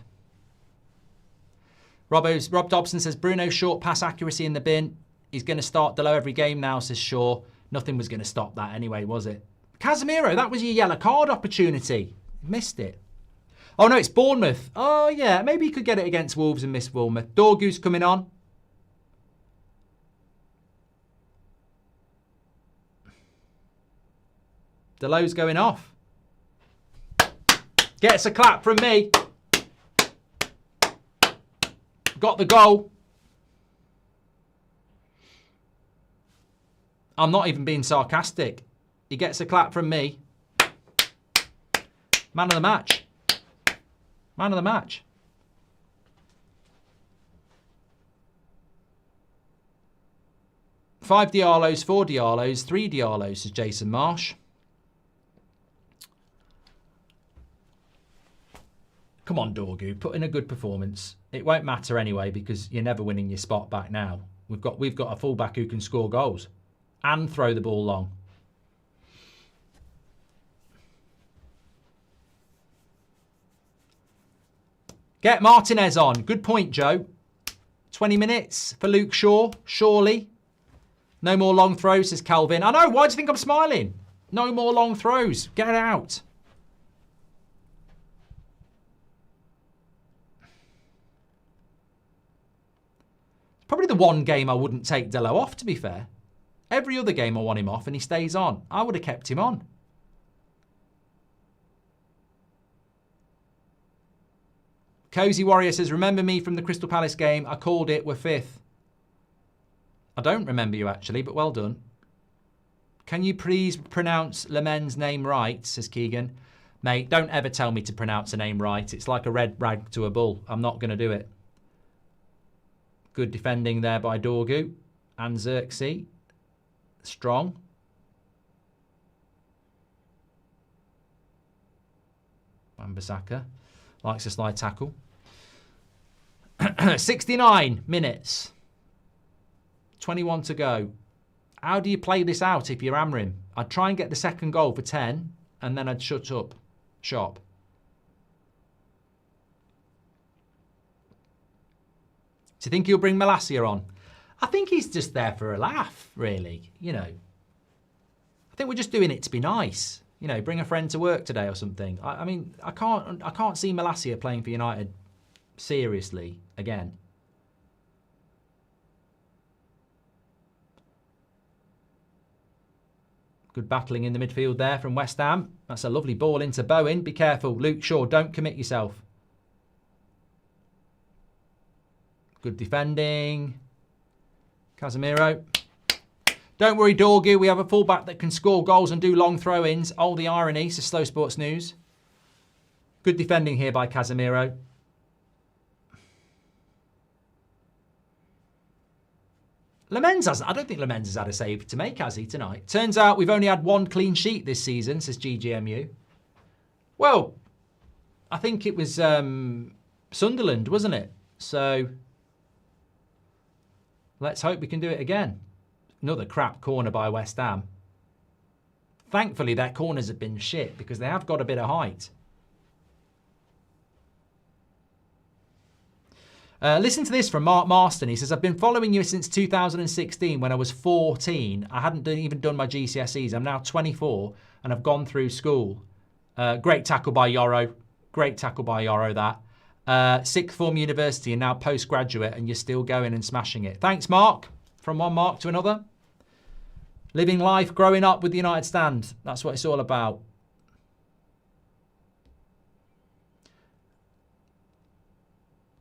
Rob Dobson says, Bruno's short pass accuracy in the bin. He's going to start Delo every game now, says Shaw. Nothing was going to stop that anyway, was it? Casemiro, that was your yellow card opportunity. Missed it. Oh, no, it's Bournemouth. Oh, yeah, maybe he could get it against Wolves and miss Bournemouth. Dorgu's coming on. Delo's going off. Gets a clap from me. Got the goal. I'm not even being sarcastic. He gets a clap from me. Man of the match. Man of the match. Five Diallos, 4 Diallos, 3 Diallos, says Jason Marsh. Come on, Dorgu, put in a good performance. It won't matter anyway because you're never winning your spot back now. We've got a fullback who can score goals and throw the ball long. Get Martinez on. Good point, Joe. 20 minutes for Luke Shaw, surely. No more long throws, says Calvin. I know, why do you think I'm smiling? No more long throws. Get out. Probably the one game I wouldn't take Dello off, to be fair. Every other game I want him off and he stays on. I would have kept him on. Cozy Warrior says, remember me from the Crystal Palace game? I called it, we're 5th. I don't remember you actually, but well done. Can you please pronounce Lemen's name right, says Keegan. Mate, don't ever tell me to pronounce a name right. It's like a red rag to a bull. I'm not going to do it. Good defending there by Dorgu and Xerxes. Strong. Wan-Bissaka likes a slide tackle. 69 minutes. 21 to go. How do you play this out if you're Amrim? I'd try and get the second goal for 10 and then I'd shut up shop. Do you think he'll bring Malacia on? I think he's just there for a laugh, really. You know, I think we're just doing it to be nice. You know, bring a friend to work today or something. I mean, I can't see Malacia playing for United seriously again. Good battling in the midfield there from West Ham. That's a lovely ball into Bowen. Be careful, Luke Shaw. Don't commit yourself. Good defending. Casemiro. Don't worry, Dorgu. We have a fullback that can score goals and do long throw-ins. Oh, the irony, says Slow Sports News. Good defending here by Casemiro. Lemens I don't think Lemens has had a save to make, has he, tonight? Turns out we've only had 1 clean sheet this season, says GGMU. Well, I think it was Sunderland, wasn't it? So let's hope we can do it again. Another crap corner by West Ham. Thankfully, their corners have been shit because they have got a bit of height. Listen to this from Mark Marston. He says, I've been following you since 2016 when I was 14. I hadn't even done my GCSEs. I'm now 24 and I've gone through school. Great tackle by Yoro. Great tackle by Yoro, that. Sixth form university and now postgraduate and you're still going and smashing it. Thanks, Mark. From one Mark to another. Living life, growing up with the United Stand. That's what it's all about.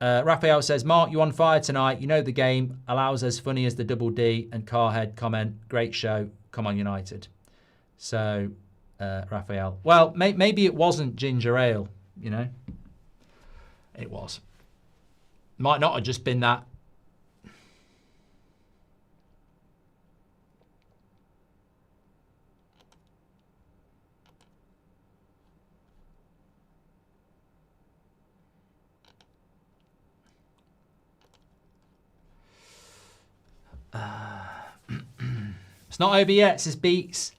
Raphael says, Mark, you on fire tonight. You know the game. Allows as funny as the double D. And Carhead comment, great show. Come on, United. So, Raphael. Well, maybe it wasn't ginger ale, you know. It was. Might not have just been that. It's not over yet, says Beats.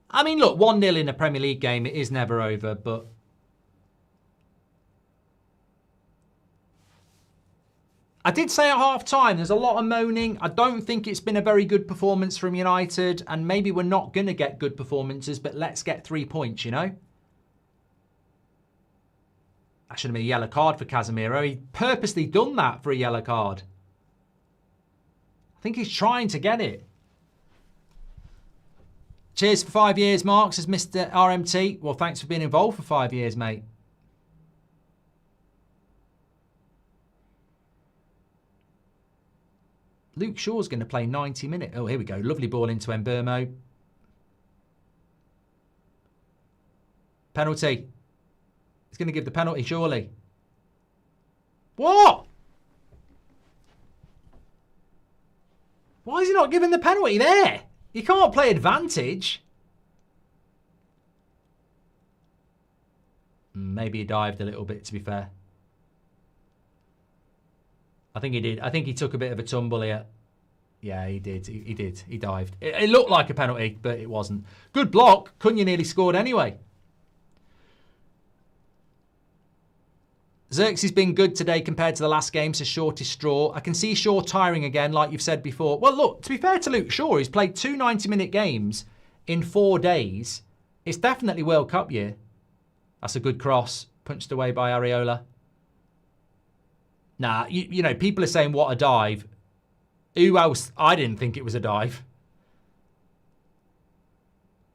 I mean, look, 1-0 in a Premier League game, it is never over, but I did say at half-time, there's a lot of moaning. I don't think it's been a very good performance from United, and maybe we're not going to get good performances, but let's get 3 points, you know? That should have been a yellow card for Casemiro. He purposely done that for a yellow card. I think he's trying to get it. Cheers for 5 years, Mark, says Mr. RMT. Well, thanks for being involved for 5 years, mate. Luke Shaw's going to play 90 minutes. Oh, here we go. Lovely ball into Mbermo. Penalty. He's going to give the penalty, surely. What? Why is he not giving the penalty there? You can't play advantage. Maybe he dived a little bit, to be fair. I think he did. I think he took a bit of a tumble here. Yeah, he did. He did. He dived. It looked like a penalty, but it wasn't. Good block. Cunha nearly scored anyway. Xerxes been good today compared to the last game, so shortest straw. I can see Shaw tiring again, like you've said before. Well, look, to be fair to Luke Shaw, he's played 2 90-minute games in 4 days. It's definitely World Cup year. That's a good cross. Punched away by Areola. Nah, you know, people are saying, what a dive. Who else? I didn't think it was a dive.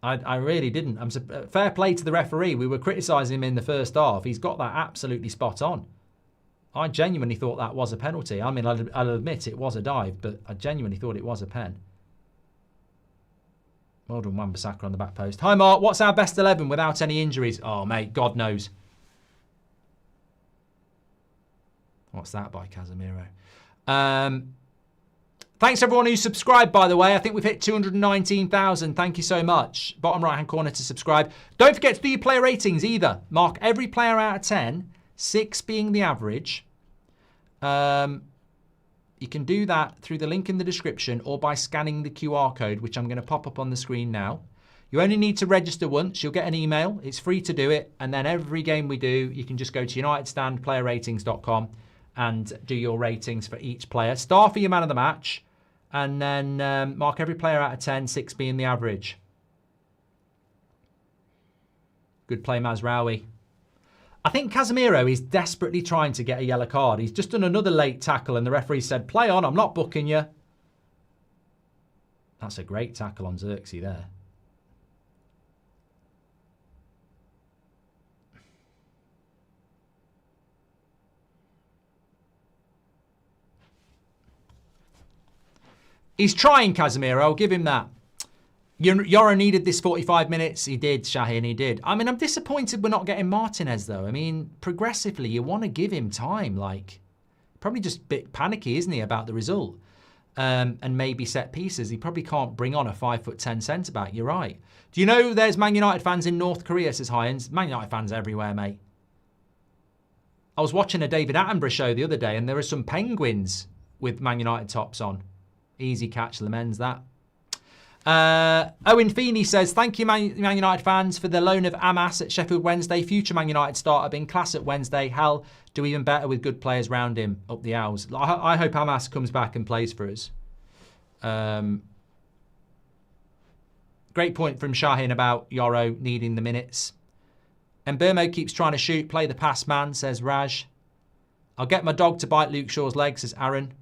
I really didn't. Fair play to the referee. We were criticising him in the first half. He's got that absolutely spot on. I genuinely thought that was a penalty. I mean, I'll admit it was a dive, but I genuinely thought it was a pen. Well done, Wan-Bissaka on the back post. Hi, Mark. What's our best 11 without any injuries? Oh, mate, God knows. What's that by Casemiro? Thanks everyone who subscribed, by the way. I think we've hit 219,000. Thank you so much. Bottom right-hand corner to subscribe. Don't forget to do your player ratings either. Mark every player out of 10, 6 being the average. You can do that through the link in the description or by scanning the QR code, which I'm going to pop up on the screen now. You only need to register once. You'll get an email. It's free to do it. And then every game we do, you can just go to unitedstandplayerratings.com and do your ratings for each player. Star for your man of the match. And then mark every player out of 10, 6 being the average. Good play, Mazraoui. I think Casemiro is desperately trying to get a yellow card. He's just done another late tackle and the referee said, play on, I'm not booking you. That's a great tackle on Xerxes there. He's trying, Casemiro. I'll give him that. Yoro needed this 45 minutes. He did, Shaheen, he did. I mean, I'm disappointed we're not getting Martinez, though. I mean, progressively, you want to give him time. Like, probably just a bit panicky, isn't he, about the result? And maybe set pieces. He probably can't bring on a 5'10" centre-back. You're right. Do you know there's Man United fans in North Korea, says Hyans? Man United fans everywhere, mate. I was watching a David Attenborough show the other day, and there are some penguins with Man United tops on. Easy catch, Lamens, that. Owen Feeney says, thank you, Man United fans, for the loan of Amas at Sheffield Wednesday. Future Man United starter being class at Wednesday. Hell, do even better with good players round him up the Owls. I hope Amas comes back and plays for us. Great point from Shaheen about Yoro needing the minutes. And Burmo keeps trying to shoot. Play the pass, man, says Raj. I'll get my dog to bite Luke Shaw's leg, says Aaron.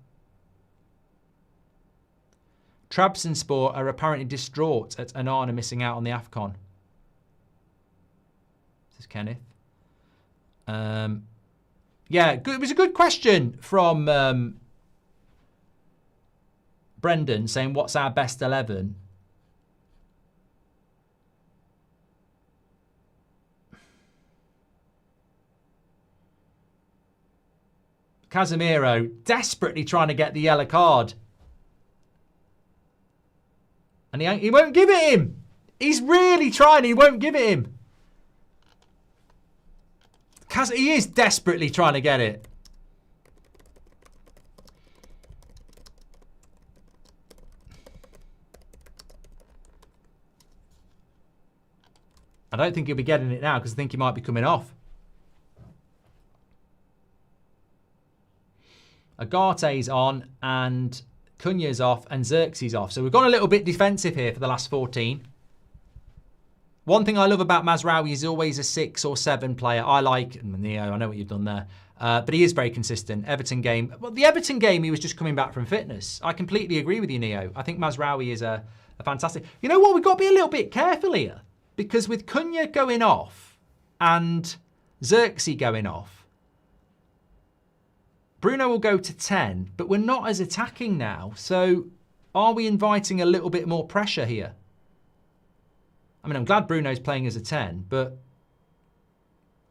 Trabzonspor are apparently distraught at Onana missing out on the AFCON. This is Kenneth. Yeah, good. It was a good question from Brendan saying, what's our best 11? Casemiro desperately trying to get the yellow card. And he won't give it him. He's really trying. He won't give it him. He is desperately trying to get it. I don't think he'll be getting it now because I think he might be coming off. Agate's on and Cunha's off and Xerxes off. So we've gone a little bit defensive here for the last 14. One thing I love about Mazraoui is always a 6 or 7 player. I like, Neo, I know what you've done there. But he is very consistent. Everton game. Well, the Everton game, he was just coming back from fitness. I completely agree with you, Neo. I think Mazraoui is a fantastic... You know what? We've got to be a little bit careful here. Because with Cunha going off and Xerxes going off, Bruno will go to 10, but we're not as attacking now. So are we inviting a little bit more pressure here? I mean, I'm glad Bruno's playing as a 10, but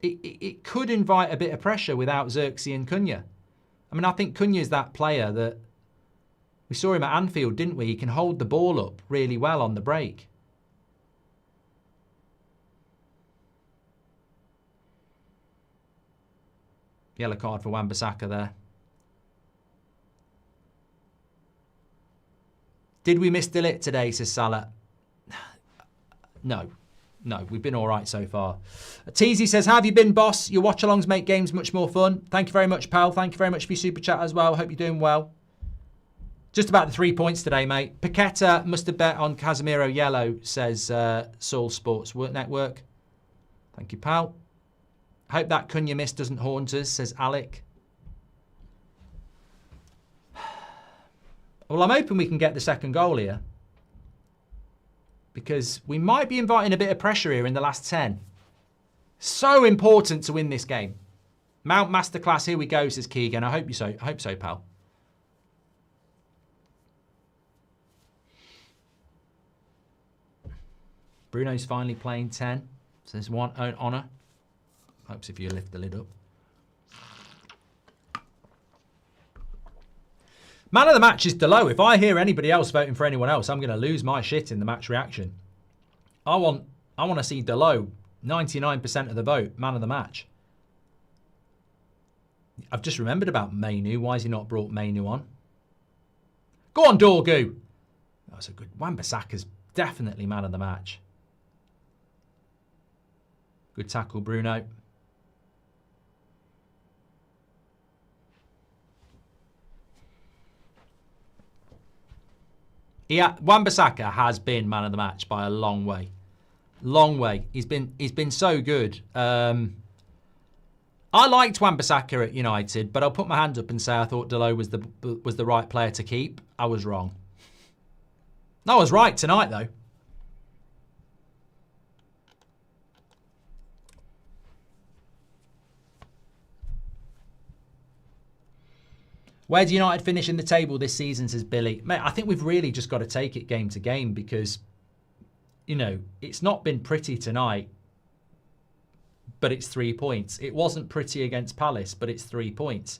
it could invite a bit of pressure without Xerxes and Cunha. I mean, I think Cunha is that player that we saw him at Anfield, didn't we? He can hold the ball up really well on the break. Yellow card for Wan-Bissaka there. Did we miss De Ligt today, says Salah? No, we've been all right so far. Teasy says, how have you been, boss? Your watch-alongs make games much more fun. Thank you very much, pal. Thank you very much for your super chat as well. Hope you're doing well. Just about the 3 points today, mate. Paqueta must have bet on Casemiro yellow, says Saul Sports Network. Thank you, pal. Hope that Cunha miss doesn't haunt us, says Alec. Well, I'm hoping we can get the second goal here, because we might be inviting a bit of pressure here in the last 10. So important to win this game. Mount Masterclass, here we go, says Keegan. I hope so, pal. Bruno's finally playing 10, says one honour. Hopes if you lift the lid up. Man of the match is Delo. If I hear anybody else voting for anyone else, I'm going to lose my shit in the match reaction. I want to see Delo, 99% of the vote, man of the match. I've just remembered about Mainu. Why has he not brought Mainu on? Go on, Dorgu. That's a good. Wan-Bissaka's definitely man of the match. Good tackle, Bruno. Yeah, Wan-Bissaka has been man of the match by a long way. Long way. He's been so good. I liked Wan-Bissaka at United, but I'll put my hand up and say I thought Delo was the right player to keep. I was wrong. I was right tonight, though. Where do United finish in the table this season, says Billy? Mate, I think we've really just got to take it game to game because, it's not been pretty tonight, but it's 3 points. It wasn't pretty against Palace, but it's 3 points.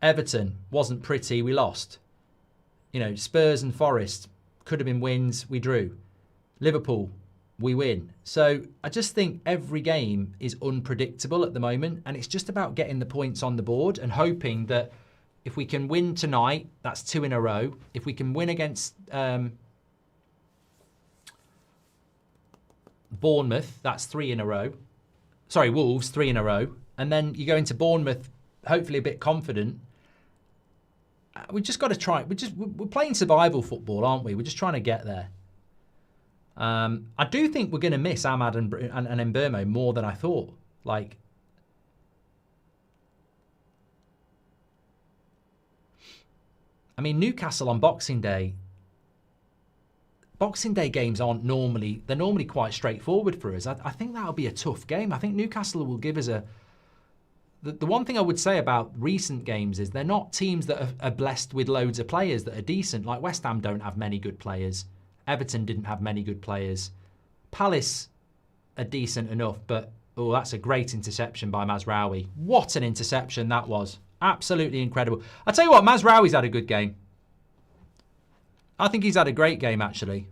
Everton wasn't pretty, we lost. Spurs and Forest could have been wins, we drew. Liverpool, we win. So I just think every game is unpredictable at the moment, and it's just about getting the points on the board and hoping that if we can win tonight, that's 2 in a row. If we can win against Bournemouth, that's 3 in a row. Sorry, Wolves, 3 in a row. And then you go into Bournemouth, hopefully a bit confident. We just got to try. We're playing survival football, aren't we? We're just trying to get there. I do think we're going to miss Ahmad and Mbeumo more than I thought. Newcastle on Boxing Day. Boxing Day games they're normally quite straightforward for us. I think that'll be a tough game. I think Newcastle will give us the one thing I would say about recent games is they're not teams that are blessed with loads of players that are decent. Like West Ham don't have many good players. Everton didn't have many good players. Palace are decent enough, but that's a great interception by Mazraoui. What an interception that was. Absolutely incredible. I'll tell you what, Mazraoui's had a good game. I think he's had a great game, actually.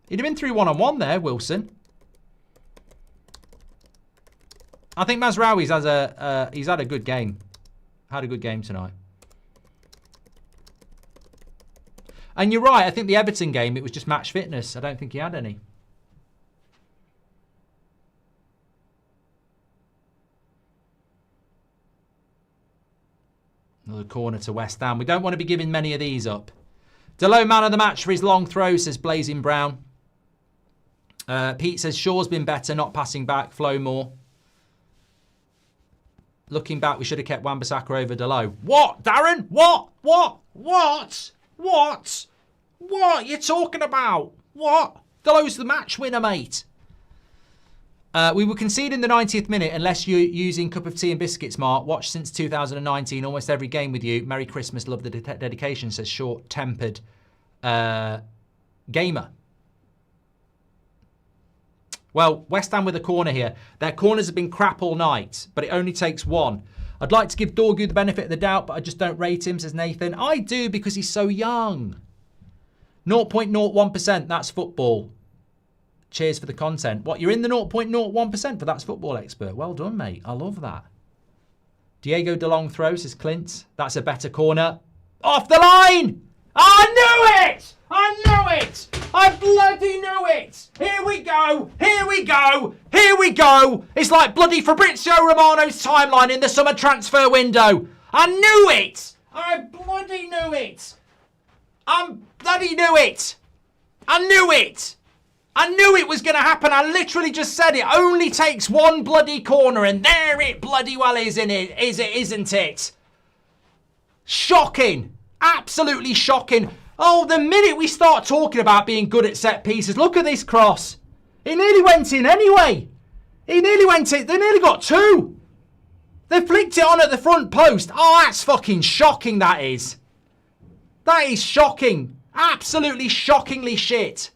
He'd have been through one-on-one there, Wilson. I think Mazraoui's he's had a good game. Had a good game tonight. And you're right, I think the Everton game, it was just match fitness. I don't think he had any. Another corner to West Ham. We don't want to be giving many of these up. Delo man of the match for his long throw, says Blazing Brown. Pete says Shaw's been better, not passing back. Flow more. Looking back, we should have kept Wan-Bissaka over Delo. What, Darren? What? What are you talking about? What? Delo's the match winner, mate. We will concede in the 90th minute unless you're using cup of tea and biscuits, Mark. Watched since 2019, almost every game with you. Merry Christmas, love the dedication, says short-tempered gamer. Well, West Ham with a corner here. Their corners have been crap all night, but it only takes one. I'd like to give Dorgu the benefit of the doubt, but I just don't rate him, says Nathan. I do because he's so young. 0.01%, that's football. Cheers for the content. What, you're in the 0.01% for That's Football expert? Well done, mate. I love that. Diego DeLong throws, says Clint. That's a better corner. Off the line! I knew it! I knew it! I bloody knew it! Here we go! Here we go! Here we go! It's like bloody Fabrizio Romano's timeline in the summer transfer window. I knew it! I bloody knew it! I bloody knew it! I knew it! I knew it was going to happen. I literally just said it only takes one bloody corner, and there it bloody well is, isn't it? Shocking. Absolutely shocking. Oh, the minute we start talking about being good at set pieces, look at this cross. It nearly went in anyway. He nearly went in. They nearly got two. They flicked it on at the front post. Oh, that's fucking shocking, that is. That is shocking. Absolutely shockingly shit.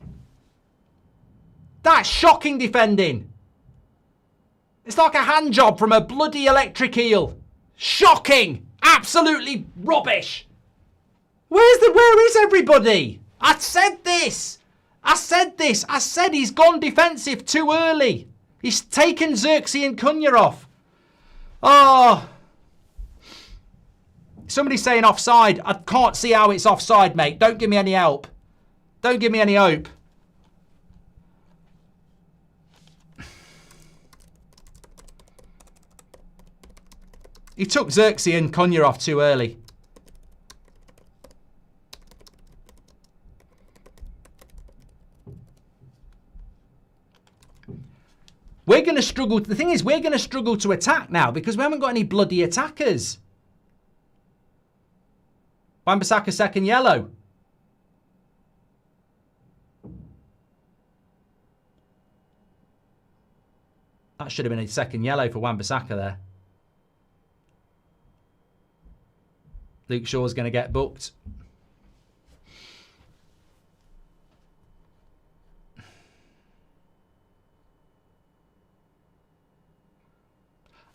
That's shocking defending. It's like a hand job from a bloody electric eel. Shocking. Absolutely rubbish. Where is everybody? I said this. I said he's gone defensive too early. He's taken Xerxes and Cunha off. Oh. Somebody's saying offside. I can't see how it's offside, mate. Don't give me any help. Don't give me any hope. He took Xerxes and Cunha off too early. We're going to struggle. The thing is, we're going to struggle to attack now because we haven't got any bloody attackers. Wan-Bissaka second yellow. That should have been a second yellow for Wan-Bissaka there. Luke Shaw's going to get booked.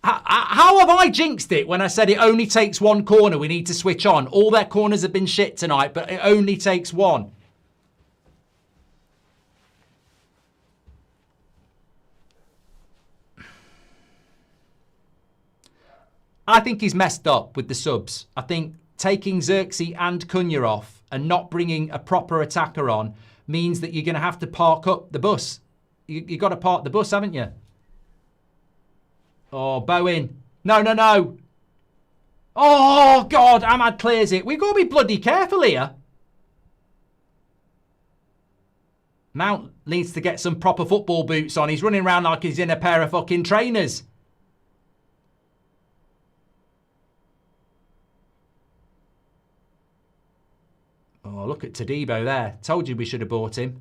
How have I jinxed it when I said it only takes one corner we need to switch on? All their corners have been shit tonight, but it only takes one. I think he's messed up with the subs. I think taking Xerxes and Cunha off and not bringing a proper attacker on means that you're going to have to park up the bus. You've got to park the bus, haven't you? Oh, Bowen. No. Oh, God. Ahmad clears it. We've got to be bloody careful here. Mount needs to get some proper football boots on. He's running around like he's in a pair of fucking trainers. Oh, look at Todibo there. Told you we should have bought him.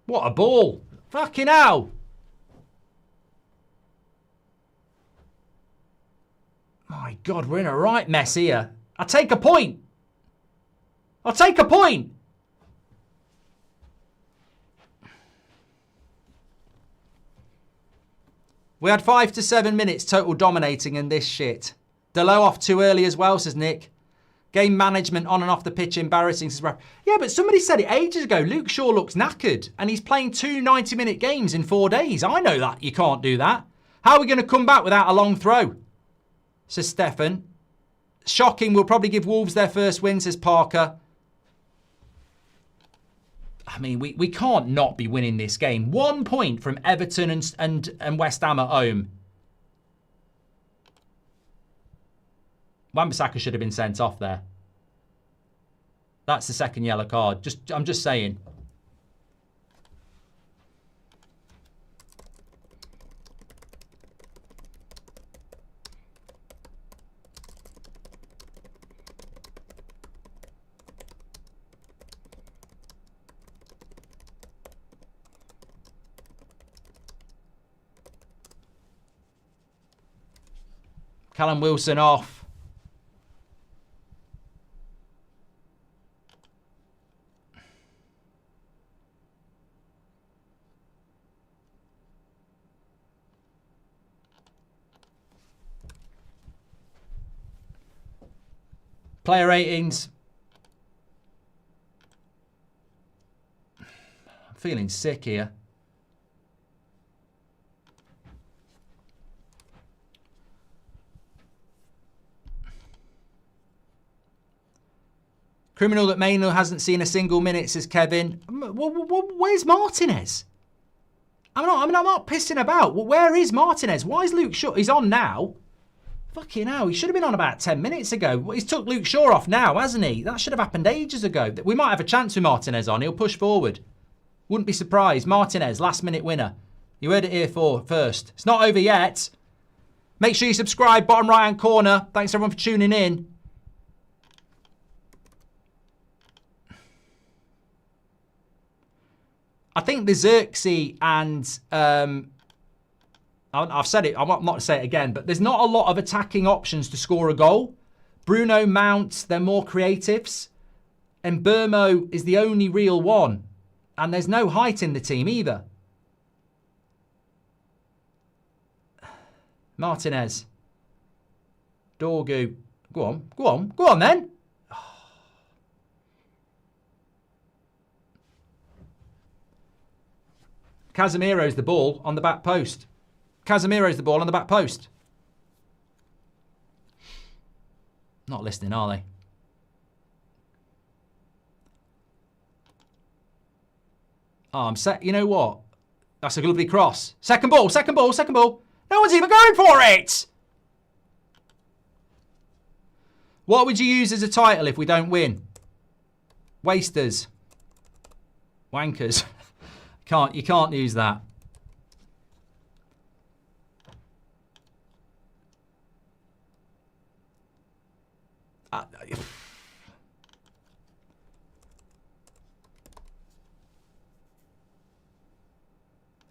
What a ball. Fucking hell. My God, we're in a right mess here. I'll take a point. I'll take a point. We had 5 to 7 minutes total dominating in this shit. Delo off too early as well, says Nick. Game management on and off the pitch embarrassing, says Raf. Yeah, but somebody said it ages ago. Luke Shaw looks knackered and he's playing 2 90-minute games in 4 days. I know that. You can't do that. How are we going to come back without a long throw? Says Stefan. Shocking. We'll probably give Wolves their first win, says Parker. I mean, we can't not be winning this game. 1 point from Everton and West Ham at home. Wan-Bissaka should have been sent off there. That's the second yellow card. I'm just saying. Callum Wilson off. Player ratings. I'm feeling sick here. Criminal that Maynard hasn't seen a single minute, says Kevin. Where's Martinez? I'm not pissing about. Well, where is Martinez? Why is Luke Shaw? He's on now. Fucking hell, he should have been on about 10 minutes ago. He's took Luke Shaw off now, hasn't he? That should have happened ages ago. We might have a chance with Martinez on. He'll push forward. Wouldn't be surprised. Martinez, last minute winner. You heard it here first. It's not over yet. Make sure you subscribe, bottom right hand corner. Thanks everyone for tuning in. I think the Xerxes and I've said it, I'm not to say it again, but there's not a lot of attacking options to score a goal. Bruno, Mount, they're more creatives. And Burmo is the only real one. And there's no height in the team either. Martinez. Dorgu. Go on then. Casemiro's the ball on the back post. Casemiro's the ball on the back post. Not listening, are they? Oh, I'm set. You know what? That's a lovely cross. Second ball. No one's even going for it. What would you use as a title if we don't win? Wasters. Wankers. You can't use that.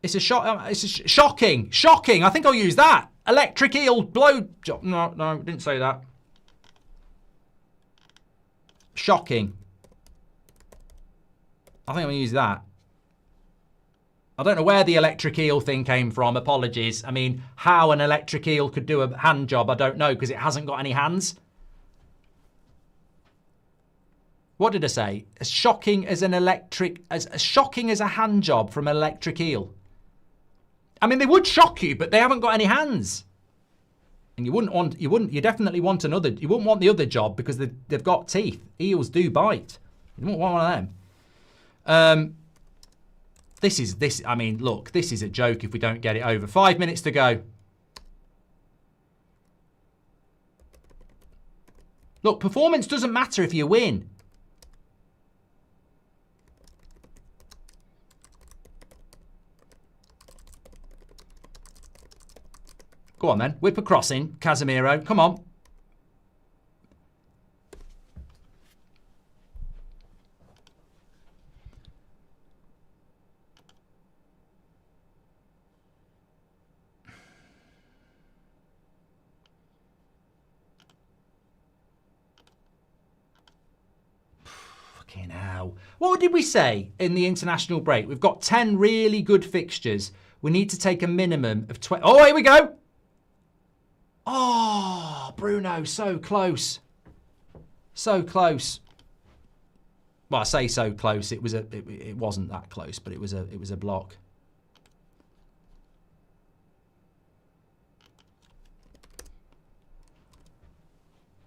It's a shock. It's shocking. Shocking. I think I'll use that. Electric eel blow job. No, didn't say that. Shocking. I think I'm gonna use that. I don't know where the electric eel thing came from. Apologies. I mean, how an electric eel could do a hand job, I don't know, because it hasn't got any hands. What did I say? As shocking as as shocking as a hand job from an electric eel. I mean, they would shock you, but they haven't got any hands. And you definitely want another. You wouldn't want the other job because they've got teeth. Eels do bite. You don't want one of them. I mean, look, this is a joke if we don't get it over. 5 minutes to go. Look, performance doesn't matter if you win. Go on then, whip a crossing, Casemiro, come on. Fucking hell. What did we say in the international break? We've got 10 really good fixtures. We need to take a minimum of 20. Oh, here we go. Oh, Bruno, so close. So close. Well, I say so close. It wasn't that close, but it was a block.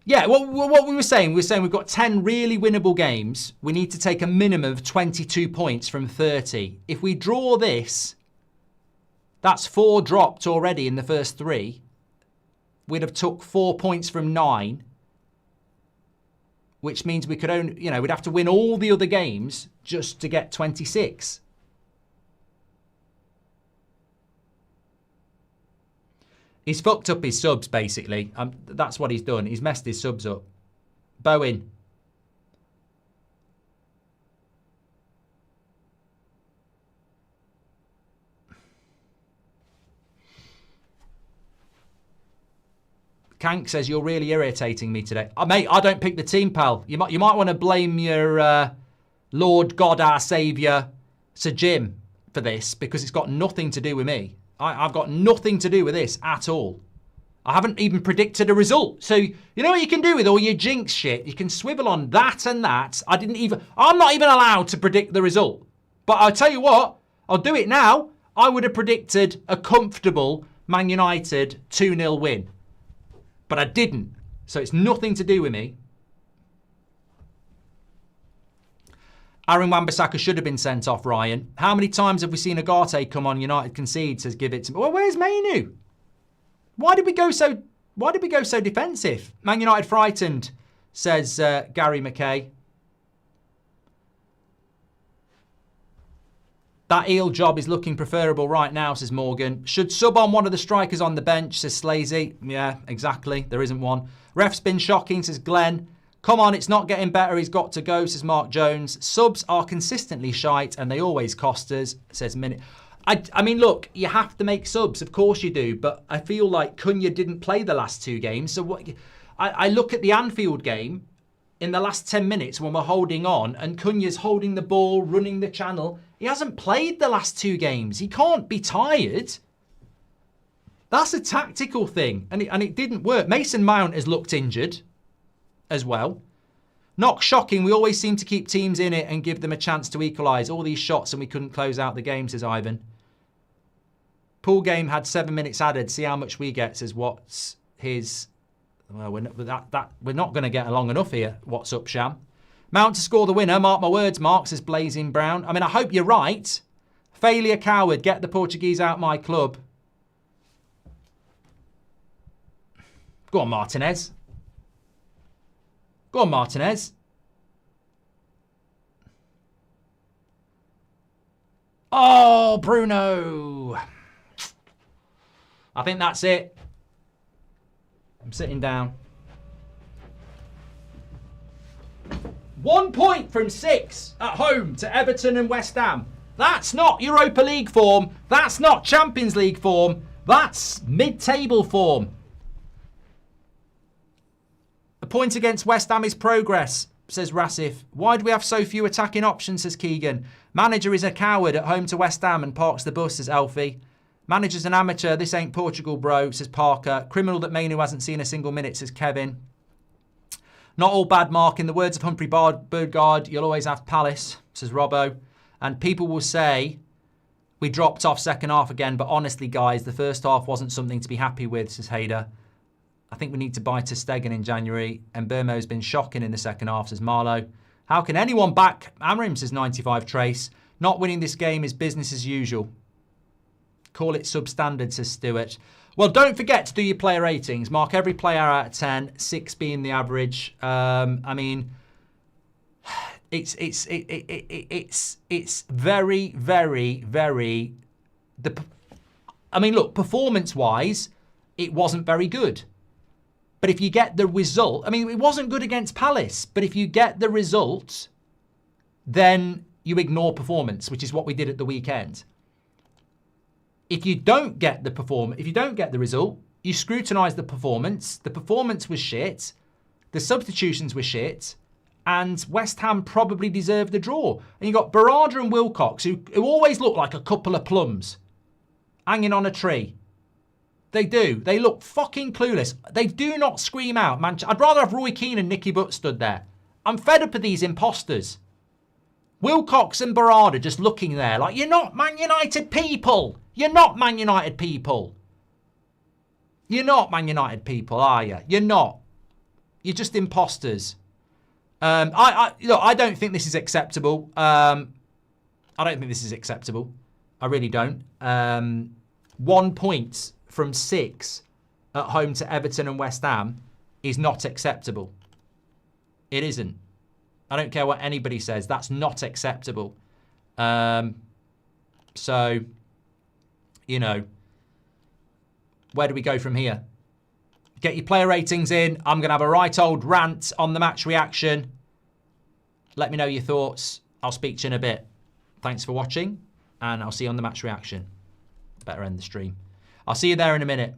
Yeah, what we were saying, we've got 10 really winnable games. We need to take a minimum of 22 points from 30. If we draw this, that's 4 dropped already in the first 3. We'd have took 4 points from 9, which means we could only, we'd have to win all the other games just to get 26. He's fucked up his subs, basically. That's what he's done. He's messed his subs up. Bowen. Kank says, you're really irritating me today. Mate, I don't pick the team, pal. You might want to blame your Lord God, our Saviour, Sir Jim, for this, because it's got nothing to do with me. I've got nothing to do with this at all. I haven't even predicted a result. So, you know what you can do with all your jinx shit? You can swivel on that and that. I'm not even allowed to predict the result. But I'll tell you what, I'll do it now. I would have predicted a comfortable Man United 2-0 win. But I didn't. So it's nothing to do with me. Aaron Wan-Bissaka should have been sent off, Ryan. How many times have we seen Agate come on, United concede, says give it to me. Well, where's Mainu? Why did we go so defensive? Man United frightened, says Gary McKay. That Eel job is looking preferable right now, says Morgan. Should sub on one of the strikers on the bench, says Slazy. Yeah, exactly. There isn't one. Ref's been shocking, says Glenn. Come on, it's not getting better. He's got to go, says Mark Jones. Subs are consistently shite and they always cost us, says Minute. I mean, look, you have to make subs. Of course you do. But I feel like Cunha didn't play the last 2 games. So what? I look at the Anfield game in the last 10 minutes when we're holding on and Cunha's holding the ball, running the channel. He hasn't played the last 2 games. He can't be tired. That's a tactical thing. And it didn't work. Mason Mount has looked injured as well. Not shocking. We always seem to keep teams in it and give them a chance to equalise. All these shots and we couldn't close out the game, says Ivan. Pool game had 7 minutes added. See how much we get, says what's his... Well, we're not going to get along enough here. What's up, Sham? Mount to score the winner. Mark my words, Mark, says Blazing Brown. I mean, I hope you're right. Failure coward. Get the Portuguese out my club. Go on, Martinez. Go on, Martinez. Oh, Bruno. I think that's it. I'm sitting down. 1 point from 6 at home to Everton and West Ham. That's not Europa League form. That's not Champions League form. That's mid-table form. A point against West Ham is progress, says Rassif. Why do we have so few attacking options, says Keegan. Manager is a coward at home to West Ham and parks the bus, says Elfie. Manager's an amateur. This ain't Portugal, bro, says Parker. Criminal that Mainu hasn't seen a single minute, says Kevin. Not all bad, Mark. In the words of Humphrey Birdguard, you'll always have Palace, says Robbo. And people will say we dropped off second half again, but honestly, guys, the first half wasn't something to be happy with, says Hader. I think we need to buy Ter Stegen in January. And Burmo's been shocking in the second half, says Marlow. How can anyone back Amrim, says 95 Trace. Not winning this game is business as usual. Call it substandard, says Stewart. Well, don't forget to do your player ratings. Mark every player out of 10, 6 being the average. I mean, it's very, very, very... I mean, look, performance-wise, it wasn't very good. But if you get the result... I mean, it wasn't good against Palace. But if you get the result, then you ignore performance, which is what we did at the weekend. If you don't get the result, you scrutinise the performance. The performance was shit. The substitutions were shit. And West Ham probably deserved the draw. And you got Barada and Wilcox, who always look like a couple of plums hanging on a tree. They do. They look fucking clueless. They do not scream out. I'd rather have Roy Keane and Nicky Butt stood there. I'm fed up of these imposters. Wilcox and Barada just looking there like, you're not Man United people. You're not Man United people. You're not Man United people, are you? You're not. You're just imposters. Look, I don't think this is acceptable. I don't think this is acceptable. I really don't. 1 point from 6 at home to Everton and West Ham is not acceptable. It isn't. I don't care what anybody says. That's not acceptable. So, you know, where do we go from here? Get your player ratings in. I'm going to have a right old rant on the match reaction. Let me know your thoughts. I'll speak to you in a bit. Thanks for watching, and I'll see you on the match reaction. Better end the stream. I'll see you there in a minute.